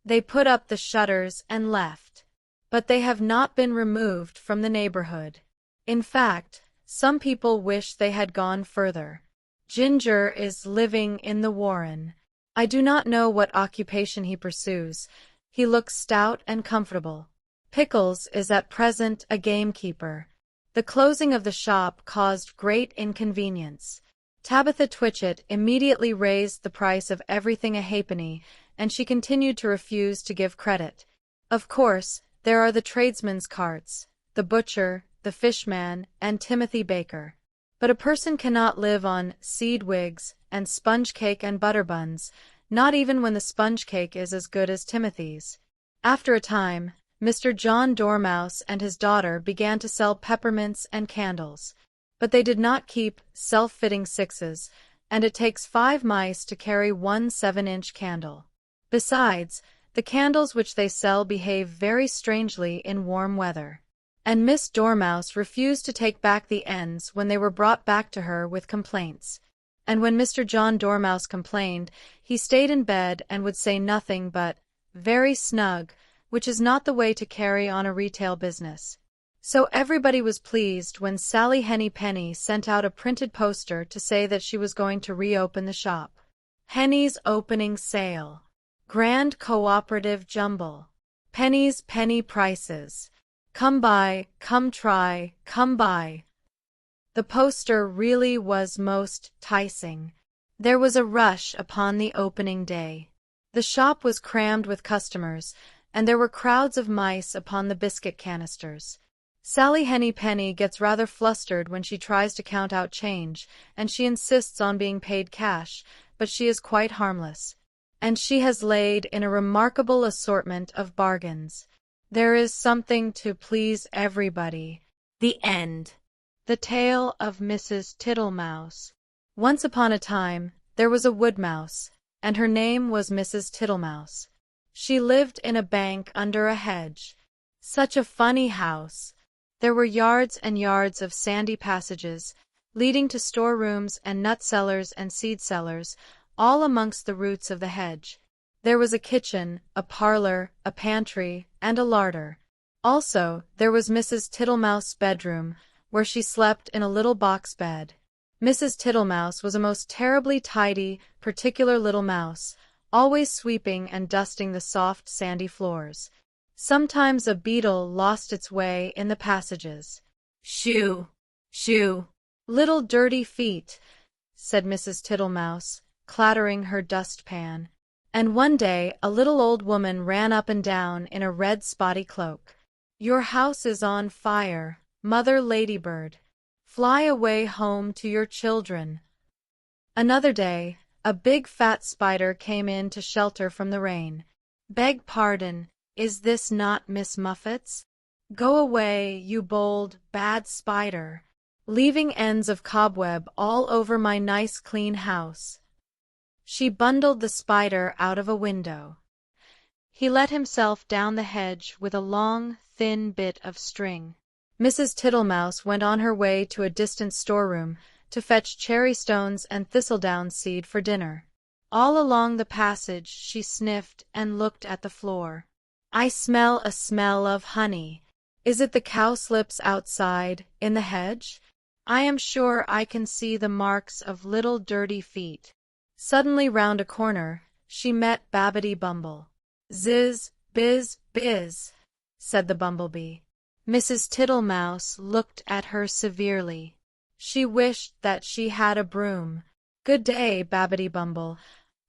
They put up the shutters and left. But they have not been removed from the neighborhood. In fact, some people wish they had gone further. Ginger is living in the warren. I do not know what occupation he pursues. He looks stout and comfortable. Pickles is at present a gamekeeper. The closing of the shop caused great inconvenience. Tabitha Twitchit immediately raised the price of everything a halfpenny, and she continued to refuse to give credit. Of course, there are the tradesmen's carts, the butcher, the fishman, and Timothy Baker. But a person cannot live on seed wigs and sponge cake and butter buns, not even when the sponge cake is as good as Timothy's. After a time, Mr. John Dormouse and his daughter began to sell peppermints and candles. But they did not keep self-fitting sixes, and it takes 5 mice to carry 1 7-inch candle. Besides, the candles which they sell behave very strangely in warm weather. And Miss Dormouse refused to take back the ends when they were brought back to her with complaints. And when Mr. John Dormouse complained, he stayed in bed and would say nothing but, "Very snug," which is not the way to carry on a retail business. So everybody was pleased when Sally Henny Penny sent out a printed poster to say that she was going to reopen the shop. Henny's opening sale. Grand cooperative jumble. Penny's penny prices. Come buy, come try, come buy. The poster really was most enticing. There was a rush upon the opening day. The shop was crammed with customers, and there were crowds of mice upon the biscuit canisters. Sally Henny Penny gets rather flustered when she tries to count out change, and she insists on being paid cash, but she is quite harmless. And she has laid in a remarkable assortment of bargains. There is something to please everybody. The end. The Tale of Mrs. Tittlemouse. Once upon a time, there was a woodmouse, and her name was Mrs. Tittlemouse. She lived in a bank under a hedge. Such a funny house! There were yards and yards of sandy passages, leading to storerooms and nut cellars and seed cellars, all amongst the roots of the hedge. There was a kitchen, a parlor, a pantry, and a larder. Also, there was Mrs. Tittlemouse's bedroom, where she slept in a little box bed. Mrs. Tittlemouse was a most terribly tidy, particular little mouse, always sweeping and dusting the soft, sandy floors. Sometimes a beetle lost its way in the passages. "Shoo! Shoo! Little dirty feet," said Mrs. Tittlemouse, clattering her dustpan. And one day a little old woman ran up and down in a red spotty cloak. "Your house is on fire, Mother Ladybird. Fly away home to your children." Another day, a big fat spider came in to shelter from the rain. "Beg pardon, is this not Miss Muffet's? Go away, you bold, bad spider, leaving ends of cobweb all over my nice clean house." She bundled the spider out of a window. He let himself down the hedge with a long, thin bit of string. Mrs. Tittlemouse went on her way to a distant storeroom to fetch cherry stones and thistledown seed for dinner. All along the passage she sniffed and looked at the floor. "I smell a smell of honey. Is it the cowslips outside, in the hedge? I am sure I can see the marks of little dirty feet." Suddenly round a corner, she met Babbity Bumble. "Ziz, biz, biz," said the bumblebee. Mrs. Tittlemouse looked at her severely. She wished that she had a broom. "Good day, Babbity Bumble.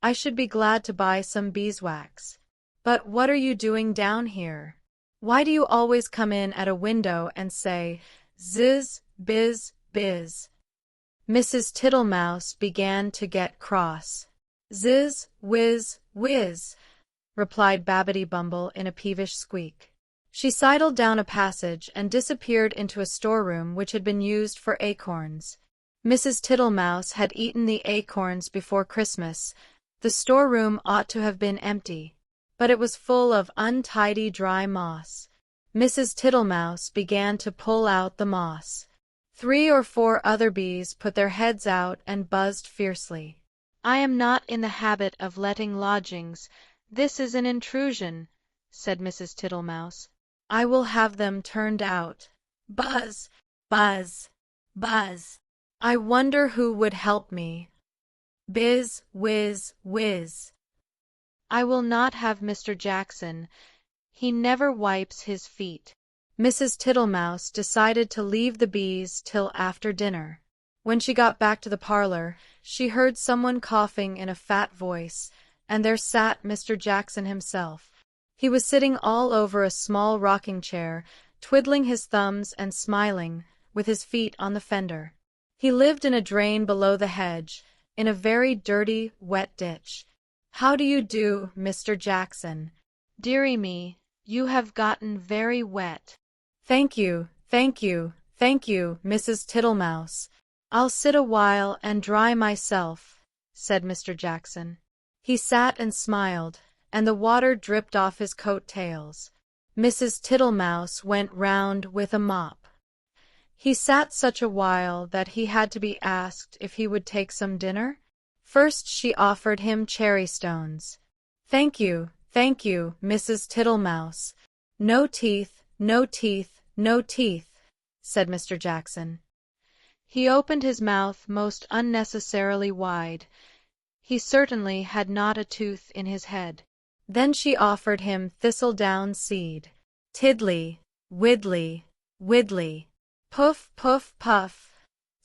I should be glad to buy some beeswax. But what are you doing down here? Why do you always come in at a window and say, 'Ziz, biz, biz'?" Mrs. Tittlemouse began to get cross. "Ziz, whiz, whiz," replied Babbity Bumble in a peevish squeak. She sidled down a passage and disappeared into a storeroom which had been used for acorns. Mrs. Tittlemouse had eaten the acorns before Christmas. The storeroom ought to have been empty, but it was full of untidy dry moss. Mrs. Tittlemouse began to pull out the moss. 3 or 4 other bees put their heads out and buzzed fiercely. "I am not in the habit of letting lodgings. This is an intrusion," said Mrs. Tittlemouse. "I will have them turned out. Buzz, buzz, buzz. I wonder who would help me. Biz, whiz, whiz. I will not have Mr. Jackson. He never wipes his feet." Mrs. Tittlemouse decided to leave the bees till after dinner. When she got back to the parlor, she heard someone coughing in a fat voice, and there sat Mr. Jackson himself. He was sitting all over a small rocking chair, twiddling his thumbs and smiling, with his feet on the fender. He lived in a drain below the hedge, in a very dirty, wet ditch. "How do you do, Mr. Jackson? Dearie me, you have gotten very wet." "Thank you, thank you, thank you, Mrs. Tittlemouse. I'll sit a while and dry myself," said Mr. Jackson. He sat and smiled, and the water dripped off his coat tails. Mrs. Tittlemouse went round with a mop. He sat such a while that he had to be asked if he would take some dinner. First she offered him cherry stones. Thank you, Mrs. Tittlemouse. No teeth, no teeth, no teeth," said Mr. Jackson. He opened his mouth most unnecessarily wide. He certainly had not a tooth in his head. Then she offered him thistledown seed. Tiddly, widdly, widdly, puff, puff, puff,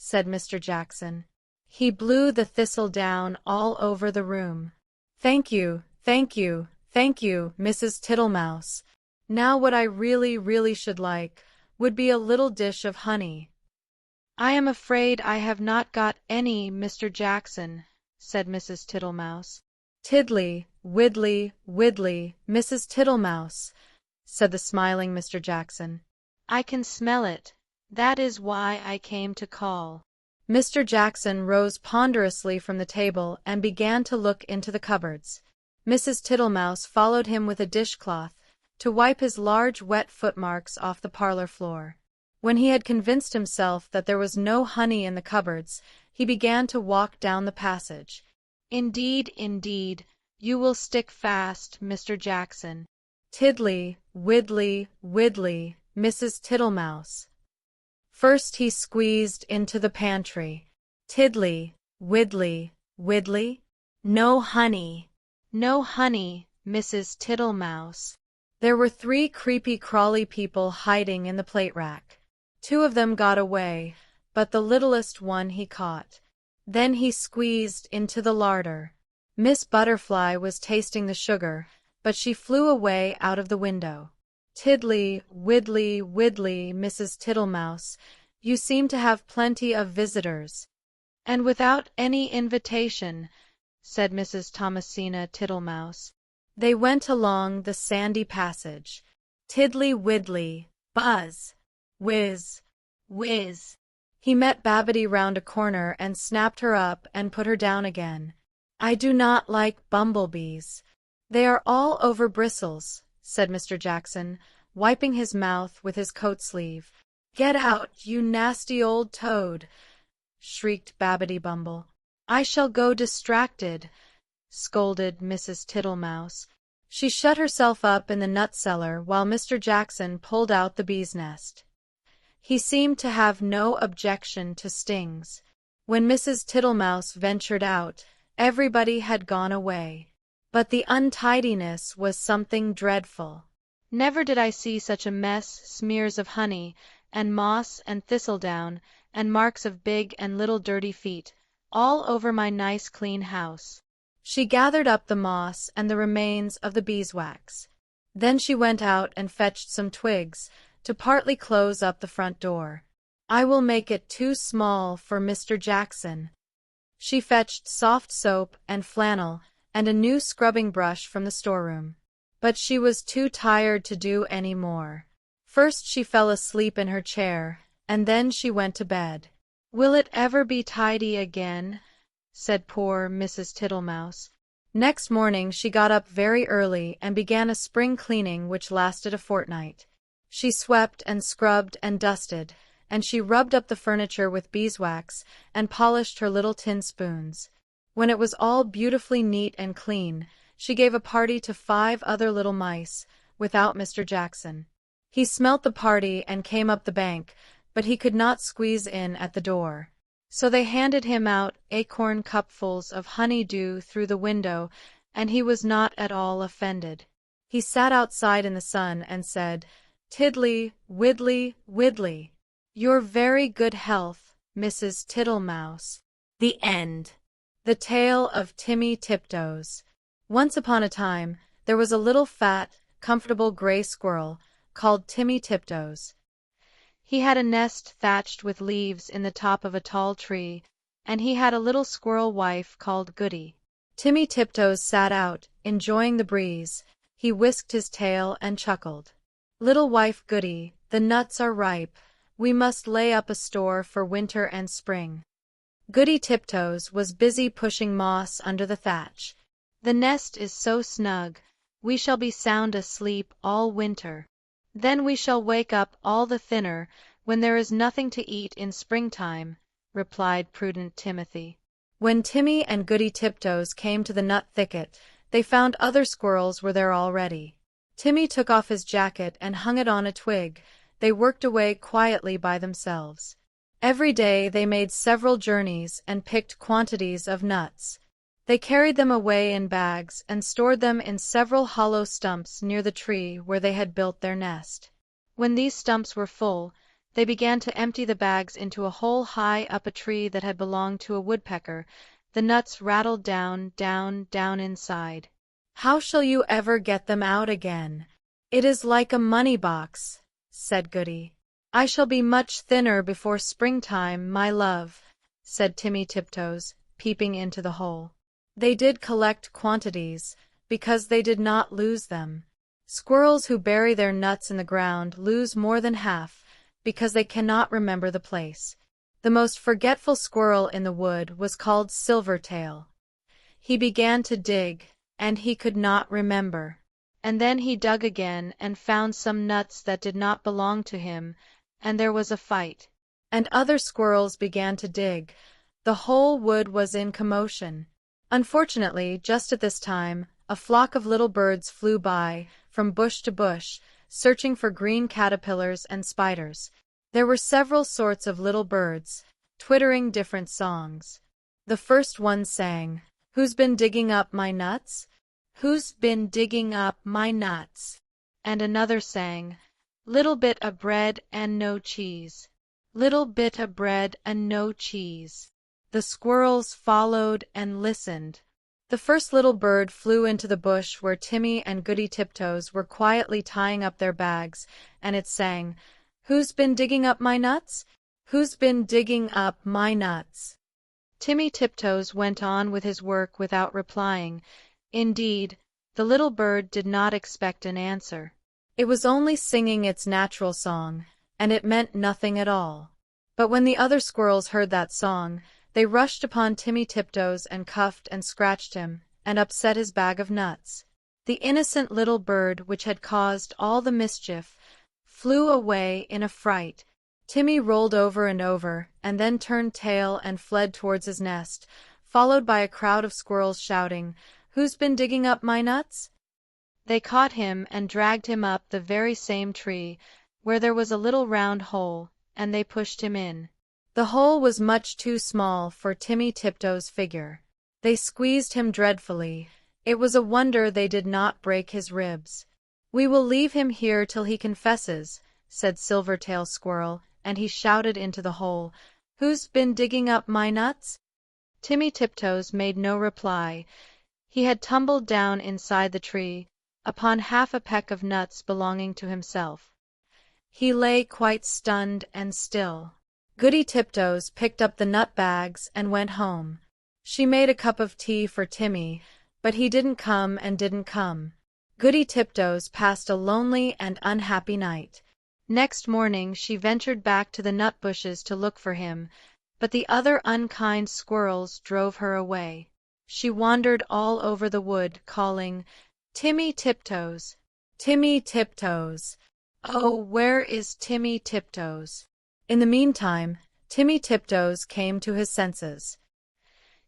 said Mr. Jackson. He blew the thistle down all over the room. Thank you, thank you, thank you, Mrs. Tittlemouse. Now what I really should like would be a little dish of honey. I am afraid I have not got any, Mr. Jackson, said Mrs. Tittlemouse. Tiddly, widdly, widdly, Mrs. Tittlemouse, said the smiling Mr. Jackson. I can smell it. That is why I came to call. Mr. Jackson rose ponderously from the table and began to look into the cupboards. Mrs. Tittlemouse followed him with a dishcloth to wipe his large wet footmarks off the parlor floor. When he had convinced himself that there was no honey in the cupboards, he began to walk down the passage. Indeed, you will stick fast, Mr. Jackson. Tiddly, widdly, widdly, Mrs. Tittlemouse. First he squeezed into the pantry. Tiddly, widdly, widdly. No honey. No honey, Mrs. Tittlemouse. There were 3 creepy-crawly people hiding in the plate rack. 2 of them got away, but the littlest one he caught. Then he squeezed into the larder. Miss Butterfly was tasting the sugar, but she flew away out of the window. Tiddly, widdly, widdly, Mrs. Tittlemouse, you seem to have plenty of visitors. And without any invitation, said Mrs. Thomasina Tittlemouse. They went along the sandy passage. Tiddly, widdly, buzz, whiz, whiz. He met Babbity round a corner and snapped her up and put her down again. I do not like bumblebees. They are all over bristles, said Mr. Jackson, wiping his mouth with his coat sleeve. Get out, you nasty old toad, shrieked Babbity Bumble. I shall go distracted, scolded Mrs. Tittlemouse. She shut herself up in the nut cellar while Mr. Jackson pulled out the bee's nest. He seemed to have no objection to stings. When Mrs. Tittlemouse ventured out, everybody had gone away. But the untidiness was something dreadful. Never did I see such a mess, smears of honey, and moss and thistledown, and marks of big and little dirty feet, all over my nice clean house. She gathered up the moss and the remains of the beeswax. Then she went out and fetched some twigs to partly close up the front door. I will make it too small for Mr. Jackson. She fetched soft soap and flannel and a new scrubbing brush from the storeroom. But she was too tired to do any more. First she fell asleep in her chair, and then she went to bed. Will it ever be tidy again? Said poor Mrs. Tittlemouse. Next morning she got up very early and began a spring cleaning which lasted a fortnight. She swept and scrubbed and dusted, and she rubbed up the furniture with beeswax and polished her little tin spoons. When it was all beautifully neat and clean, she gave a party to 5 other little mice, without Mr. Jackson. He smelt the party and came up the bank, but he could not squeeze in at the door. So they handed him out acorn cupfuls of honey-dew through the window, and he was not at all offended. He sat outside in the sun and said, Tiddly, widdly, widdly. Your very good health, Mrs. Tittlemouse. The end. The Tale of Timmy Tiptoes. Once upon a time, there was a little fat, comfortable gray squirrel called Timmy Tiptoes. He had a nest thatched with leaves in the top of a tall tree, and he had a little squirrel wife called Goody. Timmy Tiptoes sat out, enjoying the breeze. He whisked his tail and chuckled. Little wife Goody, the nuts are ripe. We must lay up a store for winter and spring. Goody Tiptoes was busy pushing moss under the thatch. The nest is so snug, we shall be sound asleep all winter. Then we shall wake up all the thinner when there is nothing to eat in springtime, replied prudent Timothy. When Timmy and Goody Tiptoes came to the nut thicket, they found other squirrels were there already. Timmy took off his jacket and hung it on a twig. They worked away quietly by themselves. Every day they made several journeys and picked quantities of nuts. They carried them away in bags and stored them in several hollow stumps near the tree where they had built their nest. When these stumps were full, They began to empty the bags into a hole high up a tree that had belonged to a woodpecker. The nuts rattled down, down, down inside. "How shall you ever get them out again? It is like a money box," said Goody. "I shall be much thinner before springtime, my love," said Timmy Tiptoes, peeping into the hole. They did collect quantities, because they did not lose them. Squirrels who bury their nuts in the ground lose more than half, because they cannot remember the place. The most forgetful squirrel in the wood was called Silvertail. He began to dig, and he could not remember. And then he dug again and found some nuts that did not belong to him, and there was a fight. And other squirrels began to dig. The whole wood was in commotion. Unfortunately, just at this time, a flock of little birds flew by, from bush to bush, searching for green caterpillars and spiders. There were several sorts of little birds, twittering different songs. The first one sang, "Who's been digging up my nuts? Who's been digging up my nuts?" And another sang, "Little bit of bread and no cheese. Little bit of bread and no cheese." The squirrels followed and listened. The first little bird flew into the bush where Timmy and Goody Tiptoes were quietly tying up their bags, and it sang, "Who's been digging up my nuts? Who's been digging up my nuts?" Timmy Tiptoes went on with his work without replying. Indeed, the little bird did not expect an answer. It was only singing its natural song, and it meant nothing at all. But when the other squirrels heard that song, they rushed upon Timmy Tiptoes and cuffed and scratched him, and upset his bag of nuts. The innocent little bird which had caused all the mischief flew away in a fright. Timmy rolled over and over, and then turned tail and fled towards his nest, followed by a crowd of squirrels shouting, "Who's been digging up my nuts?" They caught him and dragged him up the very same tree, where there was a little round hole, and they pushed him in. The hole was much too small for Timmy Tiptoes' figure. They squeezed him dreadfully. It was a wonder they did not break his ribs. "We will leave him here till he confesses," said Silvertail Squirrel, and he shouted into the hole, "Who's been digging up my nuts?" Timmy Tiptoes made no reply. He had tumbled down inside the tree, upon half a peck of nuts belonging to himself. He lay quite stunned and still. Goody Tiptoes picked up the nut bags and went home. She made a cup of tea for Timmy, but he didn't come and didn't come. Goody Tiptoes passed a lonely and unhappy night. Next morning she ventured back to the nut bushes to look for him, but the other unkind squirrels drove her away. She wandered all over the wood, calling, "Timmy Tiptoes! Timmy Tiptoes! Oh, where is Timmy Tiptoes?" In the meantime, Timmy Tiptoes came to his senses.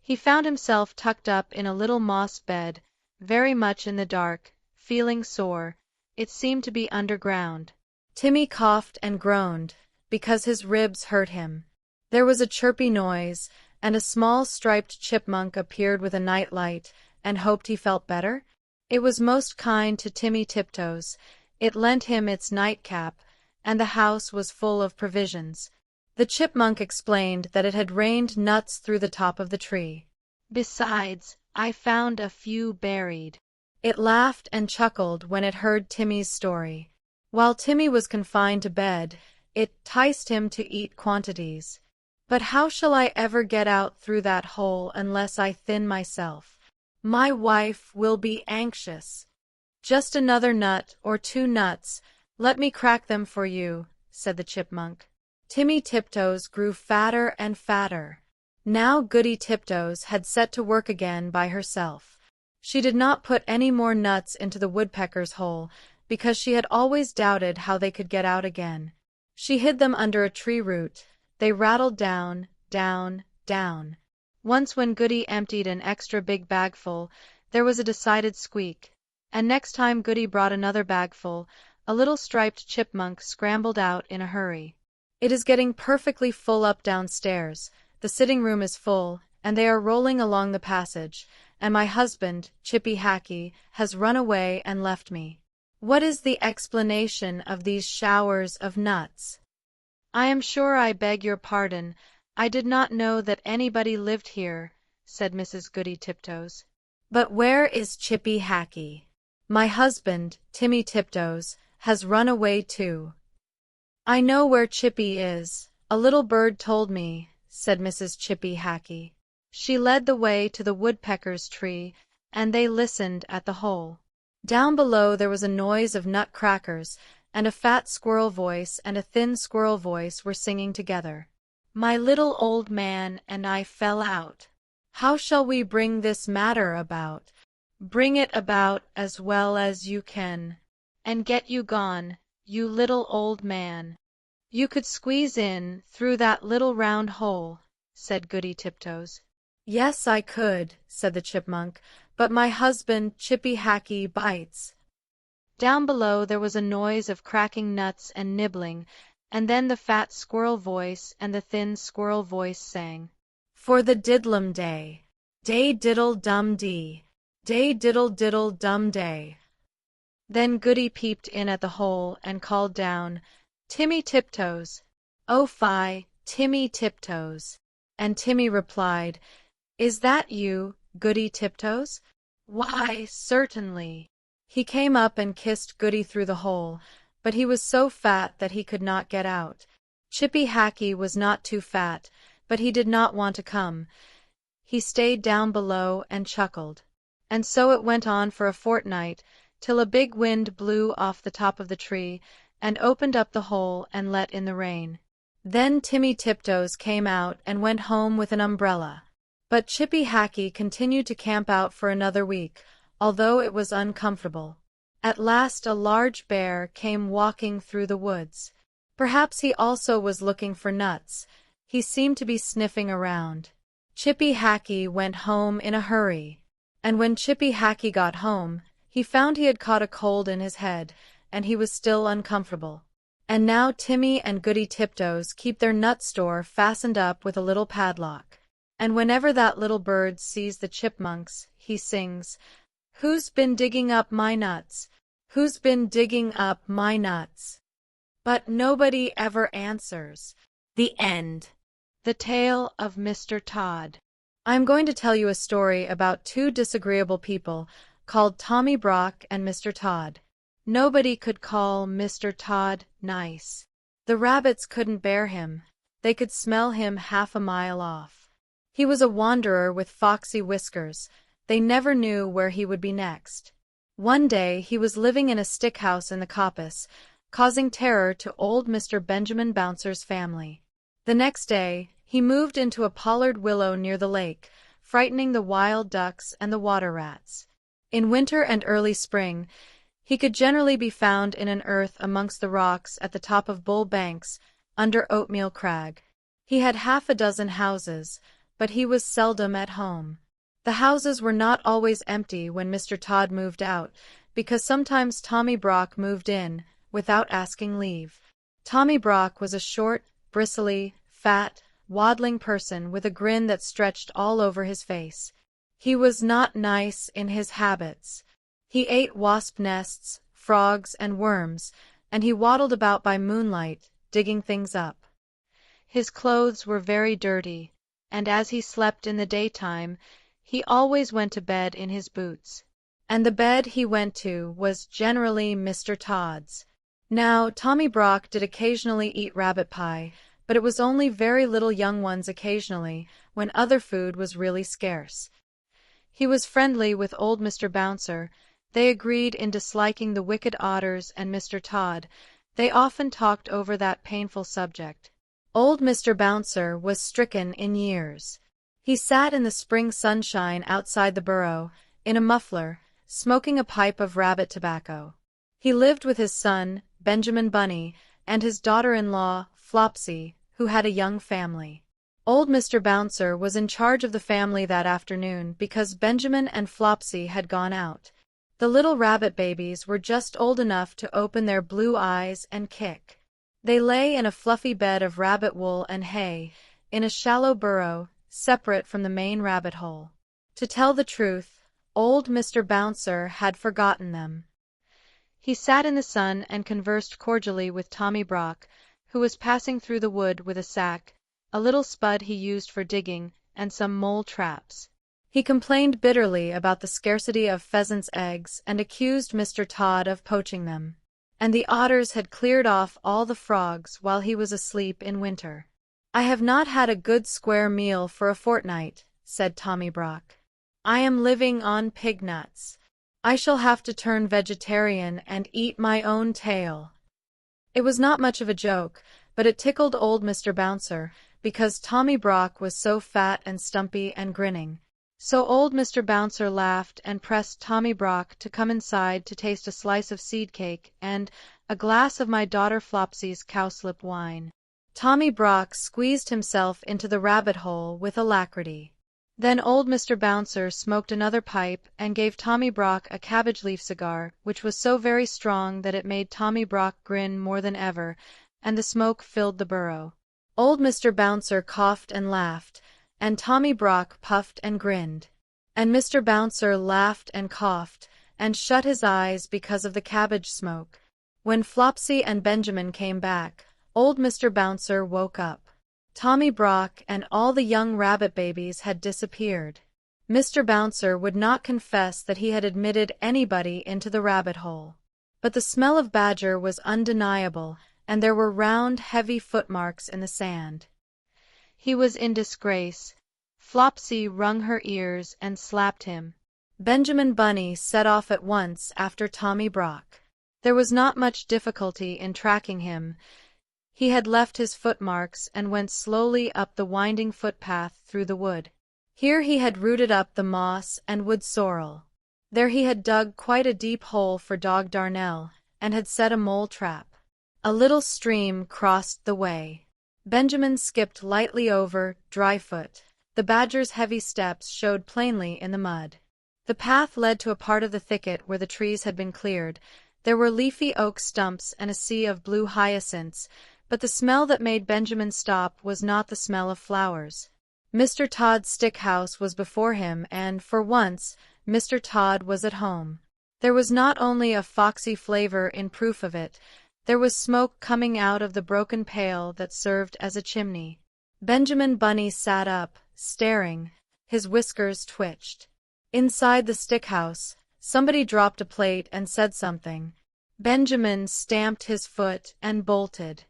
He found himself tucked up in a little moss bed, very much in the dark, feeling sore. It seemed to be underground. Timmy coughed and groaned, because his ribs hurt him. There was a chirpy noise, and a small striped chipmunk appeared with a night light, and hoped he felt better. It was most kind to Timmy Tiptoes. It lent him its nightcap, and the house was full of provisions. The chipmunk explained that it had rained nuts through the top of the tree. "Besides, I found a few buried." It laughed and chuckled when it heard Timmy's story. While Timmy was confined to bed, it enticed him to eat quantities. "But how shall I ever get out through that hole unless I thin myself? My wife will be anxious." "Just another nut or 2 nuts. Let me crack them for you," said the chipmunk. Timmy Tiptoes grew fatter and fatter. Now Goody Tiptoes had set to work again by herself. She did not put any more nuts into the woodpecker's hole, because she had always doubted how they could get out again. She hid them under a tree root. They rattled down, down, down. Once when Goody emptied an extra big bagful, there was a decided squeak, and next time Goody brought another bagful, a little striped chipmunk scrambled out in a hurry. "It is getting perfectly full up downstairs. The sitting room is full, and they are rolling along the passage, and my husband, Chippy Hackee, has run away and left me. What is the explanation of these showers of nuts?" "I am sure I beg your pardon. I did not know that anybody lived here," said Mrs. Goody Tiptoes. "But where is Chippy Hackee? My husband, Timmy Tiptoes, has run away too." "I know where Chippy is. A little bird told me," said Mrs. Chippy Hackee. She led the way to the woodpecker's tree, and they listened at the hole. Down below there was a noise of nut crackers, and a fat squirrel voice and a thin squirrel voice were singing together. "My little old man and I fell out. How shall we bring this matter about? Bring it about as well as you can, and get you gone, you little old man. You could squeeze in through that little round hole," said Goody Tiptoes. "Yes, I could," said the chipmunk, "but my husband, Chippy Hackee, bites." Down below there was a noise of cracking nuts and nibbling, and then the fat squirrel voice and the thin squirrel voice sang, "For the diddlum day, day diddle dum dee, day diddle diddle dum day." Then Goody peeped in at the hole and called down, "Timmy Tiptoes! Oh fie, Timmy Tiptoes!" And Timmy replied, "Is that you, Goody Tiptoes?" "Why, certainly." He came up and kissed Goody through the hole, but he was so fat that he could not get out. Chippy Hackee was not too fat, but he did not want to come. He stayed down below and chuckled. And so it went on for a fortnight, till a big wind blew off the top of the tree and opened up the hole and let in the rain. Then Timmy Tiptoes came out and went home with an umbrella. But Chippy Hackee continued to camp out for another week, although it was uncomfortable. At last a large bear came walking through the woods. Perhaps he also was looking for nuts. He seemed to be sniffing around. Chippy Hackee went home in a hurry. And when Chippy Hackee got home, he found he had caught a cold in his head, and he was still uncomfortable. And now Timmy and Goody Tiptoes keep their nut store fastened up with a little padlock. And whenever that little bird sees the chipmunks, he sings, "Who's been digging up my nuts? Who's been digging up my nuts?" But nobody ever answers. The end. The Tale of Mr. Todd. I am going to tell you a story about two disagreeable people called Tommy Brock and Mr. Todd. Nobody could call Mr. Todd nice. The rabbits couldn't bear him. They could smell him half a mile off. He was a wanderer with foxy whiskers. They never knew where he would be next. One day he was living in a stick house in the coppice, causing terror to old Mr. Benjamin Bouncer's family. The next day he moved into a pollard willow near the lake, frightening the wild ducks and the water rats. In winter and early spring, he could generally be found in an earth amongst the rocks at the top of Bull Banks, under Oatmeal Crag. He had half a dozen houses, but he was seldom at home. The houses were not always empty when Mr. Todd moved out, because sometimes Tommy Brock moved in, without asking leave. Tommy Brock was a short, bristly, fat, waddling person with a grin that stretched all over his face. He was not nice in his habits. He ate wasp nests, frogs, and worms, and he waddled about by moonlight, digging things up. His clothes were very dirty, and as he slept in the daytime, he always went to bed in his boots. And the bed he went to was generally Mr. Todd's. Now, Tommy Brock did occasionally eat rabbit pie, but it was only very little young ones occasionally, when other food was really scarce. He was friendly with old Mr. Bouncer. They agreed in disliking the wicked otters and Mr. Todd. They often talked over that painful subject. Old Mr. Bouncer was stricken in years. He sat in the spring sunshine outside the burrow, in a muffler, smoking a pipe of rabbit tobacco. He lived with his son, Benjamin Bunny, and his daughter-in-law, Flopsy, who had a young family. Old Mr. Bouncer was in charge of the family that afternoon because Benjamin and Flopsy had gone out. The little rabbit babies were just old enough to open their blue eyes and kick. They lay in a fluffy bed of rabbit wool and hay, in a shallow burrow, separate from the main rabbit hole. To tell the truth, old Mr. Bouncer had forgotten them. He sat in the sun and conversed cordially with Tommy Brock, who was passing through the wood with a sack, a little spud he used for digging, and some mole traps. He complained bitterly about the scarcity of pheasants' eggs and accused Mr. Tod of poaching them. And the otters had cleared off all the frogs while he was asleep in winter. "I have not had a good square meal for a fortnight," said Tommy Brock. "I am living on pig nuts. I shall have to turn vegetarian and eat my own tail." It was not much of a joke, but it tickled old Mr. Bouncer, because Tommy Brock was so fat and stumpy and grinning. So old Mr. Bouncer laughed and pressed Tommy Brock to come inside to taste a slice of seed cake and a glass of my daughter Flopsy's cowslip wine. Tommy Brock squeezed himself into the rabbit hole with alacrity. Then old Mr. Bouncer smoked another pipe and gave Tommy Brock a cabbage leaf cigar, which was so very strong that it made Tommy Brock grin more than ever, and the smoke filled the burrow. Old Mr. Bouncer coughed and laughed, and Tommy Brock puffed and grinned. And Mr. Bouncer laughed and coughed, and shut his eyes because of the cabbage smoke. When Flopsy and Benjamin came back, old Mr. Bouncer woke up. Tommy Brock and all the young rabbit babies had disappeared. Mr. Bouncer would not confess that he had admitted anybody into the rabbit hole. But the smell of badger was undeniable, and there were round, heavy footmarks in the sand. He was in disgrace. Flopsy wrung her ears and slapped him. Benjamin Bunny set off at once after Tommy Brock. There was not much difficulty in tracking him. He had left his footmarks and went slowly up the winding footpath through the wood. Here he had rooted up the moss and wood sorrel. There he had dug quite a deep hole for Dog Darnell, and had set a mole trap. A little stream crossed the way. Benjamin skipped lightly over, dryfoot. The badger's heavy steps showed plainly in the mud. The path led to a part of the thicket where the trees had been cleared. There were leafy oak stumps and a sea of blue hyacinths, but the smell that made Benjamin stop was not the smell of flowers. Mr. Tod's stick house was before him, and, for once, Mr. Tod was at home. There was not only a foxy flavor in proof of it, there was smoke coming out of the broken pail that served as a chimney. Benjamin Bunny sat up, staring. His whiskers twitched. Inside the stick house, somebody dropped a plate and said something. Benjamin stamped his foot and bolted.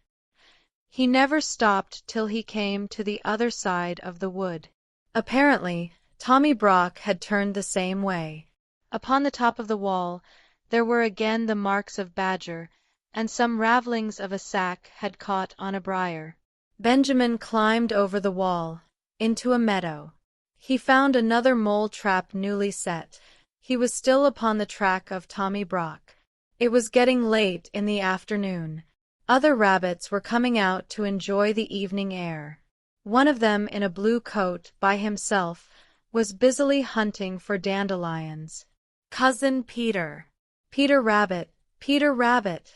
He never stopped till he came to the other side of the wood. Apparently, Tommy Brock had turned the same way. Upon the top of the wall, there were again the marks of badger, and some ravelings of a sack had caught on a briar. Benjamin climbed over the wall, into a meadow. He found another mole trap newly set. He was still upon the track of Tommy Brock. It was getting late in the afternoon. Other rabbits were coming out to enjoy the evening air. One of them, in a blue coat, by himself, was busily hunting for dandelions. "Cousin Peter! Peter Rabbit! Peter Rabbit!"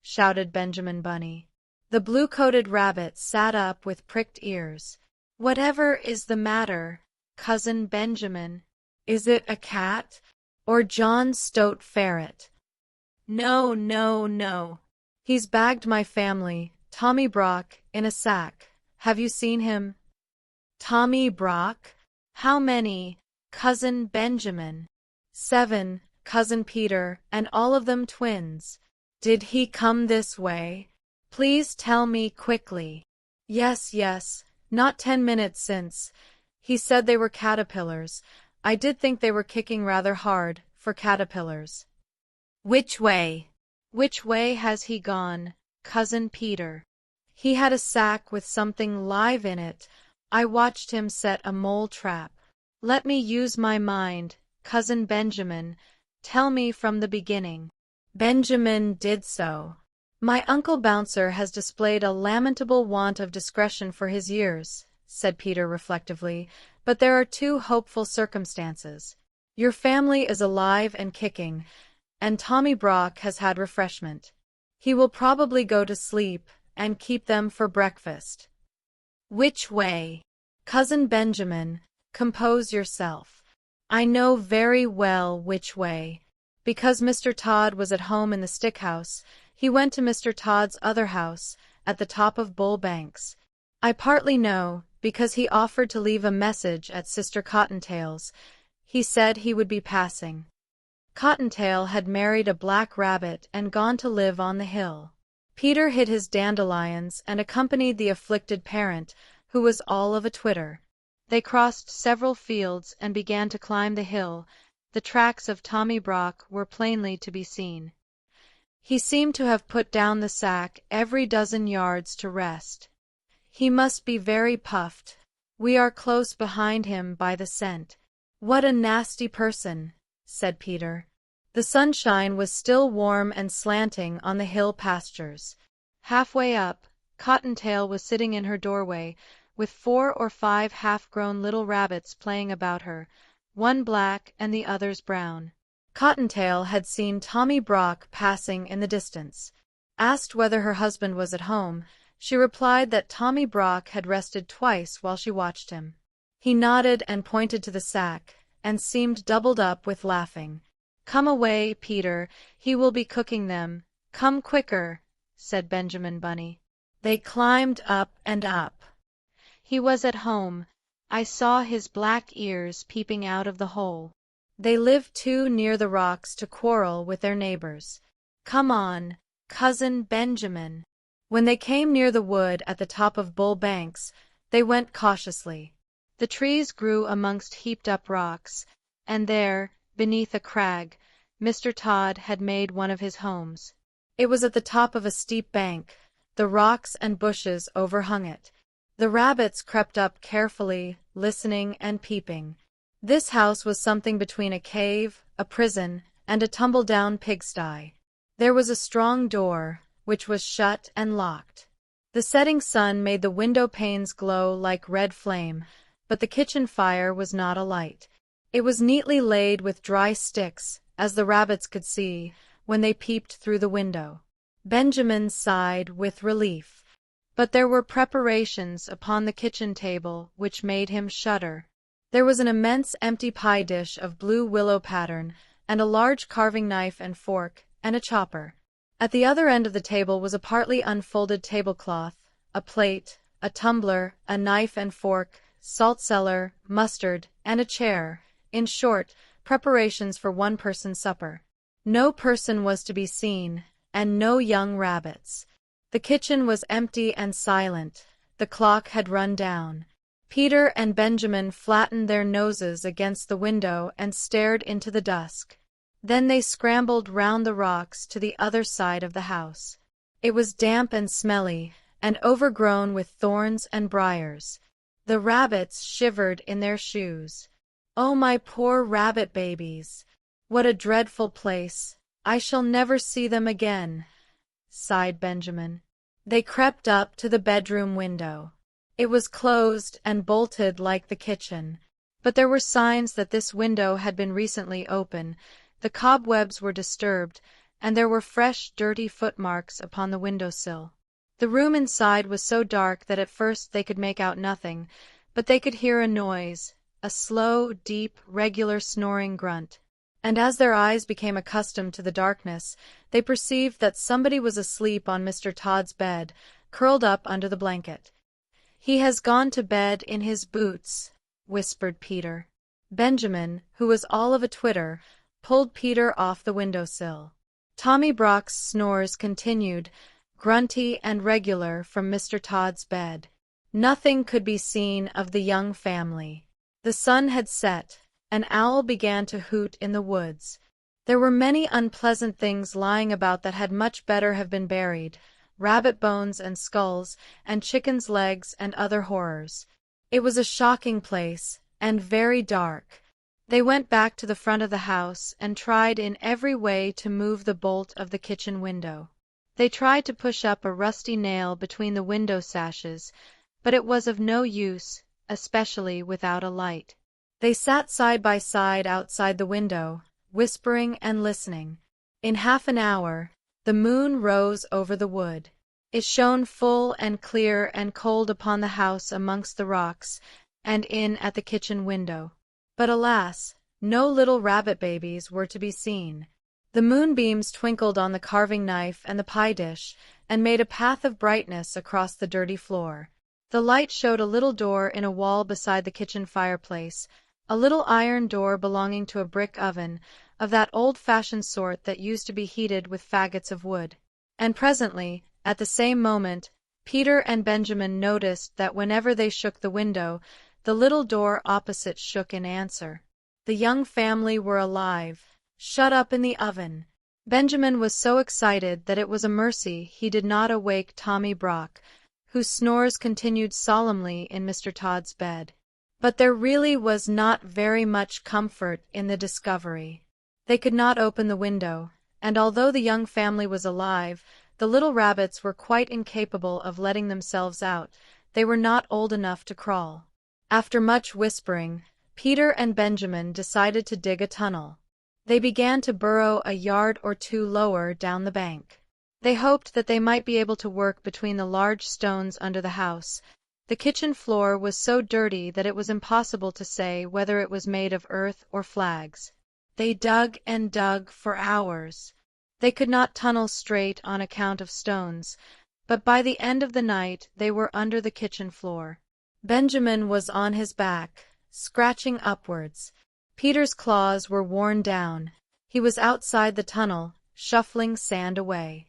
shouted Benjamin Bunny. The blue-coated rabbit sat up with pricked ears. "Whatever is the matter, Cousin Benjamin? Is it a cat? Or John Stoat Ferret?" "No, no, no. He's bagged my family, Tommy Brock, in a sack. Have you seen him?" "Tommy Brock? How many, Cousin Benjamin?" "7, Cousin Peter, and all of them twins." "Did he come this way? Please tell me quickly." "Yes, yes, not 10 minutes since. He said they were caterpillars. I did think they were kicking rather hard, for caterpillars." "Which way? Which way has he gone, Cousin Peter?" "He had a sack with something live in it. I watched him set a mole trap." "Let me use my mind, Cousin Benjamin. Tell me from the beginning." Benjamin did so. "My Uncle Bouncer has displayed a lamentable want of discretion for his years," said Peter reflectively, "but there are 2 hopeful circumstances. Your family is alive and kicking, and Tommy Brock has had refreshment. He will probably go to sleep and keep them for breakfast." "Which way?" "Cousin Benjamin, compose yourself. I know very well which way. Because Mr. Tod was at home in the stick house, he went to Mr. Tod's other house, at the top of Bull Banks. I partly know, because he offered to leave a message at Sister Cottontail's. He said he would be passing. Cottontail had married a black rabbit and gone to live on the hill. Peter hid his dandelions and accompanied the afflicted parent, who was all of a twitter. They crossed several fields and began to climb the hill. The tracks of Tommy Brock were plainly to be seen. He seemed to have put down the sack every dozen yards to rest. He must be very puffed. We are close behind him by the scent. What a nasty person, said Peter. The sunshine was still warm and slanting on the hill pastures. Halfway up, Cottontail was sitting in her doorway, with 4 or 5 half-grown little rabbits playing about her, one black and the others brown. Cottontail had seen Tommy Brock passing in the distance. Asked whether her husband was at home, she replied that Tommy Brock had rested twice while she watched him. He nodded and pointed to the sack, and seemed doubled up with laughing. "Come away, Peter, he will be cooking them. Come quicker," said Benjamin Bunny. They climbed up and up. "He was at home. I saw his black ears peeping out of the hole." They lived too near the rocks to quarrel with their neighbors. "Come on, Cousin Benjamin." When they came near the wood at the top of Bull Banks, they went cautiously. The trees grew amongst heaped-up rocks, and there, beneath a crag, Mr. Tod had made one of his homes. It was at the top of a steep bank. The rocks and bushes overhung it. The rabbits crept up carefully, listening and peeping. This house was something between a cave, a prison, and a tumble-down pigsty. There was a strong door, which was shut and locked. The setting sun made the window panes glow like red flame, but the kitchen fire was not alight. It was neatly laid with dry sticks, as the rabbits could see when they peeped through the window. Benjamin sighed with relief. But there were preparations upon the kitchen table which made him shudder. There was an immense empty pie dish of blue willow pattern, and a large carving knife and fork, and a chopper. At the other end of the table was a partly unfolded tablecloth, a plate, a tumbler, a knife and fork, salt cellar, mustard, and a chair. In short, preparations for one person's supper. No person was to be seen, and no young rabbits. The kitchen was empty and silent. The clock had run down. Peter and Benjamin flattened their noses against the window and stared into the dusk. Then they scrambled round the rocks to the other side of the house. It was damp and smelly, and overgrown with thorns and briars. The rabbits shivered in their shoes. "Oh, my poor rabbit babies! What a dreadful place! I shall never see them again," sighed Benjamin. They crept up to the bedroom window. It was closed and bolted like the kitchen, but there were signs that this window had been recently open. The cobwebs were disturbed, and there were fresh, dirty footmarks upon the window-sill. The room inside was so dark that at first they could make out nothing, but they could hear a noise, a slow, deep, regular snoring grunt. And as their eyes became accustomed to the darkness, they perceived that somebody was asleep on Mr. Tod's bed, curled up under the blanket. "He has gone to bed in his boots," whispered Peter. Benjamin, who was all of a twitter, pulled Peter off the window-sill. Tommy Brock's snores continued, grunty and regular, from Mr. Tod's bed. Nothing could be seen of the young family. The sun had set. An owl began to hoot in the woods. There were many unpleasant things lying about that had much better have been buried, rabbit bones and skulls, and chickens' legs and other horrors. It was a shocking place, and very dark. They went back to the front of the house and tried in every way to move the bolt of the kitchen window. They tried to push up a rusty nail between the window sashes, but it was of no use, especially without a light. They sat side by side outside the window, whispering and listening. In half an hour, the moon rose over the wood. It shone full and clear and cold upon the house amongst the rocks, and in at the kitchen window. But alas, no little rabbit babies were to be seen. The moonbeams twinkled on the carving knife and the pie dish, and made a path of brightness across the dirty floor. The light showed a little door in a wall beside the kitchen fireplace, a little iron door belonging to a brick oven, of that old-fashioned sort that used to be heated with faggots of wood. And presently, at the same moment, Peter and Benjamin noticed that whenever they shook the window, the little door opposite shook in answer. The young family were alive, shut up in the oven. Benjamin was so excited that it was a mercy he did not awake Tommy Brock, whose snores continued solemnly in Mr. Todd's bed. But there really was not very much comfort in the discovery. They could not open the window, and although the young family was alive, the little rabbits were quite incapable of letting themselves out. They were not old enough to crawl. After much whispering, Peter and Benjamin decided to dig a tunnel. They began to burrow a yard or two lower down the bank. They hoped that they might be able to work between the large stones under the house. The kitchen floor was so dirty that it was impossible to say whether it was made of earth or flags. They dug and dug for hours. They could not tunnel straight on account of stones, but by the end of the night they were under the kitchen floor. Benjamin was on his back, scratching upwards. Peter's claws were worn down. He was outside the tunnel, shuffling sand away.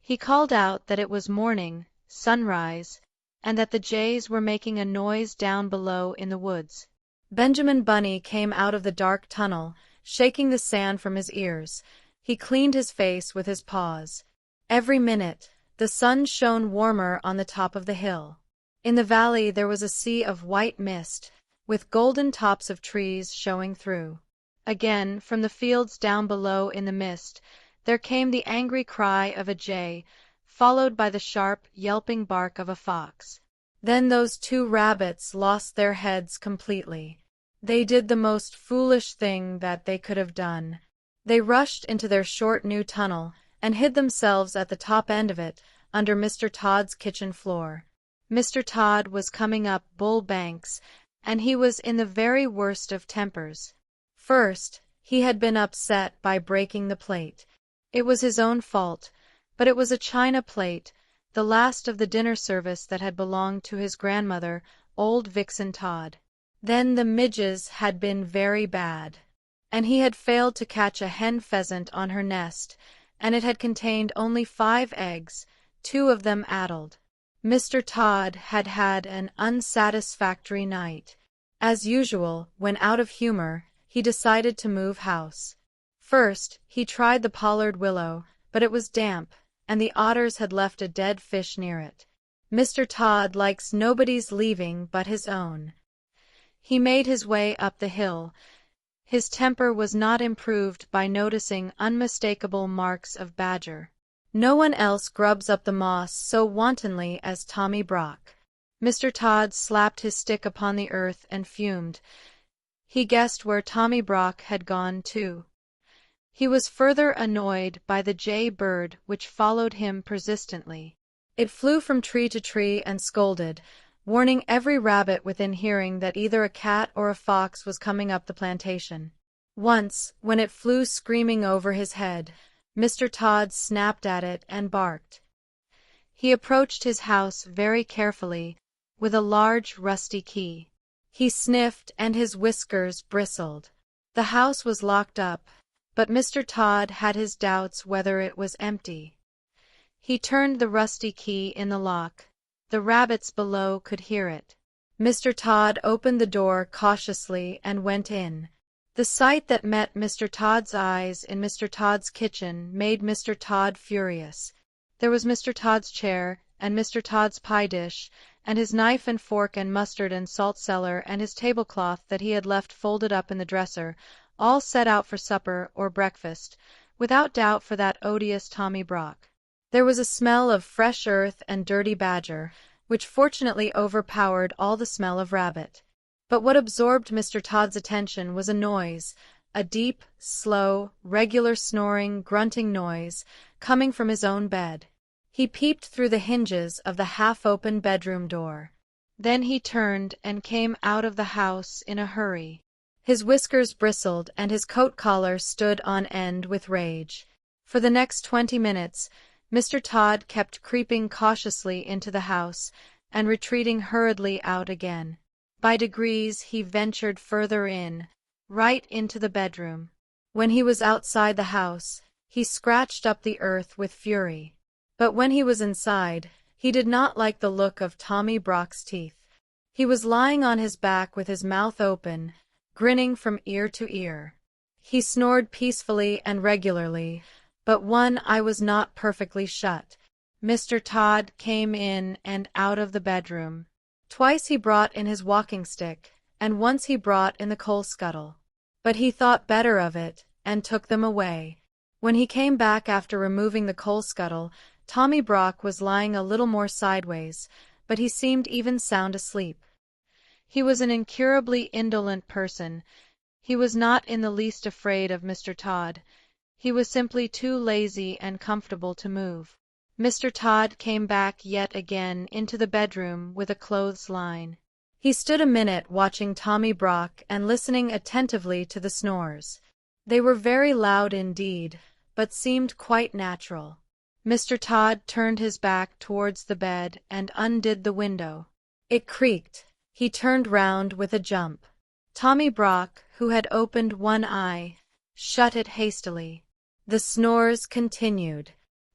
He called out that it was morning, sunrise, and that the jays were making a noise down below in the woods. Benjamin Bunny came out of the dark tunnel, shaking the sand from his ears. He cleaned his face with his paws. Every minute, the sun shone warmer on the top of the hill. In the valley there was a sea of white mist, with golden tops of trees showing through. Again, from the fields down below in the mist, there came the angry cry of a jay, followed by the sharp, yelping bark of a fox. Then those two rabbits lost their heads completely. They did the most foolish thing that they could have done. They rushed into their short new tunnel, and hid themselves at the top end of it, under Mr. Todd's kitchen floor. Mr. Todd was coming up Bull Banks, and he was in the very worst of tempers. First, he had been upset by breaking the plate. It was his own fault, but it was a china plate, the last of the dinner service that had belonged to his grandmother, old Vixen Todd. Then the midges had been very bad, and he had failed to catch a hen pheasant on her nest, and it had contained only 5 eggs, 2 of them addled. Mr. Todd had had an unsatisfactory night. As usual, when out of humor, he decided to move house. First, he tried the pollard willow, but it was damp, and the otters had left a dead fish near it. Mr. Todd likes nobody's leaving but his own. He made his way up the hill. His temper was not improved by noticing unmistakable marks of badger. No one else grubs up the moss so wantonly as Tommy Brock. Mr. Todd slapped his stick upon the earth and fumed. He guessed where Tommy Brock had gone too. He was further annoyed by the jay bird which followed him persistently. It flew from tree to tree and scolded, warning every rabbit within hearing that either a cat or a fox was coming up the plantation. Once, when it flew screaming over his head, Mr. Todd snapped at it and barked. He approached his house very carefully, with a large rusty key. He sniffed and his whiskers bristled. The house was locked up, but Mr. Todd had his doubts whether it was empty. He turned the rusty key in the lock. The rabbits below could hear it. Mr. Todd opened the door cautiously and went in. The sight that met Mr. Todd's eyes in Mr. Todd's kitchen made Mr. Todd furious. There was Mr. Todd's chair, and Mr. Todd's pie dish, and his knife and fork and mustard and salt cellar, and his tablecloth that he had left folded up in the dresser, all set out for supper or breakfast, without doubt for that odious Tommy Brock. There was a smell of fresh earth and dirty badger, which fortunately overpowered all the smell of rabbit. But what absorbed Mr. Todd's attention was a noise, a deep, slow, regular snoring, grunting noise, coming from his own bed. He peeped through the hinges of the half-open bedroom door. Then he turned and came out of the house in a hurry. His whiskers bristled and his coat collar stood on end with rage. For the next 20 minutes, Mr. Todd kept creeping cautiously into the house and retreating hurriedly out again. By degrees he ventured further in, right into the bedroom. When he was outside the house, he scratched up the earth with fury. But when he was inside, he did not like the look of Tommy Brock's teeth. He was lying on his back with his mouth open, grinning from ear to ear. He snored peacefully and regularly, but one eye was not perfectly shut. Mr. Todd came in and out of the bedroom. Twice he brought in his walking stick, and once he brought in the coal scuttle. But he thought better of it, and took them away. When he came back after removing the coal scuttle, Tommy Brock was lying a little more sideways, but he seemed even sound asleep. He was an incurably indolent person. He was not in the least afraid of Mr. Todd. He was simply too lazy and comfortable to move. Mr. Todd came back yet again into the bedroom with a clothesline. He stood a minute watching Tommy Brock and listening attentively to the snores. They were very loud indeed, but seemed quite natural. Mr. Todd turned his back towards the bed and undid the window. It creaked. He turned round with a jump. Tommy Brock, who had opened one eye, shut it hastily. The snores continued.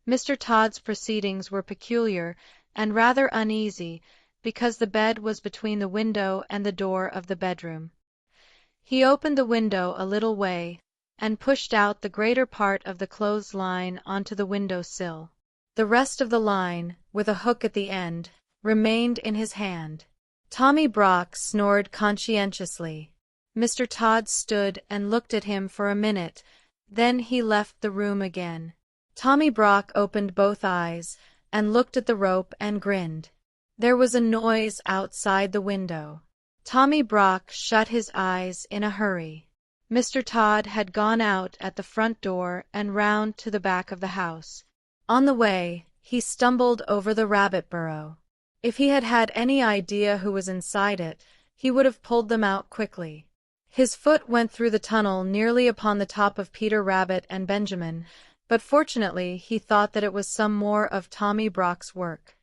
Mr. Todd's proceedings were peculiar and rather uneasy, because the bed was between the window and the door of the bedroom. He opened the window a little way, and pushed out the greater part of the clothesline onto the window sill. The rest of the line, with a hook at the end, remained in his hand. Tommy Brock snored conscientiously. Mr. Todd stood and looked at him for a minute, then he left the room again. Tommy Brock opened both eyes, and looked at the rope and grinned. There was a noise outside the window. Tommy Brock shut his eyes in a hurry. Mr. Todd had gone out at the front door and round to the back of the house. On the way, he stumbled over the rabbit burrow. If he had had any idea who was inside it, he would have pulled them out quickly. His foot went through the tunnel nearly upon the top of Peter Rabbit and Benjamin, but fortunately he thought that it was some more of Tommy Brock's work.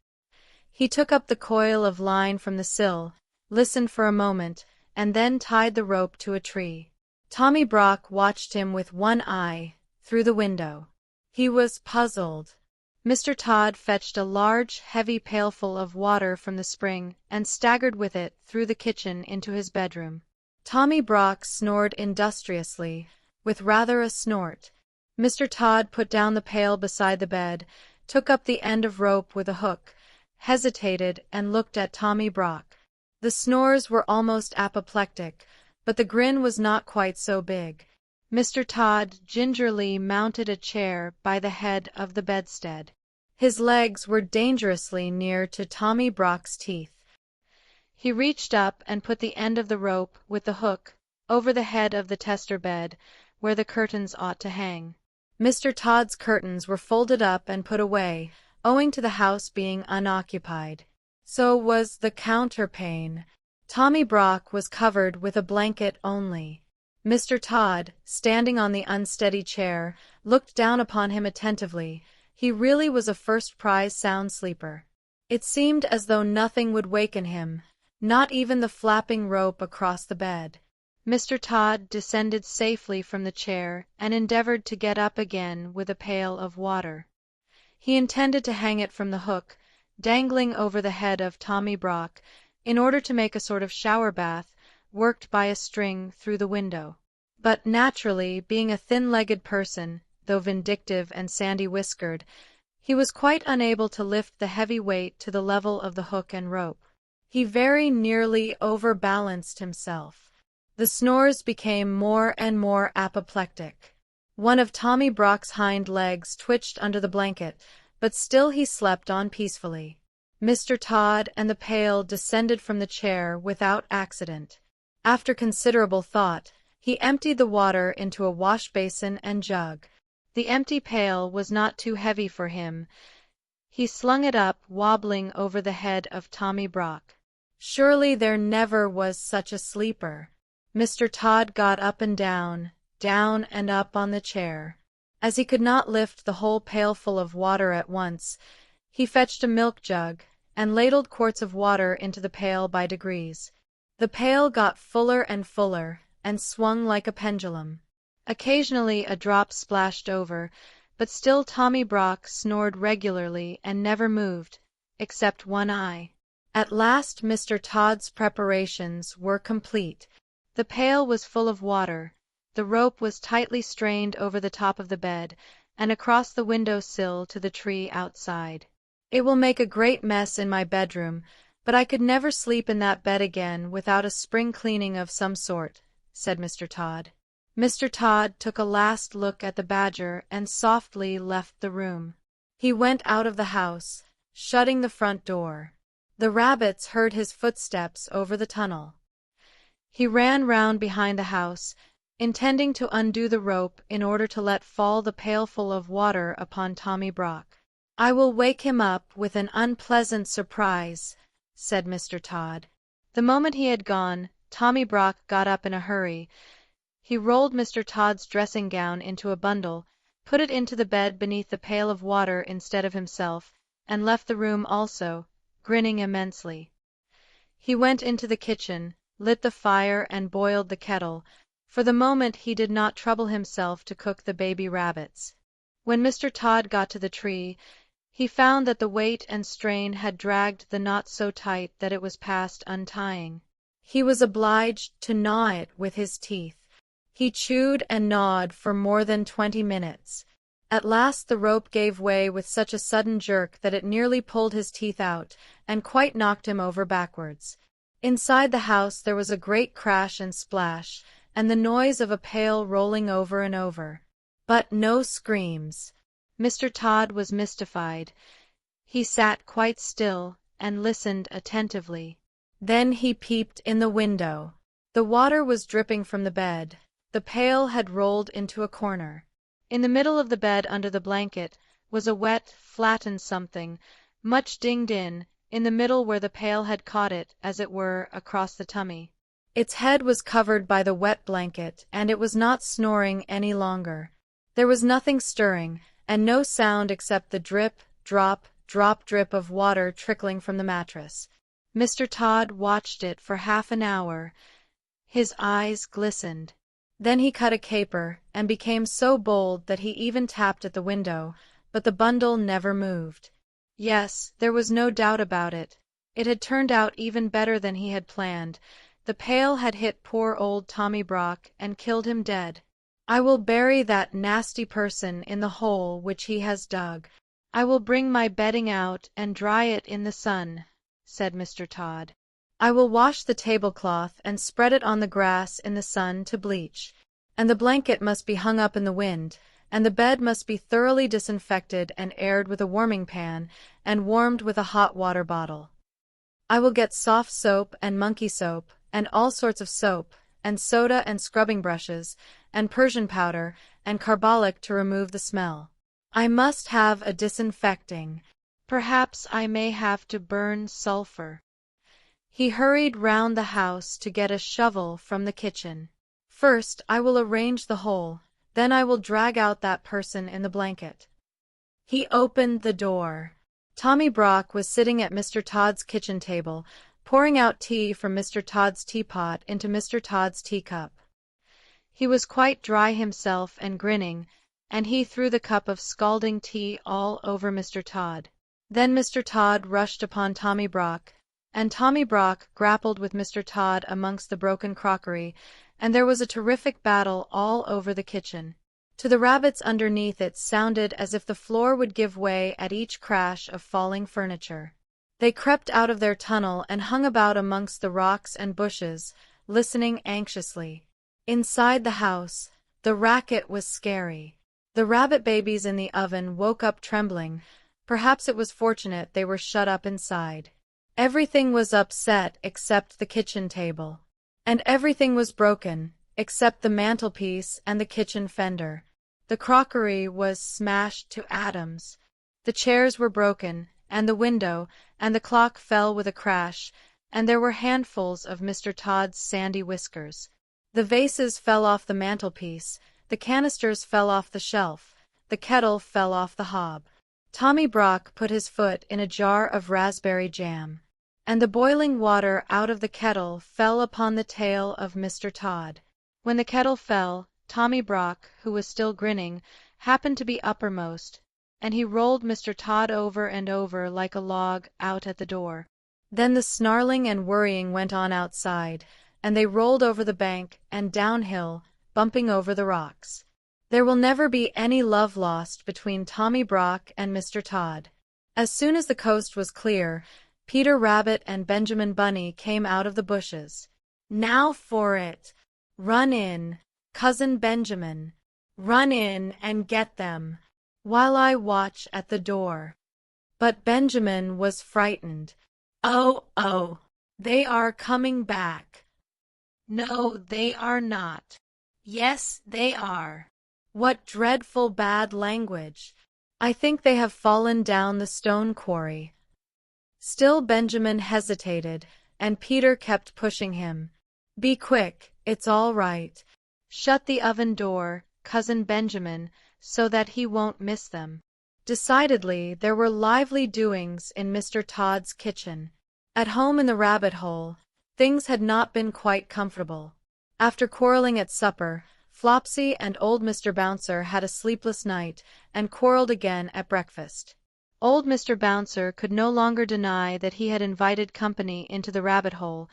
He took up the coil of line from the sill, listened for a moment, and then tied the rope to a tree. Tommy Brock watched him with one eye, through the window. He was puzzled. Mr. Todd fetched a large, heavy pailful of water from the spring and staggered with it through the kitchen into his bedroom. Tommy Brock snored industriously, with rather a snort. Mr. Todd put down the pail beside the bed, took up the end of rope with a hook, hesitated, and looked at Tommy Brock. The snores were almost apoplectic, but the grin was not quite so big. Mr. Todd gingerly mounted a chair by the head of the bedstead. His legs were dangerously near to Tommy Brock's teeth. He reached up and put the end of the rope with the hook over the head of the tester bed, where the curtains ought to hang. Mr. Todd's curtains were folded up and put away, owing to the house being unoccupied. So was the counterpane. Tommy Brock was covered with a blanket only. Mr. Todd, standing on the unsteady chair, looked down upon him attentively. He really was a first-prize sound sleeper. It seemed as though nothing would waken him, not even the flapping rope across the bed. Mr. Todd descended safely from the chair and endeavored to get up again with a pail of water. He intended to hang it from the hook, dangling over the head of Tommy Brock, in order to make a sort of shower bath, worked by a string through the window. But naturally, being a thin-legged person, though vindictive and sandy-whiskered, he was quite unable to lift the heavy weight to the level of the hook and rope. He very nearly overbalanced himself. The snores became more and more apoplectic. One of Tommy Brock's hind legs twitched under the blanket, but still he slept on peacefully. Mr. Todd and the pail descended from the chair without accident. After considerable thought, he emptied the water into a wash-basin and jug. The empty pail was not too heavy for him. He slung it up, wobbling over the head of Tommy Brock. Surely there never was such a sleeper. Mr. Todd got up and down, down and up on the chair. As he could not lift the whole pailful of water at once, he fetched a milk jug, and ladled quarts of water into the pail by degrees. The pail got fuller and fuller, and swung like a pendulum. Occasionally a drop splashed over, but still Tommy Brock snored regularly and never moved, except one eye. At last Mr. Todd's preparations were complete. The pail was full of water, the rope was tightly strained over the top of the bed, and across the window sill to the tree outside. "It will make a great mess in my bedroom, but I could never sleep in that bed again without a spring cleaning of some sort," said Mr. Todd. Mr. Todd took a last look at the badger and softly left the room. He went out of the house, shutting the front door. The rabbits heard his footsteps over the tunnel. He ran round behind the house, intending to undo the rope in order to let fall the pailful of water upon Tommy Brock. "I will wake him up with an unpleasant surprise," said Mr. Todd. The moment he had gone, Tommy Brock got up in a hurry. He rolled Mr. Todd's dressing gown into a bundle, put it into the bed beneath the pail of water instead of himself, and left the room also, grinning immensely. He went into the kitchen, lit the fire and boiled the kettle. For the moment he did not trouble himself to cook the baby rabbits. When Mr. Todd got to the tree, he found that the weight and strain had dragged the knot so tight that it was past untying. He was obliged to gnaw it with his teeth. He chewed and gnawed for more than 20 minutes. At last the rope gave way with such a sudden jerk that it nearly pulled his teeth out, and quite knocked him over backwards. Inside the house there was a great crash and splash, and the noise of a pail rolling over and over. But no screams. Mr. Todd was mystified. He sat quite still and listened attentively. Then he peeped in the window. The water was dripping from the bed. The pail had rolled into a corner. In the middle of the bed under the blanket was a wet, flattened something, much dinged in the middle where the pail had caught it, as it were, across the tummy. Its head was covered by the wet blanket, and it was not snoring any longer. There was nothing stirring, and no sound except the drip, drop, drop drip of water trickling from the mattress. Mr. Todd watched it for half an hour. His eyes glistened. Then he cut a caper, and became so bold that he even tapped at the window, but the bundle never moved. Yes, there was no doubt about it. It had turned out even better than he had planned. The pail had hit poor old Tommy Brock and killed him dead. "I will bury that nasty person in the hole which he has dug. I will bring my bedding out and dry it in the sun," said Mr. Todd. "I will wash the tablecloth and spread it on the grass in the sun to bleach. And the blanket must be hung up in the wind, and the bed must be thoroughly disinfected and aired with a warming pan, and warmed with a hot water bottle. I will get soft soap and monkey soap, and all sorts of soap, and soda and scrubbing brushes, and Persian powder, and carbolic to remove the smell. I must have a disinfecting. Perhaps I may have to burn sulphur." He hurried round the house to get a shovel from the kitchen. "First I will arrange the hole, then I will drag out that person in the blanket." He opened the door. Tommy Brock was sitting at Mr. Todd's kitchen table, pouring out tea from Mr. Todd's teapot into Mr. Todd's teacup. He was quite dry himself and grinning, and he threw the cup of scalding tea all over Mr. Todd. Then Mr. Todd rushed upon Tommy Brock, and Tommy Brock grappled with Mr. Todd amongst the broken crockery, and there was a terrific battle all over the kitchen. To the rabbits underneath it sounded as if the floor would give way at each crash of falling furniture. They crept out of their tunnel and hung about amongst the rocks and bushes, listening anxiously. Inside the house, the racket was scary. The rabbit babies in the oven woke up trembling. Perhaps it was fortunate they were shut up inside. Everything was upset except the kitchen table. And everything was broken, except the mantelpiece and the kitchen fender. The crockery was smashed to atoms. The chairs were broken, and the window, and the clock fell with a crash, and there were handfuls of Mr. Todd's sandy whiskers. The vases fell off the mantelpiece, the canisters fell off the shelf, the kettle fell off the hob. Tommy Brock put his foot in a jar of raspberry jam, and the boiling water out of the kettle fell upon the tail of Mr. Todd. When the kettle fell, Tommy Brock, who was still grinning, happened to be uppermost, and he rolled Mr. Todd over and over like a log out at the door. Then the snarling and worrying went on outside, and they rolled over the bank and downhill, bumping over the rocks. There will never be any love lost between Tommy Brock and Mr. Todd. As soon as the coast was clear, Peter Rabbit and Benjamin Bunny came out of the bushes. "Now for it! Run in, Cousin Benjamin! Run in and get them, while I watch at the door." But Benjamin was frightened. "Oh, they are coming back." "No, they are not." "Yes, they are." "What dreadful bad language! I think they have fallen down the stone quarry." Still Benjamin hesitated, and Peter kept pushing him. "Be quick, it's all right. Shut the oven door, Cousin Benjamin, so that he won't miss them." Decidedly, there were lively doings in Mr. Todd's kitchen. At home in the rabbit hole, things had not been quite comfortable. After quarreling at supper, Flopsy and old Mr. Bouncer had a sleepless night and quarreled again at breakfast. Old Mr. Bouncer could no longer deny that he had invited company into the rabbit hole,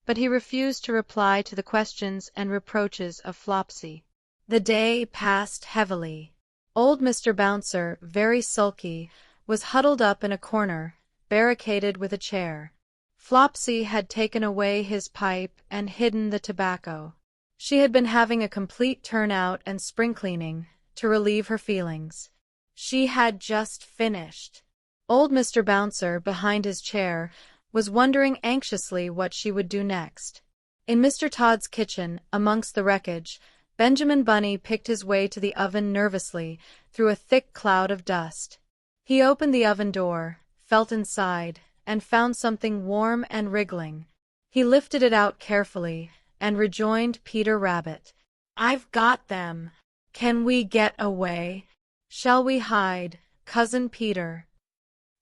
but he refused to reply to the questions and reproaches of Flopsy. The day passed heavily. Old Mr. Bouncer, very sulky, was huddled up in a corner, barricaded with a chair. Flopsy had taken away his pipe and hidden the tobacco. She had been having a complete turn-out and spring-cleaning to relieve her feelings. She had just finished. Old Mr. Bouncer, behind his chair, was wondering anxiously what she would do next. In Mr. Todd's kitchen, amongst the wreckage, Benjamin Bunny picked his way to the oven nervously through a thick cloud of dust. He opened the oven door, felt inside, and found something warm and wriggling. He lifted it out carefully and rejoined Peter Rabbit. "I've got them. Can we get away? Shall we hide, Cousin Peter?"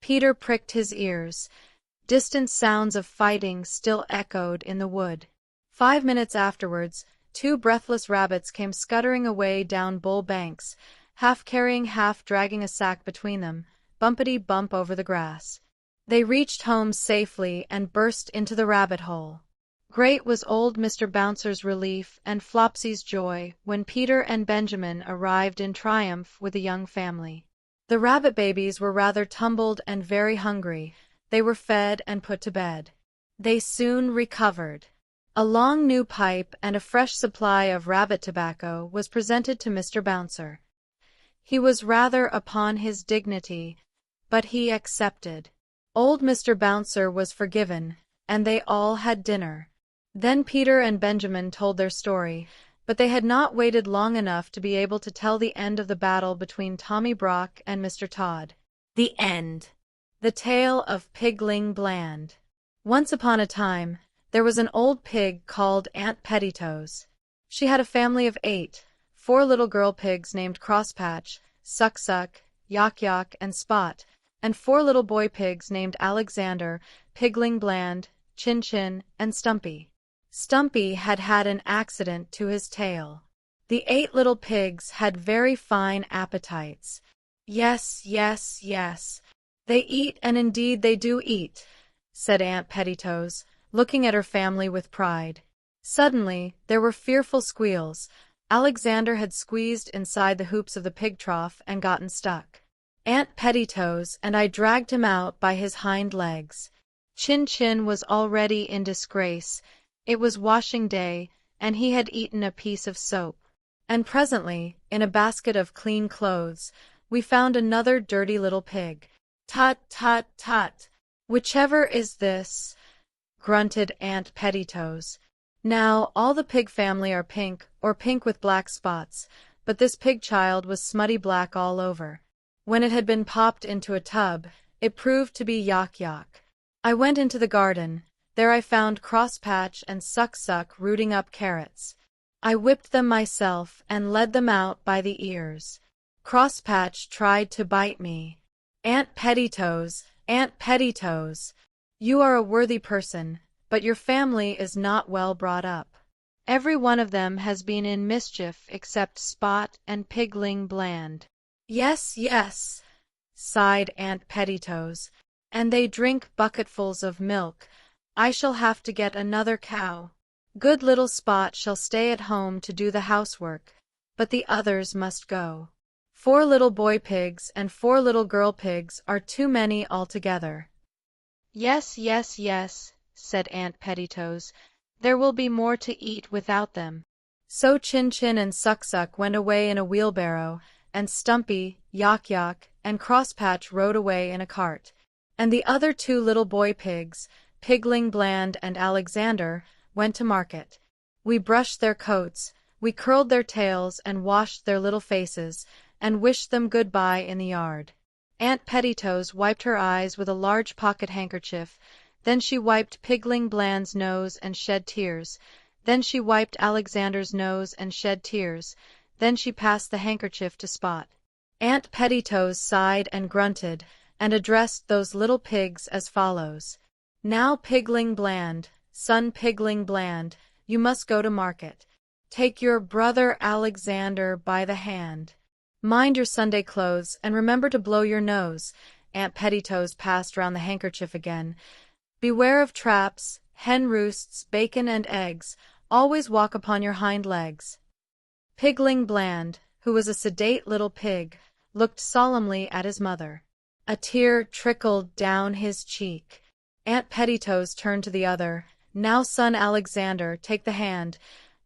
Peter pricked his ears. Distant sounds of fighting still echoed in the wood. 5 minutes afterwards, 2 breathless rabbits came scuttering away down Bull Banks, half carrying, half dragging a sack between them, bumpety-bump over the grass. They reached home safely and burst into the rabbit hole. Great was old Mr. Bouncer's relief and Flopsy's joy when Peter and Benjamin arrived in triumph with the young family. The rabbit babies were rather tumbled and very hungry. They were fed and put to bed. They soon recovered. A long new pipe and a fresh supply of rabbit tobacco was presented to Mr. Bouncer. He was rather upon his dignity, but he accepted. Old Mr. Bouncer was forgiven, and they all had dinner. Then Peter and Benjamin told their story, but they had not waited long enough to be able to tell the end of the battle between Tommy Brock and Mr. Todd. The end. The tale of Pigling Bland. Once upon a time, there was an old pig called Aunt Pettitos. She had a family of 8, 4 little girl pigs named Crosspatch, Suck-Suck, Yock-Yock, and Spot, and 4 little boy pigs named Alexander, Pigling Bland, Chin-Chin, and Stumpy. Stumpy had had an accident to his tail. The 8 little pigs had very fine appetites. "Yes, yes, yes. They eat, and indeed they do eat," said Aunt Pettitos, looking at her family with pride. Suddenly, there were fearful squeals. Alexander had squeezed inside the hoops of the pig trough and gotten stuck. Aunt Pettitos and I dragged him out by his hind legs. Chin-Chin was already in disgrace. It was washing day, and he had eaten a piece of soap. And presently, in a basket of clean clothes, we found another dirty little pig. "Tut, tut, tut! Whichever is this?" grunted Aunt Pettitos. Now, all the pig family are pink, or pink with black spots, but this pig child was smutty black all over. When it had been popped into a tub, it proved to be Yock-Yock. I went into the garden. There I found Crosspatch and Suck-Suck rooting up carrots. I whipped them myself and led them out by the ears. Crosspatch tried to bite me. Aunt Pettytoes, you are a worthy person, but your family is not well brought up. Every one of them has been in mischief except Spot and Pigling Bland. Yes, yes, sighed Aunt Pettytoes, and they drink bucketfuls of milk. I shall have to get another cow. Good little Spot shall stay at home to do the housework, but the others must go. 4 little boy pigs and 4 little girl pigs are too many altogether. Yes, yes, yes, said Aunt Pettytoes. There will be more to eat without them. So Chin Chin and Suck Suck went away in a wheelbarrow, and Stumpy, Yak Yak, and Crosspatch rode away in a cart. And the other 2 little boy pigs, Pigling Bland and Alexander, went to market. We brushed their coats, we curled their tails and washed their little faces, and wished them good-bye in the yard. Aunt Pettytoes wiped her eyes with a large pocket handkerchief, then she wiped Pigling Bland's nose and shed tears, then she wiped Alexander's nose and shed tears, then she passed the handkerchief to Spot. Aunt Pettytoes sighed and grunted, and addressed those little pigs as follows. Now, Pigling Bland, son Pigling Bland, you must go to market. Take your brother Alexander by the hand. Mind your Sunday clothes, and remember to blow your nose. Aunt Pettytoes passed round the handkerchief again. Beware of traps, hen roosts, bacon and eggs. Always walk upon your hind legs. Pigling Bland, who was a sedate little pig, looked solemnly at his mother. A tear trickled down his cheek. Aunt Pettytoes turned to the other. Now, son Alexander, take the hand.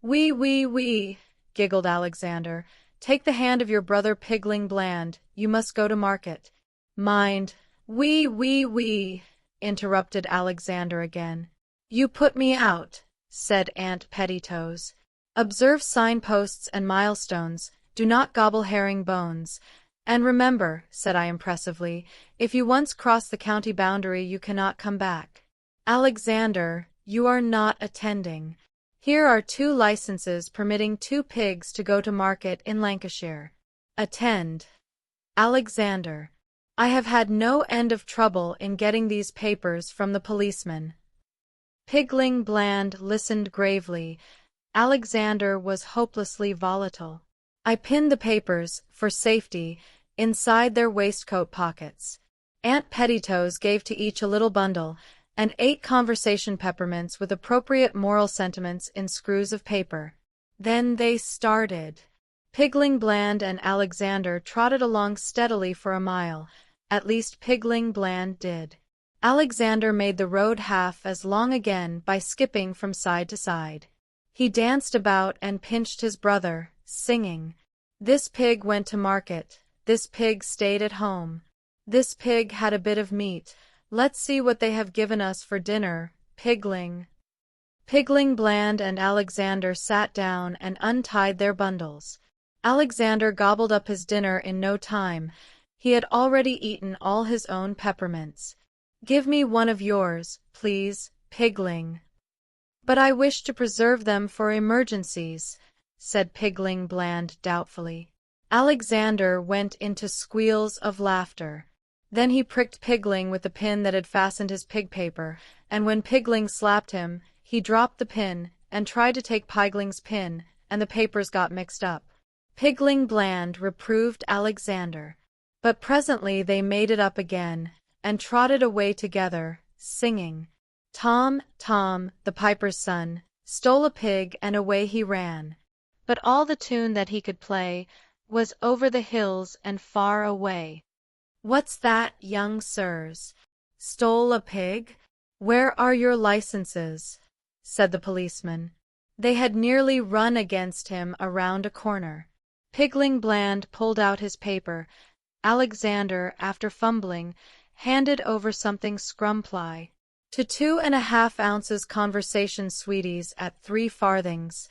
Wee, giggled Alexander. Take the hand of your brother Pigling Bland. You must go to market. Mind. Wee, interrupted Alexander again. You put me out, said Aunt Pettytoes. Observe signposts and milestones. Do not gobble herring bones. And remember, said I impressively, if you once cross the county boundary you cannot come back. Alexander, you are not attending. Here are 2 licenses permitting 2 pigs to go to market in Lancashire. Attend. Alexander, I have had no end of trouble in getting these papers from the policeman. Pigling Bland listened gravely. Alexander was hopelessly volatile. I pinned the papers, for safety, inside their waistcoat pockets. Aunt Pettytoes gave to each a little bundle, and 8 conversation peppermints with appropriate moral sentiments in screws of paper. Then they started. Pigling Bland and Alexander trotted along steadily for a mile. At least Pigling Bland did. Alexander made the road half as long again by skipping from side to side. He danced about and pinched his brother, singing, This pig went to market, this pig stayed at home. This pig had a bit of meat. Let's see what they have given us for dinner, Pigling. Pigling Bland and Alexander sat down and untied their bundles. Alexander gobbled up his dinner in no time. He had already eaten all his own peppermints. Give me one of yours, please, Pigling. But I wish to preserve them for emergencies, said Pigling Bland doubtfully. Alexander went into squeals of laughter. Then he pricked Pigling with the pin that had fastened his pig paper, and when Pigling slapped him, he dropped the pin, and tried to take Pigling's pin, and the papers got mixed up. Pigling Bland reproved Alexander, but presently they made it up again, and trotted away together, singing, Tom, Tom, the piper's son, stole a pig and away he ran. But all the tune that he could play was Over the Hills and Far Away. What's that, young sirs? Stole a pig? Where are your licenses? Said the policeman. They had nearly run against him around a corner. Pigling Bland pulled out his paper. Alexander, after fumbling, handed over something scrumply. To 2½ ounces conversation sweeties at 3 farthings.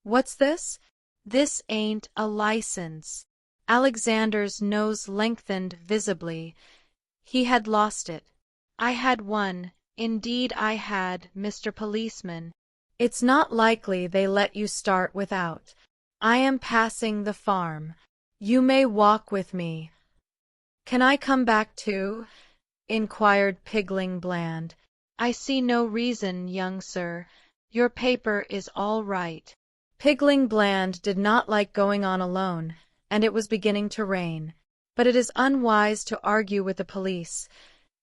What's this? This ain't a license. Alexander's nose lengthened visibly. He had lost it. I had one, indeed I had, Mr. Policeman. It's not likely they let you start without. I am passing the farm. You may walk with me. Can I come back too? Inquired Pigling Bland. I see no reason, young sir. Your paper is all right. Pigling Bland did not like going on alone, and it was beginning to rain. But it is unwise to argue with the police.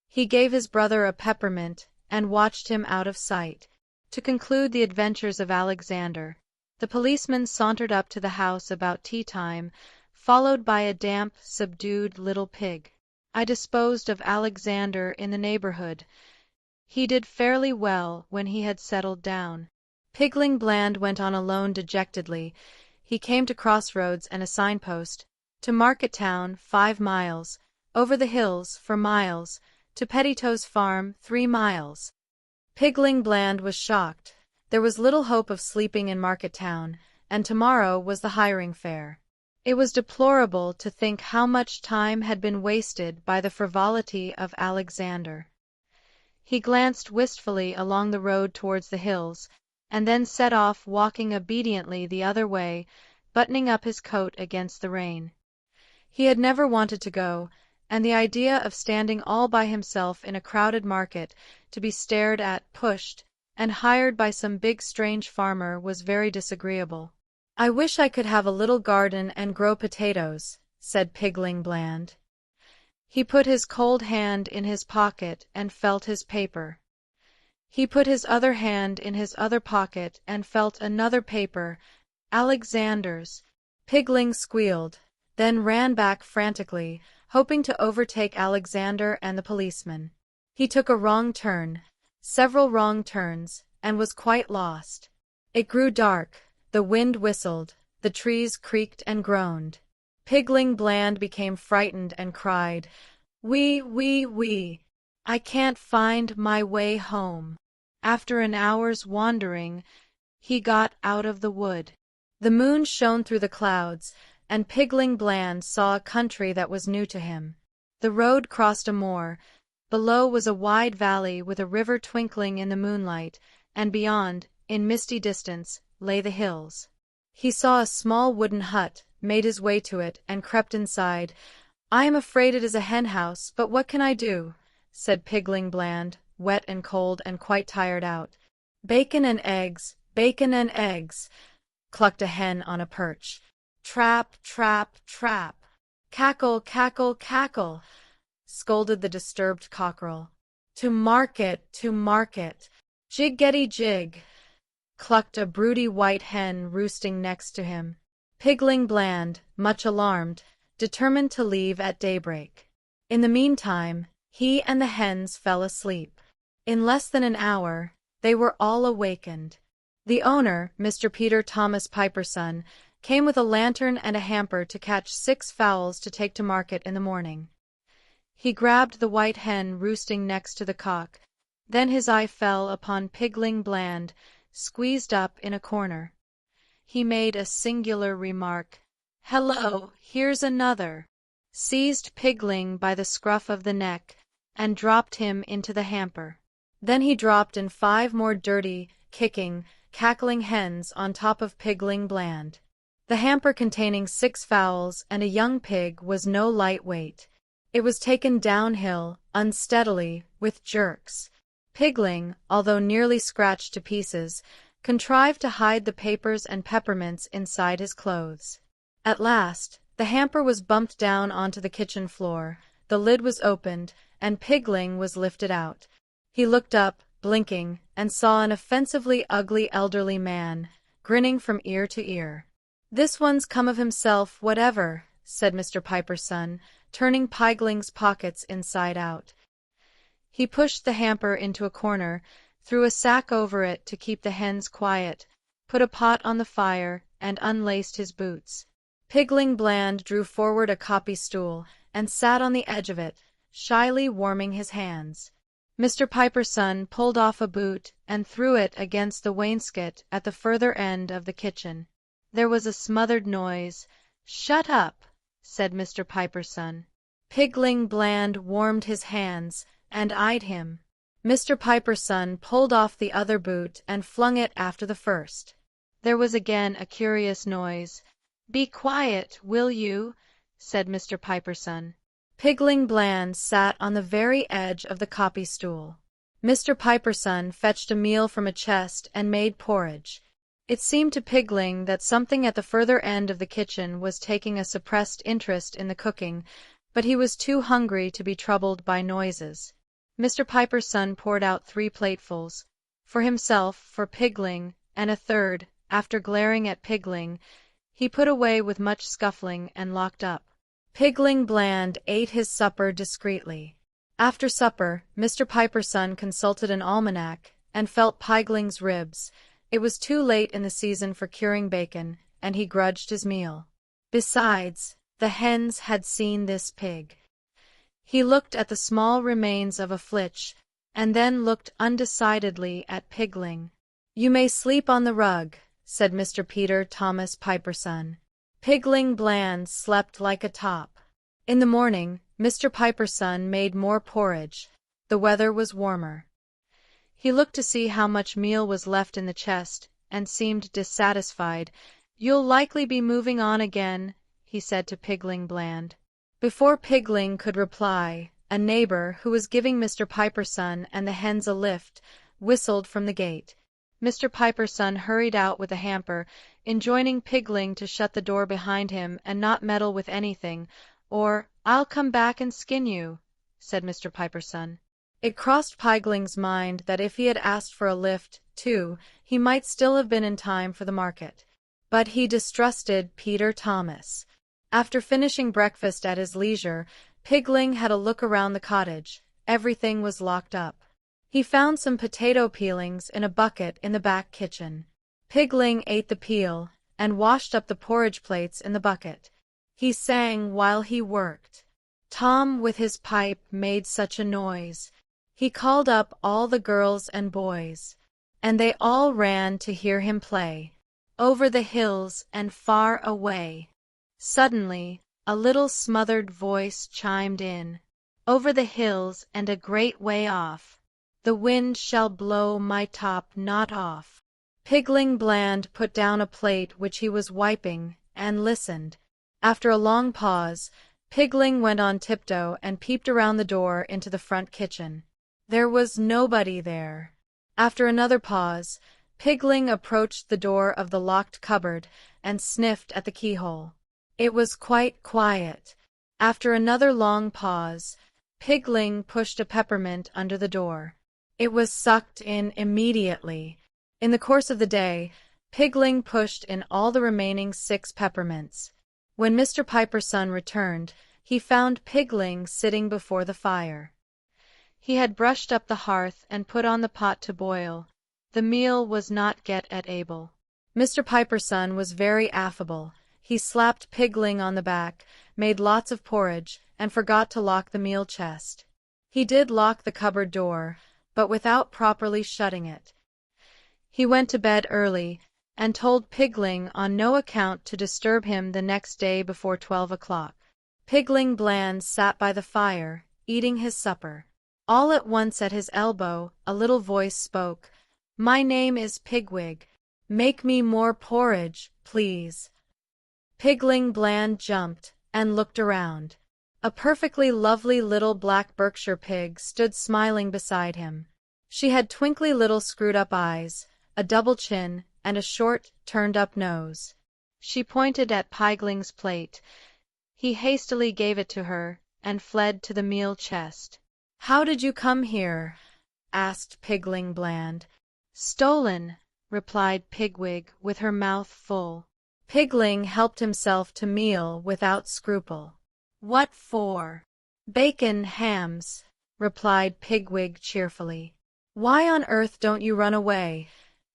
He gave his brother a peppermint and watched him out of sight. To conclude the adventures of Alexander, the policeman sauntered up to the house about tea-time, followed by a damp, subdued little pig. I disposed of Alexander in the neighborhood. He did fairly well when he had settled down. Pigling Bland went on alone dejectedly. He came to crossroads and a signpost. To Market Town, 5 miles. Over the hills, for miles. To Pettito's farm, 3 miles. Pigling Bland was shocked. There was little hope of sleeping in Market Town, and tomorrow was the hiring fair. It was deplorable to think how much time had been wasted by the frivolity of Alexander. He glanced wistfully along the road towards the hills, and then set off walking obediently the other way, buttoning up his coat against the rain. He had never wanted to go, and the idea of standing all by himself in a crowded market, to be stared at, pushed, and hired by some big strange farmer was very disagreeable. I wish I could have a little garden and grow potatoes, said Pigling Bland. He put his cold hand in his pocket and felt his paper. He put his other hand in his other pocket and felt another paper, Alexander's. Pigling squealed, then ran back frantically, hoping to overtake Alexander and the policeman. He took a wrong turn, several wrong turns, and was quite lost. It grew dark, the wind whistled, the trees creaked and groaned. Pigling Bland became frightened and cried, "Wee, wee, wee! I can't find my way home." After an hour's wandering, he got out of the wood. The moon shone through the clouds, and Pigling Bland saw a country that was new to him. The road crossed a moor. Below was a wide valley with a river twinkling in the moonlight, and beyond, in misty distance, lay the hills. He saw a small wooden hut, made his way to it, and crept inside. "I am afraid it is a hen-house, but what can I do?" said Pigling Bland, wet and cold and quite tired out. "Bacon and eggs, clucked a hen on a perch. "Trap, trap, trap! Cackle, cackle, cackle!" scolded the disturbed cockerel. To market, jig-getty jig!" clucked a broody white hen roosting next to him. Pigling Bland, much alarmed, determined to leave at daybreak. In the meantime, he and the hens fell asleep. In less than an hour, they were all awakened. The owner, Mr. Peter Thomas Piperson, came with a lantern and a hamper to catch 6 fowls to take to market in the morning. He grabbed the white hen roosting next to the cock. Then his eye fell upon Pigling Bland, squeezed up in a corner. He made a singular remark. "Hello, here's another!" seized Pigling by the scruff of the neck, and dropped him into the hamper. Then he dropped in 5 more dirty, kicking, cackling hens on top of Pigling Bland. The hamper containing 6 fowls and a young pig was no light weight. It was taken downhill, unsteadily, with jerks. Pigling, although nearly scratched to pieces, contrived to hide the papers and peppermints inside his clothes. At last, the hamper was bumped down onto the kitchen floor, the lid was opened, and Pigling was lifted out. He looked up, blinking, and saw an offensively ugly elderly man, grinning from ear to ear. "This one's come of himself, whatever," said Mr. Piperson, turning Pigling's pockets inside out. He pushed the hamper into a corner, threw a sack over it to keep the hens quiet, put a pot on the fire, and unlaced his boots. Pigling Bland drew forward a copy stool, and sat on the edge of it, shyly warming his hands. Mr. Piperson pulled off a boot and threw it against the wainscot at the further end of the kitchen. There was a smothered noise. "Shut up," said Mr. Piperson. Pigling Bland warmed his hands, and eyed him. Mr. Piper's son pulled off the other boot and flung it after the first. There was again a curious noise. "Be quiet, will you?" said Mr. Piper's son. Pigling Bland sat on the very edge of the copy stool. Mr. Piper's son fetched a meal from a chest and made porridge. It seemed to Pigling that something at the further end of the kitchen was taking a suppressed interest in the cooking, but he was too hungry to be troubled by noises. Mr. Piper's son poured out 3 platefuls, for himself, for Pigling, and a third, after glaring at Pigling, he put away with much scuffling and locked up. Pigling Bland ate his supper discreetly. After supper, Mr. Piper's son consulted an almanac and felt Pigling's ribs. It was too late in the season for curing bacon, and he grudged his meal. Besides, the hens had seen this pig. He looked at the small remains of a flitch, and then looked undecidedly at Pigling. "You may sleep on the rug," said Mr. Peter Thomas Piper's son. Pigling Bland slept like a top. In the morning, Mr. Piper's son made more porridge. The weather was warmer. He looked to see how much meal was left in the chest, and seemed dissatisfied. "You'll likely be moving on again," he said to Pigling Bland. Before Pigling could reply, a neighbor, who was giving Mr. Piper's son and the hens a lift, whistled from the gate. Mr. Piper's son hurried out with a hamper, enjoining Pigling to shut the door behind him and not meddle with anything, or "I'll come back and skin you," said Mr. Piper's son. It crossed Pigling's mind that if he had asked for a lift, too, he might still have been in time for the market. But he distrusted Peter Thomas. After finishing breakfast at his leisure, Pigling had a look around the cottage. Everything was locked up. He found some potato peelings in a bucket in the back kitchen. Pigling ate the peel, and washed up the porridge plates in the bucket. He sang while he worked. Tom with his pipe made such a noise. He called up all the girls and boys, and they all ran to hear him play. Over the hills and far away. Suddenly, a little smothered voice chimed in. Over the hills and a great way off. The wind shall blow my top knot off. Pigling Bland put down a plate which he was wiping, and listened. After a long pause, Pigling went on tiptoe and peeped around the door into the front kitchen. There was nobody there. After another pause, Pigling approached the door of the locked cupboard and sniffed at the keyhole. It was quite quiet. After another long pause, Pigling pushed a peppermint under the door. It was sucked in immediately. In the course of the day, Pigling pushed in all the remaining 6 peppermints. When Mr. Piper's son returned, he found Pigling sitting before the fire. He had brushed up the hearth and put on the pot to boil. The meal was not yet at able. Mr. Piper's son was very affable. He slapped Pigling on the back, made lots of porridge, and forgot to lock the meal chest. He did lock the cupboard door, but without properly shutting it. He went to bed early, and told Pigling on no account to disturb him the next day before 12 o'clock. Pigling Bland sat by the fire, eating his supper. All at once at his elbow, a little voice spoke. "My name is Pigwig. Make me more porridge, please." Pigling Bland jumped, and looked around. A perfectly lovely little black Berkshire pig stood smiling beside him. She had twinkly little screwed-up eyes, a double chin, and a short, turned-up nose. She pointed at Pigling's plate. He hastily gave it to her, and fled to the meal chest. "How did you come here?" asked Pigling Bland. "Stolen," replied Pigwig with her mouth full. Pigling helped himself to meal without scruple. "What for?" "Bacon, hams," replied Pigwig cheerfully. "Why on earth don't you run away?"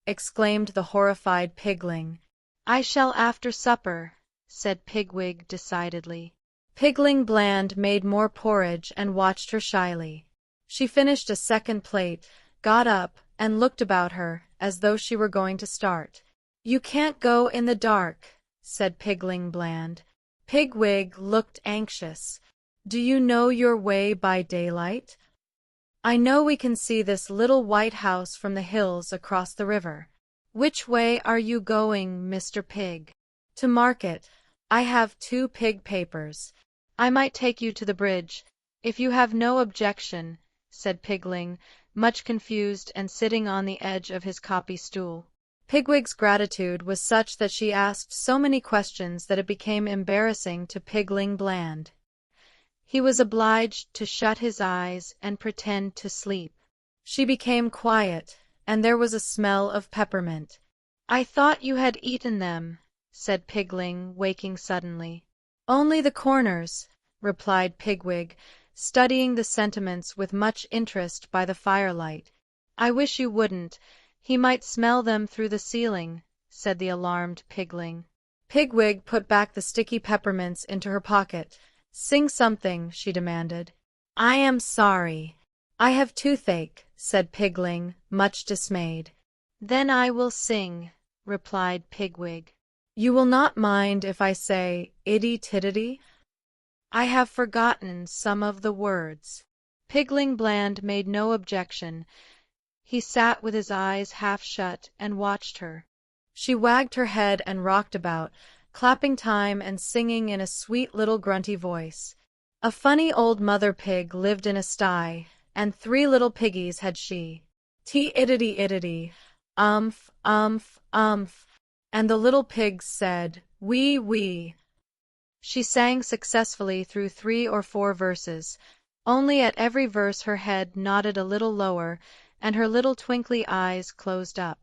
exclaimed the horrified Pigling. "I shall after supper," said Pigwig decidedly. Pigling Bland made more porridge and watched her shyly. She finished a second plate, got up, and looked about her, as though she were going to start. "You can't go in the dark," said Pigling Bland. Pigwig looked anxious. "Do you know your way by daylight?" I know we can see this little white house from the hills across the river. Which way are you going, Mr. Pig? To market. I have 2 pig papers. I might take you to the bridge, if you have no objection, said Pigling, much confused and sitting on the edge of his copy stool. Pigwig's gratitude was such that she asked so many questions that it became embarrassing to Pigling Bland. He was obliged to shut his eyes and pretend to sleep. She became quiet, and there was a smell of peppermint. I thought you had eaten them, said Pigling, waking suddenly. Only the corners, replied Pigwig, studying the sentiments with much interest by the firelight. I wish you wouldn't. He might smell them through the ceiling, said the alarmed Pigling. Pigwig put back the sticky peppermints into her pocket. Sing something, she demanded. I am sorry. I have toothache, said Pigling, much dismayed. Then I will sing, replied Pigwig. You will not mind if I say itty-tittity? I have forgotten some of the words. Pigling Bland made no objection. He sat with his eyes half shut and watched her. She wagged her head and rocked about, clapping time and singing in a sweet little grunty voice. A funny old mother pig lived in a sty, and 3 little piggies had she. Tea-iddity-iddity, umph, umph, umph. And the little pigs said, wee, wee. She sang successfully through 3 or 4 verses. Only at every verse her head nodded a little lower, and her little twinkly eyes closed up.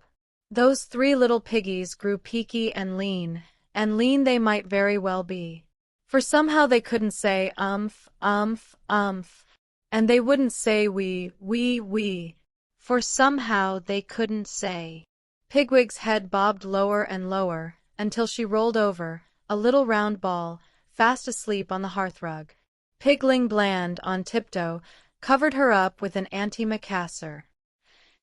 Those 3 little piggies grew peaky and lean they might very well be. For somehow they couldn't say umph, umph, umph, and they wouldn't say wee, wee, wee. For somehow they couldn't say. Pigwig's head bobbed lower and lower, until she rolled over, a little round ball, fast asleep on the hearthrug. Pigling Bland, on tiptoe, covered her up with an antimacassar.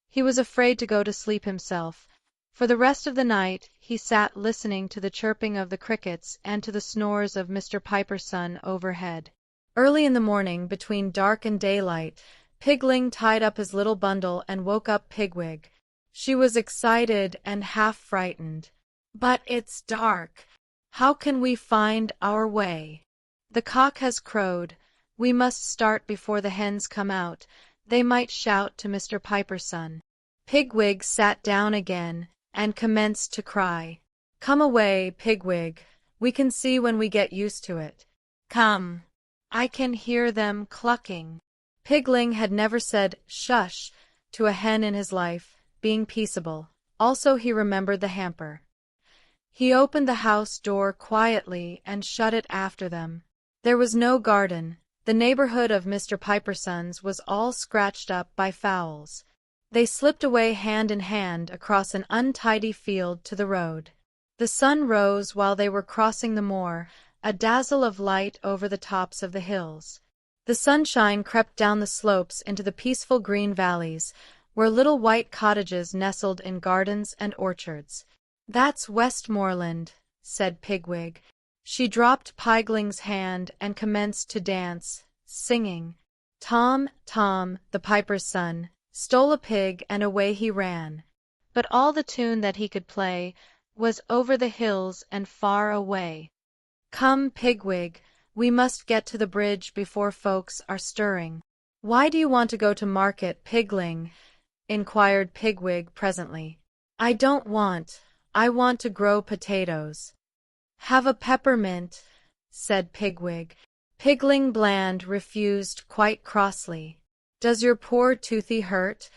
He was afraid to go to sleep himself. For the rest of the night he sat listening to the chirping of the crickets and to the snores of Mr. Piper's son overhead. Early in the morning, between dark and daylight, Pigling tied up his little bundle and woke up Pigwig. She was excited and half frightened. But it's dark. How can we find our way? The cock has crowed. We must start before the hens come out. They might shout to Mr. Piper's son. Pigwig sat down again and commenced to cry. Come away, Pigwig. We can see when we get used to it. Come. I can hear them clucking. Pigling had never said shush to a hen in his life, being peaceable. Also he remembered the hamper. He opened the house door quietly and shut it after them. There was no garden. The neighborhood of Mr. Piper's sons was all scratched up by fowls. They slipped away hand in hand across an untidy field to the road. The sun rose while they were crossing the moor, a dazzle of light over the tops of the hills. The sunshine crept down the slopes into the peaceful green valleys, where little white cottages nestled in gardens and orchards. That's Westmoreland, said Pigwig. She dropped Pigling's hand and commenced to dance, singing. Tom, Tom, the piper's son, stole a pig and away he ran. But all the tune that he could play was over the hills and far away. Come, Pigwig, we must get to the bridge before folks are stirring. Why do you want to go to market, Pigling? Inquired Pigwig presently. I don't want. I want to grow potatoes. Have a peppermint, said Pigwig. Pigling Bland refused quite crossly. Does your poor toothy hurt?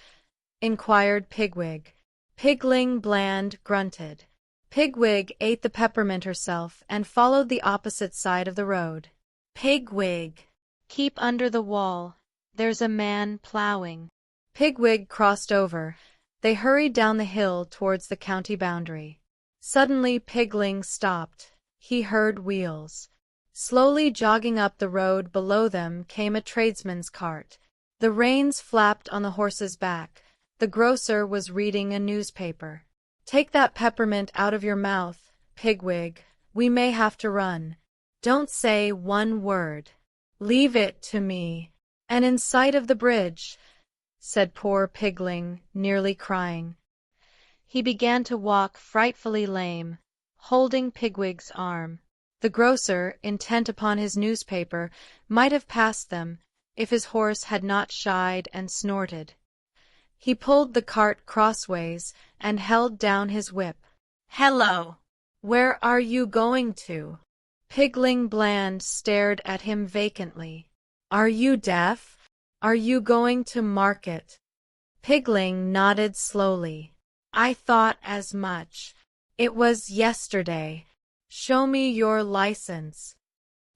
Inquired Pigwig. Pigling Bland grunted. Pigwig ate the peppermint herself and followed the opposite side of the road. Pigwig! Keep under the wall. There's a man plowing. Pigwig crossed over. They hurried down the hill towards the county boundary. Suddenly Pigling stopped. He heard wheels. Slowly jogging up the road below them came a tradesman's cart. The reins flapped on the horse's back. The grocer was reading a newspaper. Take that peppermint out of your mouth, Pigwig. We may have to run. Don't say one word. Leave it to me. And in sight of the bridge, said poor Pigling, nearly crying. He began to walk frightfully lame, holding Pigwig's arm. The grocer, intent upon his newspaper, might have passed them, if his horse had not shied and snorted. He pulled the cart crossways and held down his whip. "Hello! Where are you going to?" Pigling Bland stared at him vacantly. "Are you deaf? Are you going to market?" Pigling nodded slowly. "I thought as much. It was yesterday. Show me your license."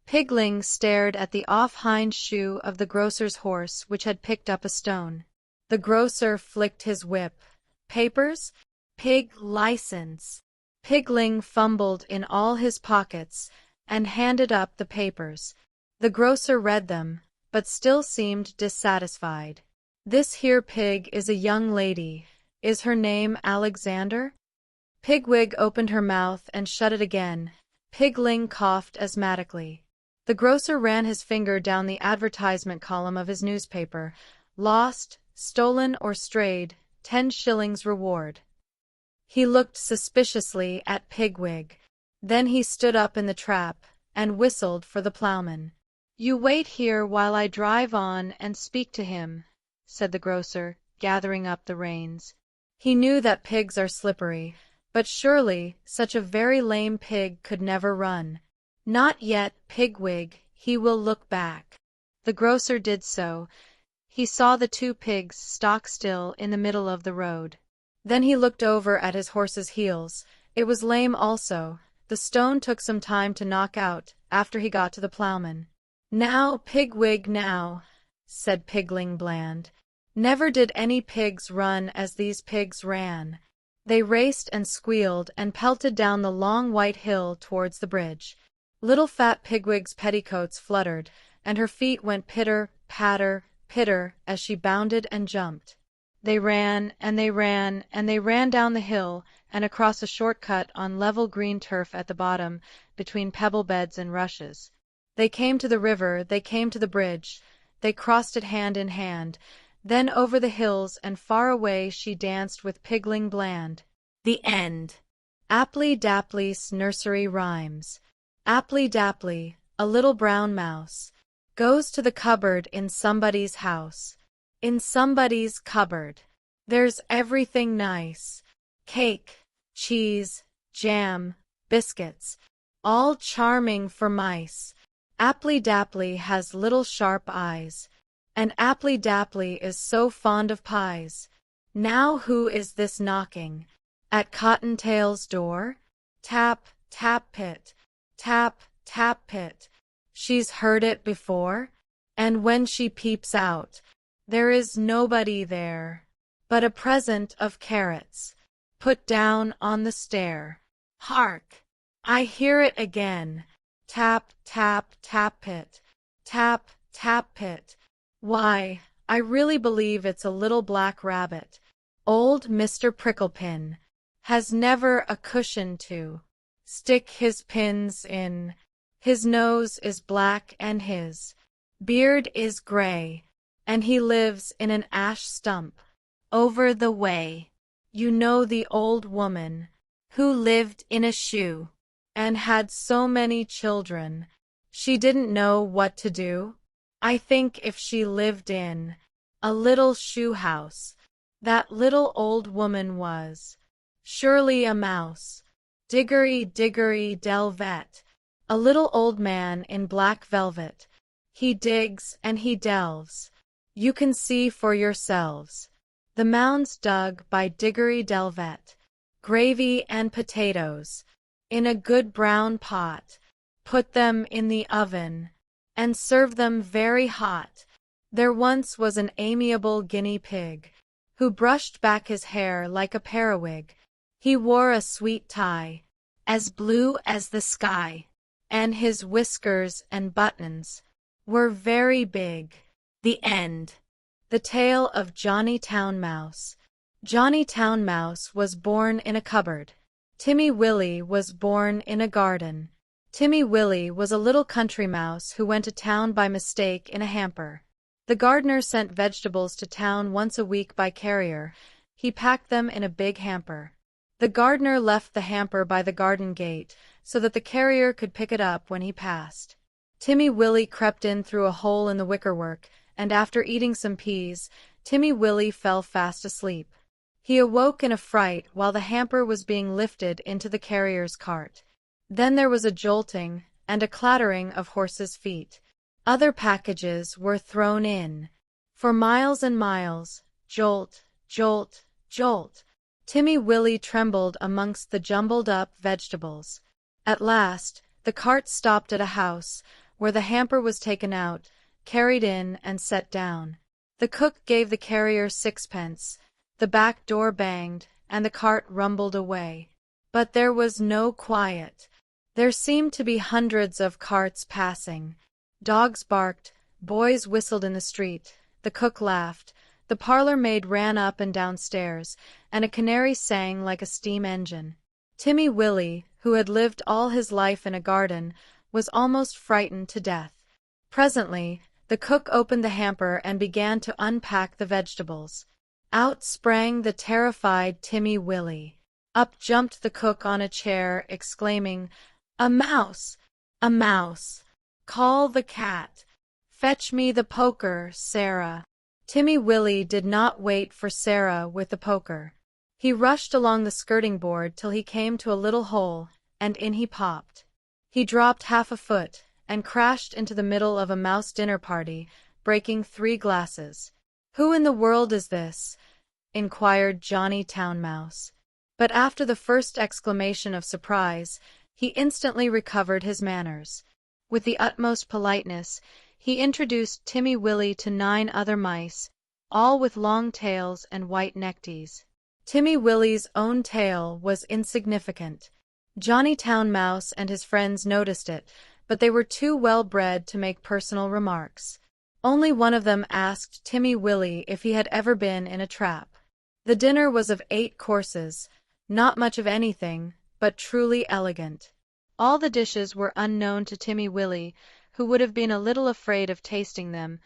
Pigling stared at the off hind shoe of the grocer's horse, which had picked up a stone. The grocer flicked his whip. "Papers? Pig license." Pigling fumbled in all his pockets and handed up the papers. The grocer read them, but still seemed dissatisfied. "This here pig is a young lady. Is her name Alexander?" Pigwig opened her mouth and shut it again. Pigling coughed asthmatically. The grocer ran his finger down the advertisement column of his newspaper. "Lost, stolen or strayed, 10 shillings reward." He looked suspiciously at Pigwig. Then he stood up in the trap and whistled for the ploughman. "You wait here while I drive on and speak to him," said the grocer, gathering up the reins. He knew that pigs are slippery, but surely such a very lame pig could never run. "Not yet, Pigwig, he will look back." The grocer did so. He saw the 2 pigs stock still in the middle of the road. Then he looked over at his horse's heels. It was lame also. The stone took some time to knock out after he got to the ploughman. "Now, Pigwig, now," said Pigling Bland. Never did any pigs run as these pigs ran. They raced and squealed and pelted down the long white hill towards the bridge. Little fat Pigwig's petticoats fluttered, and her feet went pitter, patter, pitter as she bounded and jumped. They ran, and they ran, and they ran down the hill and across a short cut on level green turf at the bottom, between pebble beds and rushes. They came to the river, they came to the bridge, they crossed it hand in hand. Then over the hills and far away she danced with Pigling Bland. The end. Aptly Dapply's nursery rhymes. Aptly Dapply, a little brown mouse, goes to the cupboard in somebody's house. In somebody's cupboard. There's everything nice. Cake, cheese, jam, biscuits, all charming for mice. Aptly Dapply has little sharp eyes, and Aptly Dapply is so fond of pies. Now who is this knocking at Cottontail's door? Tap, tap pit, tap, tap pit. She's heard it before, and when she peeps out, there is nobody there, but a present of carrots, put down on the stair. Hark! I hear it again. Tap, tap, tap pit, tap, tap pit. Why, I really believe it's a little black rabbit. Old Mr. Pricklepin has never a cushion to stick his pins in. His nose is black and his beard is gray, and he lives in an ash stump over the way. You know the old woman who lived in a shoe and had so many children, she didn't know what to do? I think if she lived in a little shoe house, that little old woman was surely a mouse. Diggory, diggory, delvet, a little old man in black velvet. He digs and he delves. You can see for yourselves. The mounds dug by Diggory Delvet. Gravy and potatoes in a good brown pot. Put them in the oven and serve them very hot. There once was an amiable guinea pig who brushed back his hair like a periwig. He wore a sweet tie, as blue as the sky, and his whiskers and buttons were very big. The end. The tale of Johnny Town Mouse. Johnny Town Mouse was born in a cupboard. Timmy Willie was born in a garden. Timmy Willie was a little country mouse who went to town by mistake in a hamper. The gardener sent vegetables to town once a week by carrier. He packed them in a big hamper. The gardener left the hamper by the garden gate, so that the carrier could pick it up when he passed. Timmy Willie crept in through a hole in the wickerwork, and after eating some peas, Timmy Willie fell fast asleep. He awoke in a fright while the hamper was being lifted into the carrier's cart. Then there was a jolting and a clattering of horses' feet. Other packages were thrown in. For miles and miles, jolt, jolt, jolt. Timmy Willie trembled amongst the jumbled-up vegetables. At last, the cart stopped at a house, where the hamper was taken out, carried in, and set down. The cook gave the carrier 6pence, the back door banged, and the cart rumbled away. But there was no quiet. There seemed to be hundreds of carts passing. Dogs barked, boys whistled in the street, the cook laughed, the parlor maid ran up and down stairs, and a canary sang like a steam engine. Timmy Willie, who had lived all his life in a garden, was almost frightened to death. Presently, the cook opened the hamper and began to unpack the vegetables. Out sprang the terrified Timmy Willie. Up jumped the cook on a chair, exclaiming, "A mouse! A mouse! Call the cat! Fetch me the poker, Sarah!" Timmy Willie did not wait for Sarah with the poker. He rushed along the skirting board till he came to a little hole, and in he popped. He dropped half a foot, and crashed into the middle of a mouse dinner party, breaking 3 glasses. "Who in the world is this?" inquired Johnny Town Mouse. But after the first exclamation of surprise, he instantly recovered his manners. With the utmost politeness, he introduced Timmy Willie to 9 other mice, all with long tails and white neckties. Timmy Willie's own tail was insignificant. Johnny Town Mouse and his friends noticed it, but they were too well bred to make personal remarks. Only one of them asked Timmy Willie if he had ever been in a trap. The dinner was of 8 courses, not much of anything, but truly elegant. All the dishes were unknown to Timmy Willie, who would have been a little afraid of tasting them,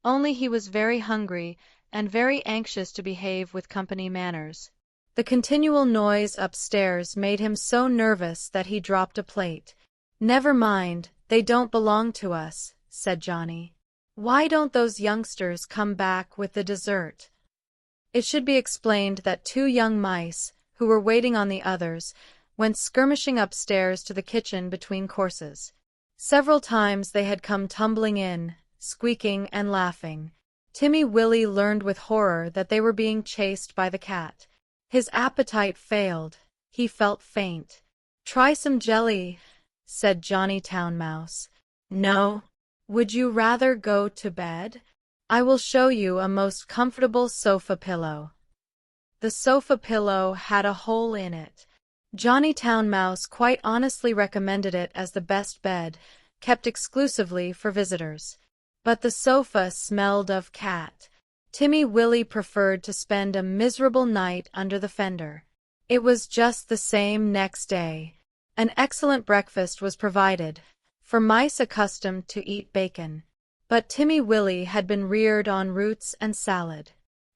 only he was very hungry and very anxious to behave with company manners. The continual noise upstairs made him so nervous that he dropped a plate. "Never mind, they don't belong to us," said Johnny. "Why don't those youngsters come back with the dessert?" It should be explained that 2 young mice, who were waiting on the others, went skirmishing upstairs to the kitchen between courses. Several times they had come tumbling in, squeaking and laughing. Timmy Willie learned with horror that they were being chased by the cat. His appetite failed. He felt faint. "Try some jelly," said Johnny Town Mouse. "No? Would you rather go to bed? I will show you a most comfortable sofa pillow." The sofa pillow had a hole in it. Johnny Town Mouse quite honestly recommended it as the best bed, kept exclusively for visitors. But the sofa smelled of cat. Timmy Willie preferred to spend a miserable night under the fender. It was just the same next day. An excellent breakfast was provided, for mice accustomed to eat bacon. But Timmy Willie had been reared on roots and salad.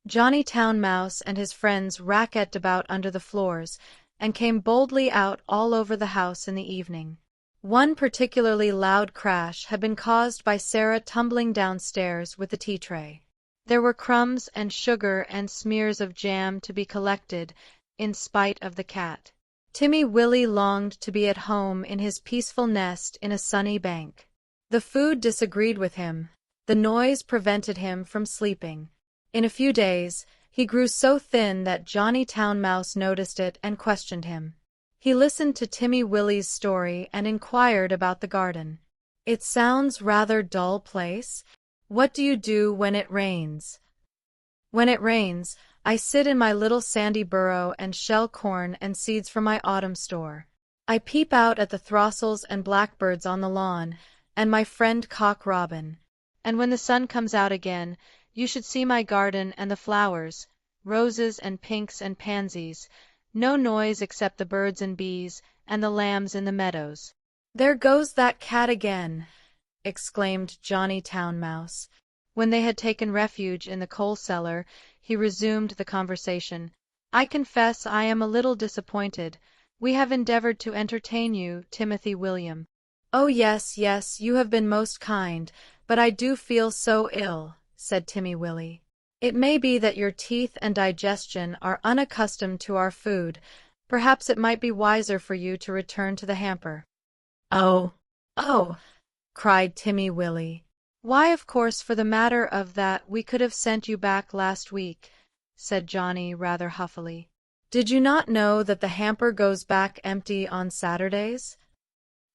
Johnny Town Mouse and his friends racketed about under the floors, and came boldly out all over the house in the evening. One particularly loud crash had been caused by Sarah tumbling downstairs with the tea tray. There were crumbs and sugar and smears of jam to be collected, in spite of the cat. Timmy Willie longed to be at home in his peaceful nest in a sunny bank. The food disagreed with him. The noise prevented him from sleeping. In a few days, he grew so thin that Johnny Town Mouse noticed it and questioned him. He listened to Timmy Willie's story and inquired about the garden. "It sounds rather dull place. What do you do when it rains?" "When it rains, I sit in my little sandy burrow and shell corn and seeds from my autumn store. I peep out at the throstles and blackbirds on the lawn, and my friend Cock Robin. And when the sun comes out again, you should see my garden and the flowers, roses and pinks and pansies, no noise except the birds and bees and the lambs in the meadows." "There goes that cat again," exclaimed Johnny Town Mouse. When they had taken refuge in the coal cellar, he resumed the conversation. I confess I am a little disappointed. We have endeavored to entertain you, Timothy William. Oh, yes, yes, you have been most kind, but I do feel so ill, said Timmy Willie. It may be that your teeth and digestion are unaccustomed to our food. Perhaps it might be wiser for you to return to the hamper. Oh, oh, cried Timmy Willie. Why, of course, for the matter of that, we could have sent you back last week, said Johnny rather huffily. Did you not know that the hamper goes back empty on Saturdays?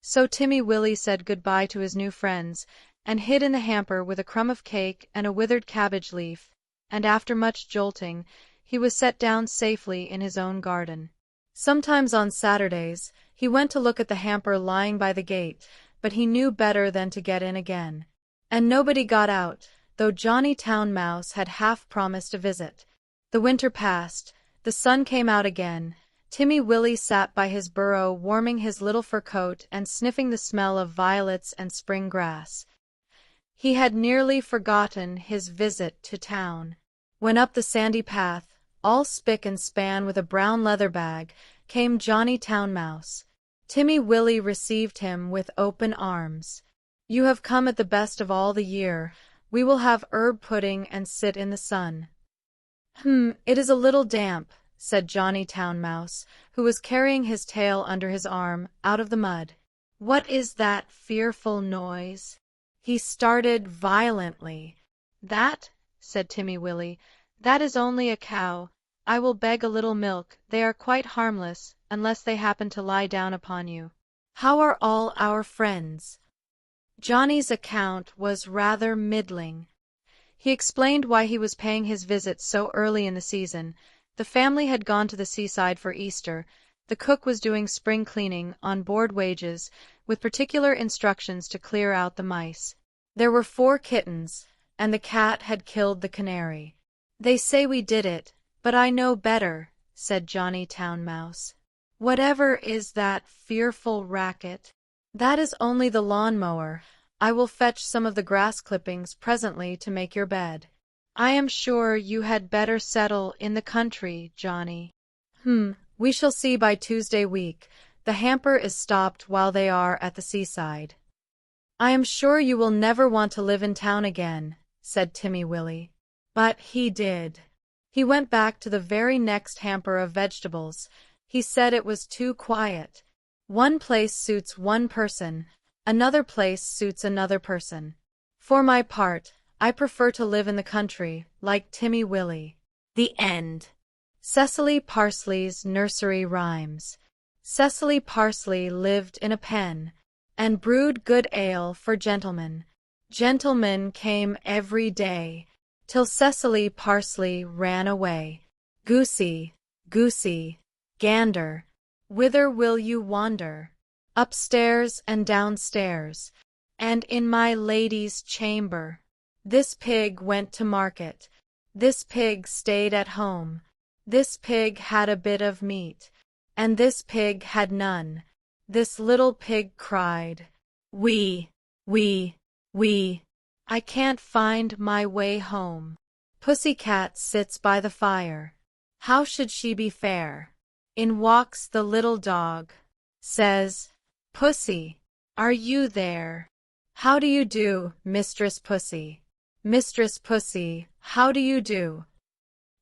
So Timmy Willie said good-bye to his new friends, and hid in the hamper with a crumb of cake and a withered cabbage leaf, and after much jolting, he was set down safely in his own garden. Sometimes on Saturdays, he went to look at the hamper lying by the gate, but he knew better than to get in again. And nobody got out, though Johnny Town Mouse had half promised a visit. The winter passed, the sun came out again. Timmy Willie sat by his burrow warming his little fur coat and sniffing the smell of violets and spring grass. He had nearly forgotten his visit to town, when up the sandy path, all spick and span with a brown leather bag, came Johnny Town Mouse. Timmy Willie received him with open arms. You have come at the best of all the year. We will have herb pudding and sit in the sun. It is a little damp, said Johnny Town Mouse, who was carrying his tail under his arm, out of the mud. What is that fearful noise? He started violently. That, said Timmy Willie, that is only a cow. I will beg a little milk. They are quite harmless, unless they happen to lie down upon you. How are all our friends? Johnny's account was rather middling. He explained why he was paying his visit so early in the season. The family had gone to the seaside for Easter. The cook was doing spring cleaning on board wages, with particular instructions to clear out the mice. There were 4 kittens, and the cat had killed the canary. They say we did it, but I know better, said Johnny Town Mouse. Whatever is that fearful racket? That is only the lawn-mower. I will fetch some of the grass clippings presently to make your bed. I am sure you had better settle in the country, Johnny. We shall see by Tuesday week. The hamper is stopped while they are at the seaside. I am sure you will never want to live in town again, said Timmy Willie. But he did. He went back to the very next hamper of vegetables. He said it was too quiet. One place suits one person, another place suits another person. For my part, I prefer to live in the country, like Timmy Willie. The end. Cecily Parsley's Nursery Rhymes. Cecily Parsley lived in a pen, and brewed good ale for gentlemen. Gentlemen came every day, till Cecily Parsley ran away. Goosey, goosey, gander, whither will you wander? Upstairs and downstairs, and in my lady's chamber. This pig went to market, this pig stayed at home, this pig had a bit of meat, and this pig had none. This little pig cried, wee, wee, wee, I can't find my way home. Pussy-cat sits by the fire. How should she be fair? In walks the little dog. Says, Pussy, are you there? How do you do, Mistress Pussy? Mistress Pussy, how do you do?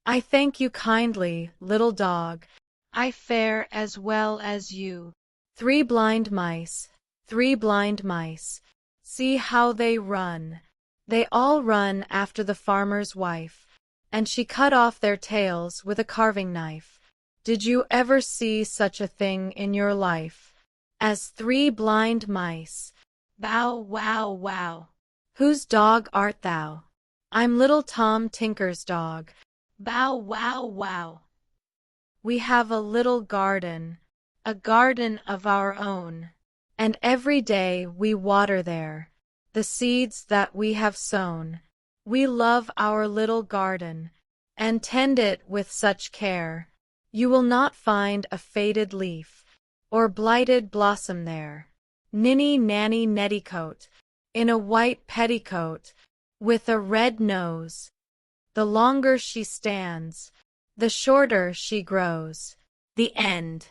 I thank you kindly, little dog. I fare as well as you. 3 blind mice, 3 blind mice. See how they run. They all run after the farmer's wife, and she cut off their tails with a carving knife. Did you ever see such a thing in your life? As 3 blind mice. Bow wow wow. Whose dog art thou? I'm little Tom Tinker's dog. Bow wow wow. We have a little garden, a garden of our own, and every day we water there the seeds that we have sown. We love our little garden, and tend it with such care. You will not find a faded leaf, or blighted blossom there. Ninny nanny netticoat, in a white petticoat, with a red nose. The longer she stands, the shorter she grows. The end.